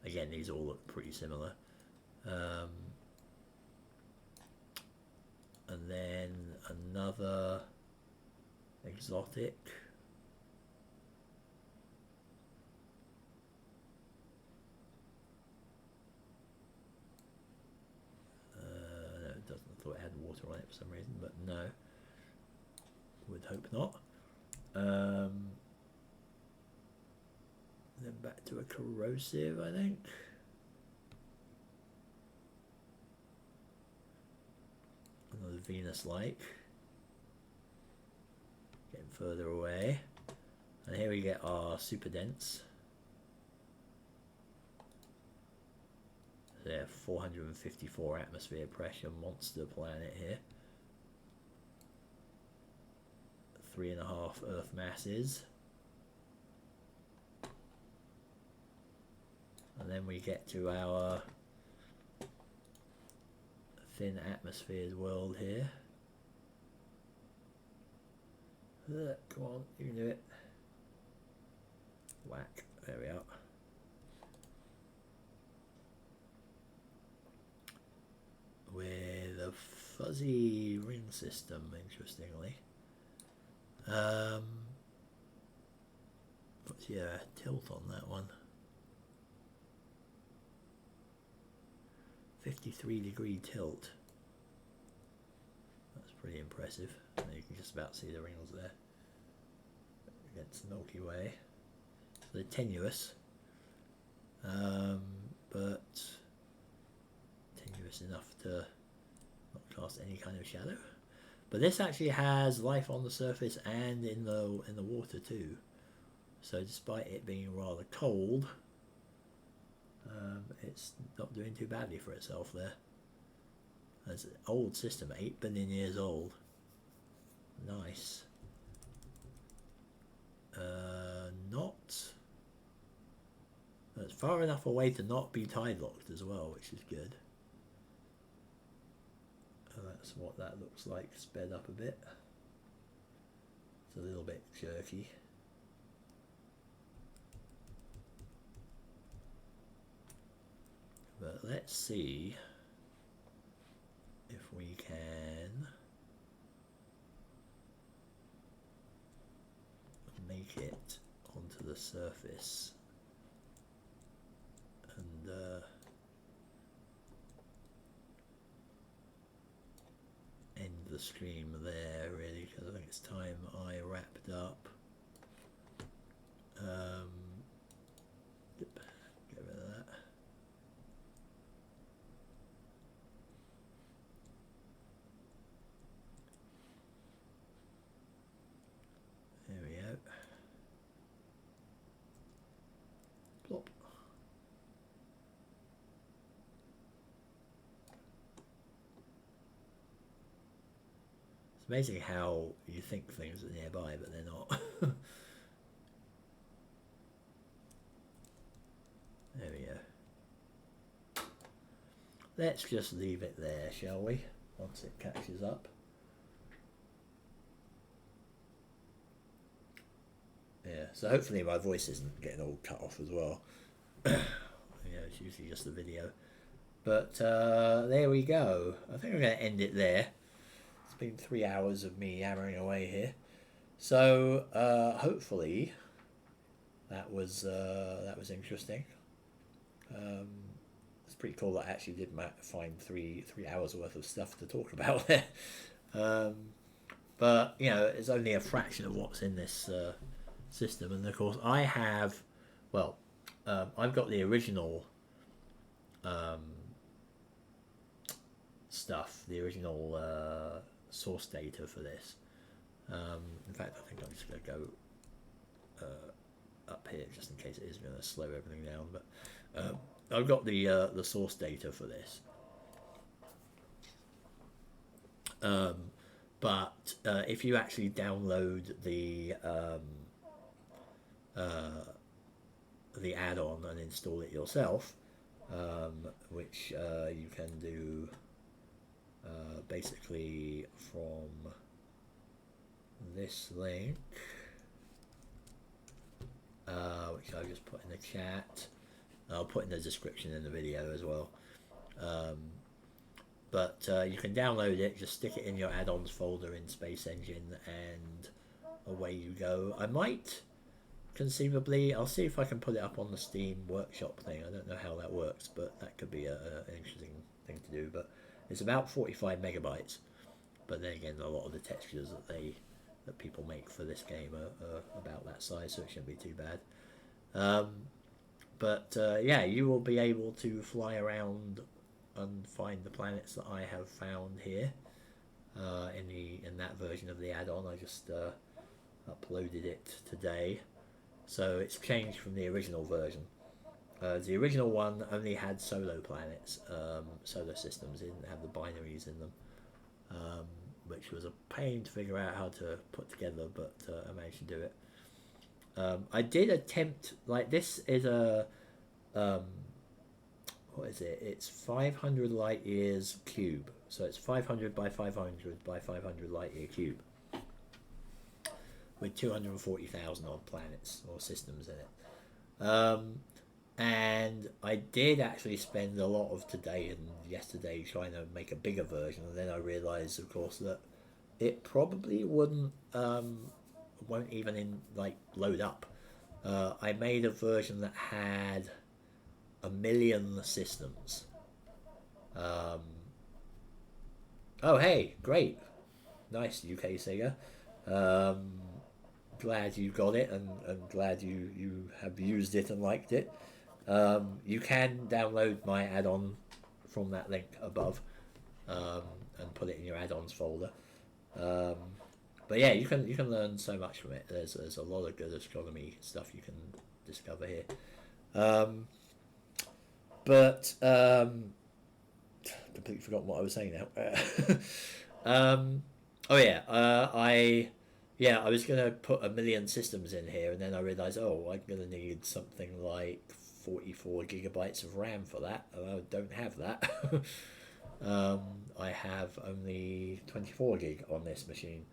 Again, these all look pretty similar. And then another exotic. No, it doesn't. I thought it had water on it for some reason, but no. Would hope not. Then back to a corrosive, I think. Another Venus-like. Getting further away. And here we get our super dense. There, 454 atmosphere pressure monster planet here. 3.5 Earth masses. And then we get to our thin atmospheres world here. Come on, you can do it. Whack, there we are. With a fuzzy ring system, interestingly. What's your tilt on that one? 53-degree tilt. That's pretty impressive. And you can just about see the rings there against the Milky Way. So they're tenuous, but tenuous enough to not cast any kind of shadow. But this actually has life on the surface and in the water too. So despite it being rather cold, it's not doing too badly for itself there. It's an old system, 8 billion years old. Nice. It's far enough away to not be tide locked as well, which is good. And that's what that looks like, sped up a bit. It's a little bit jerky. But let's see if we can make it onto the surface and end the stream there, really, because I think it's time I wrapped up. Get rid of that. There we go. Plop. It's amazing how you think things are nearby, but they're not. There we go. Let's just leave it there, shall we? Once it catches up. Yeah, so hopefully my voice isn't getting all cut off as well. Yeah, it's usually just the video. But there we go. I think I'm going to end it there. It's been 3 hours of me yammering away here. So hopefully that was interesting. It's pretty cool that I actually did find three hours worth of stuff to talk about there. But you know, it's only a fraction of what's in this system, and of course I have, well, I've got the original stuff, the original source data for this. In fact, I think I'm just going to go up here just in case it is going to slow everything down. But I've got the source data for this. But if you actually download the add-on and install it yourself, which you can do basically from this link, which I'll just put in the chat. I'll put in the description in the video as well. But you can download it, just stick it in your add-ons folder in Space Engine, and away you go. I might conceivably, I'll see if I can put it up on the Steam Workshop thing. I don't know how that works, but that could be an interesting thing to do. But it's about 45 megabytes. But then again, a lot of the textures that people make for this game are about that size, so it shouldn't be too bad. But yeah, you will be able to fly around and find the planets that I have found here in that version of the add-on. I just uploaded it today, so it's changed from the original version. The original one only had solo planets, solar systems. It didn't have the binaries in them, which was a pain to figure out how to put together, but I managed to do it. I did attempt, like, this is a what is it? It's 500 light years cube, so it's 500 by 500 by 500 light year cube with 240,000 odd planets or systems in it. And I did actually spend a lot of today and yesterday trying to make a bigger version, and then I realized, of course, that it probably won't even load up. I made a version that had 1 million systems. Oh, hey, great, nice, UK Sega. Glad you got it, and glad you have used it and liked it. You can download my add-on from that link above, and put it in your add-ons folder. But yeah, you can learn so much from it. There's a lot of good astronomy stuff you can discover here. But completely forgotten what I was saying now. Oh yeah, I was gonna put 1 million systems in here, and then I realized, oh, I'm gonna need something like 44 gigabytes of RAM for that, and I don't have that. I have only 24 gig on this machine.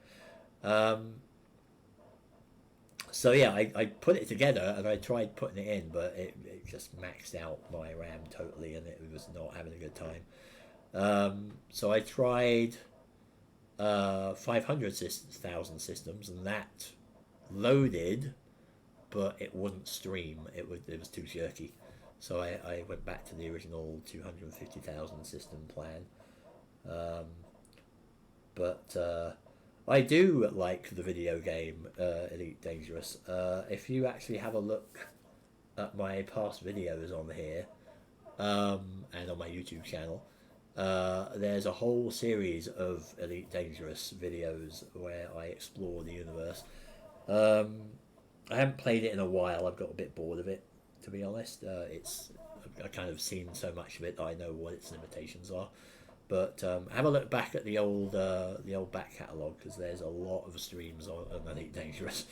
So yeah, I put it together and I tried putting it in, but it just maxed out my RAM totally, and it was not having a good time. So I tried 500,000 systems, and that loaded, but it wouldn't stream. It was too jerky. So I went back to the original 250,000 system plan. But I do like the video game Elite Dangerous. If you actually have a look at my past videos on here, and on my YouTube channel, there's a whole series of Elite Dangerous videos where I explore the universe. I haven't played it in a while. I've got a bit bored of it, to be honest. I've kind of seen so much of it that I know what its limitations are. But have a look back at the old back catalogue, because there's a lot of streams on Elite Dangerous.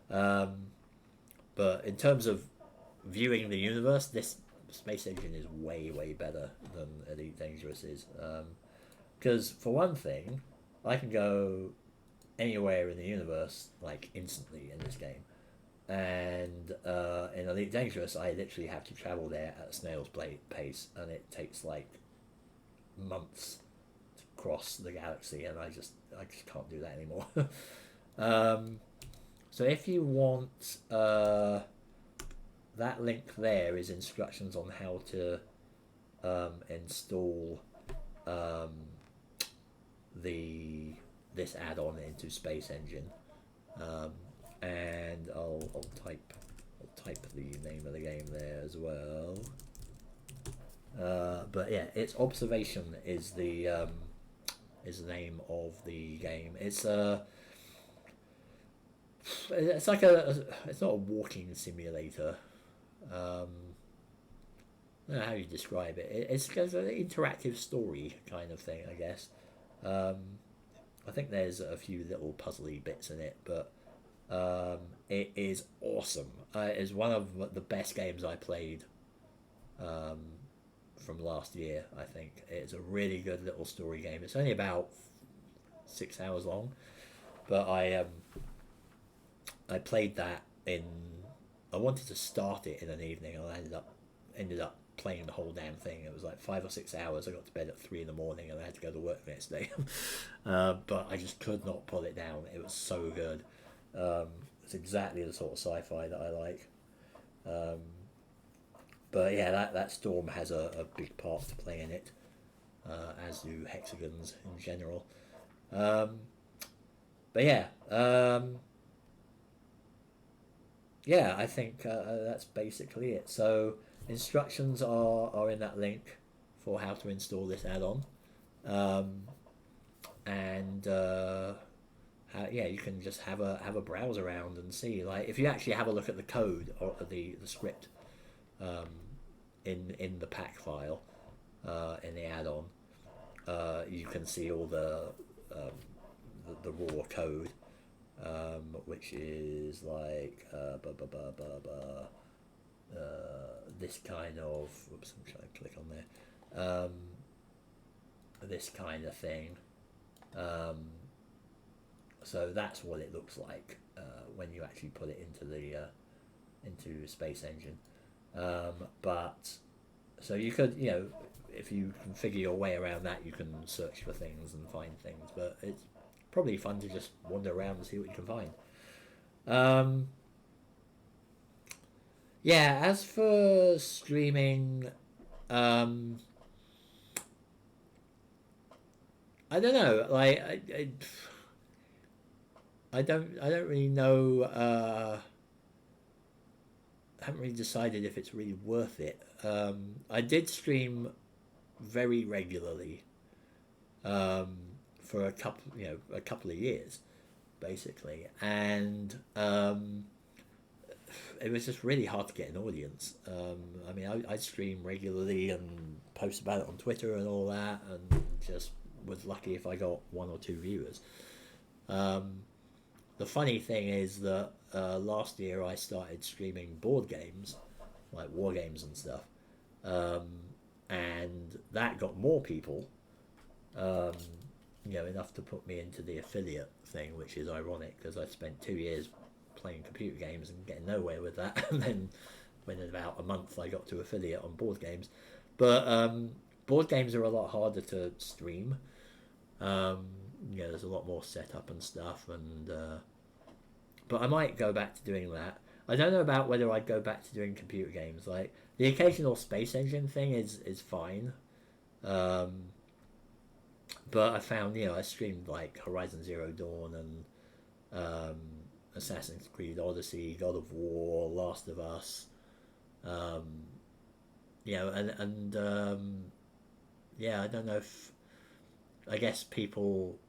But in terms of viewing the universe, this Space Engine is way better than Elite Dangerous is. Because for one thing, I can go anywhere in the universe like instantly in this game. And in Elite Dangerous, I literally have to travel there at a snail's pace, and it takes like months across the galaxy, and I just can't do that anymore. um, so if you want, that link there is instructions on how to install um, this add-on into Space Engine, and I'll type the name of the game there as well. But yeah, it's Observation is the name of the game. It's like it's not a walking simulator. I don't know how you describe it. It's an interactive story kind of thing, I guess. I think there's a few little puzzly bits in it, but it is awesome. It's one of the best games I played from last year, I think. It's a really good little story game. It's only about 6 hours long, but I played that in. I wanted to start it in an evening, and I ended up playing the whole damn thing. It was like 5 or 6 hours. I got to bed at 3 in the morning, and I had to go to work the next day. But I just could not pull it down. It was so good. It's exactly the sort of sci-fi that I like. But yeah, that storm has a big part to play in it, as do hexagons in general. But yeah, yeah, I think that's basically it. So instructions are in that link for how to install this add-on, and yeah, you can just have a browse around and see. Like, if you actually have a look at the code or the script in the pack file in the add-on, you can see all the raw code, which is like this kind of. Oops, I'm trying to click on there. This kind of thing. So that's what it looks like when you actually put it into the into Space Engine. But so you could, if you can figure your way around that, you can search for things and find things. But it's probably fun to just wander around and see what you can find. Yeah, as for streaming, I don't know. Like, I don't really know. I haven't really decided if it's really worth it. I did stream very regularly for a couple of years, basically, and it was just really hard to get an audience. I mean, I stream regularly and post about it on Twitter and all that, and just was lucky if I got 1 or 2 viewers. The funny thing is that last year I started streaming board games, like war games and stuff, and that got more people, enough to put me into the affiliate thing, which is ironic because I spent 2 years playing computer games and getting nowhere with that, and then when in about a month I got to affiliate on board games. But board games are a lot harder to stream. There's a lot more setup and stuff, and but I might go back to doing that. I don't know about whether I'd go back to doing computer games. Like, the occasional Space Engine thing is fine, but I found, I streamed like Horizon Zero Dawn and Assassin's Creed Odyssey, God of War, Last of Us, yeah, I don't know if, I guess people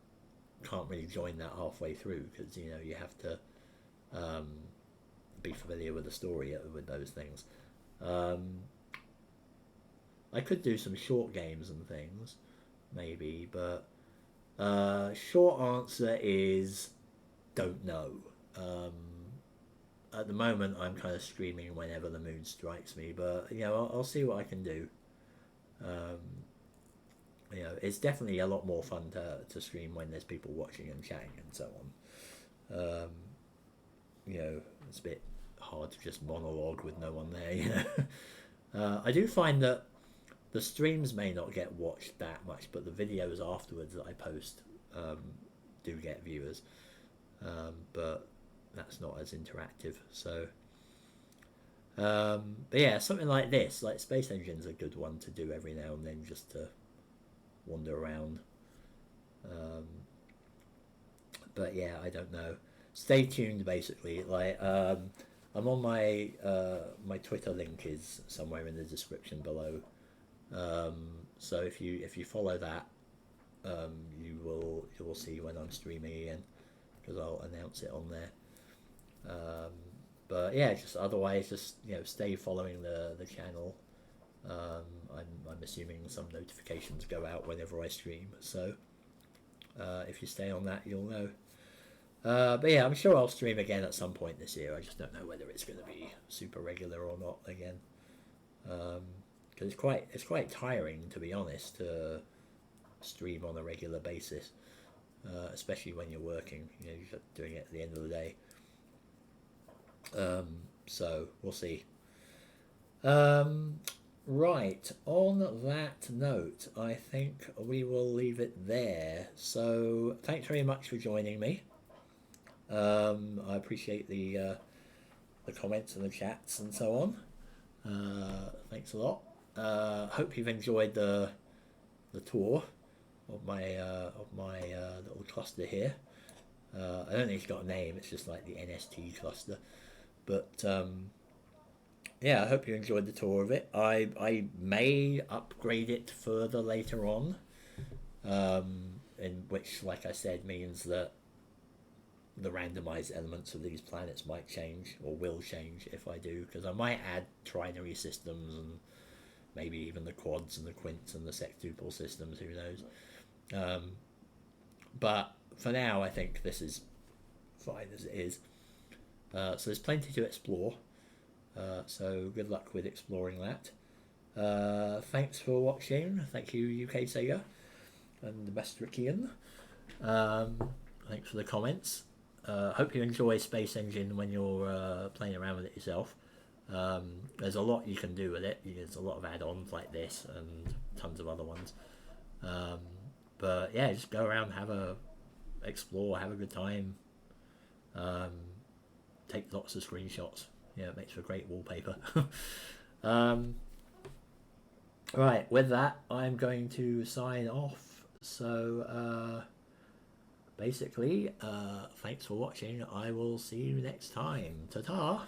can't really join that halfway through because you have to be familiar with the story with those things. I could do some short games and things, maybe, but short answer is don't know. At the moment, I'm kind of streaming whenever the mood strikes me, but I'll see what I can do. It's definitely a lot more fun to stream when there's people watching and chatting and so on. It's a bit hard to just monologue with no one there. I do find that the streams may not get watched that much, but the videos afterwards that I post do get viewers. But that's not as interactive. So, but yeah, something like this, like Space Engine's a good one to do every now and then, just to wander around. But yeah, I don't know. Stay tuned, basically. Like, I'm on my my Twitter link is somewhere in the description below. So if you follow that, you will see when I'm streaming again, because I'll announce it on there. But yeah, just otherwise, just stay following the channel. I'm assuming some notifications go out whenever I stream, so if you stay on that, you'll know. But yeah, I'm sure I'll stream again at some point this year. I just don't know whether it's going to be super regular or not again. Because it's quite tiring, to be honest, to stream on a regular basis, especially when you're working. You're doing it at the end of the day. So we'll see. Right, on that note, I think we will leave it there. So thanks very much for joining me. I appreciate the comments and the chats and so on. Thanks a lot. Hope you've enjoyed the tour of my little cluster here. I don't think it's got a name. It's just like the NST cluster. But yeah, I hope you enjoyed the tour of it. I may upgrade it further later on, in which, like I said, means that the randomized elements of these planets might change, or will change if I do, because I might add trinary systems and maybe even the quads and the quints and the sextuple systems, who knows. But for now, I think this is fine as it is. So there's plenty to explore. So good luck with exploring that. Thanks for watching. Thank you, UK Sega and the Bastrikian. Thanks for the comments. Hope you enjoy Space Engine when you're playing around with it yourself. There's a lot you can do with it. There's a lot of add-ons like this and tons of other ones. But yeah, just go around, explore, have a good time. Take lots of screenshots. Yeah, it makes for great wallpaper. Right, with that, I'm going to sign off. So basically, thanks for watching. I will see you next time. Ta-ta!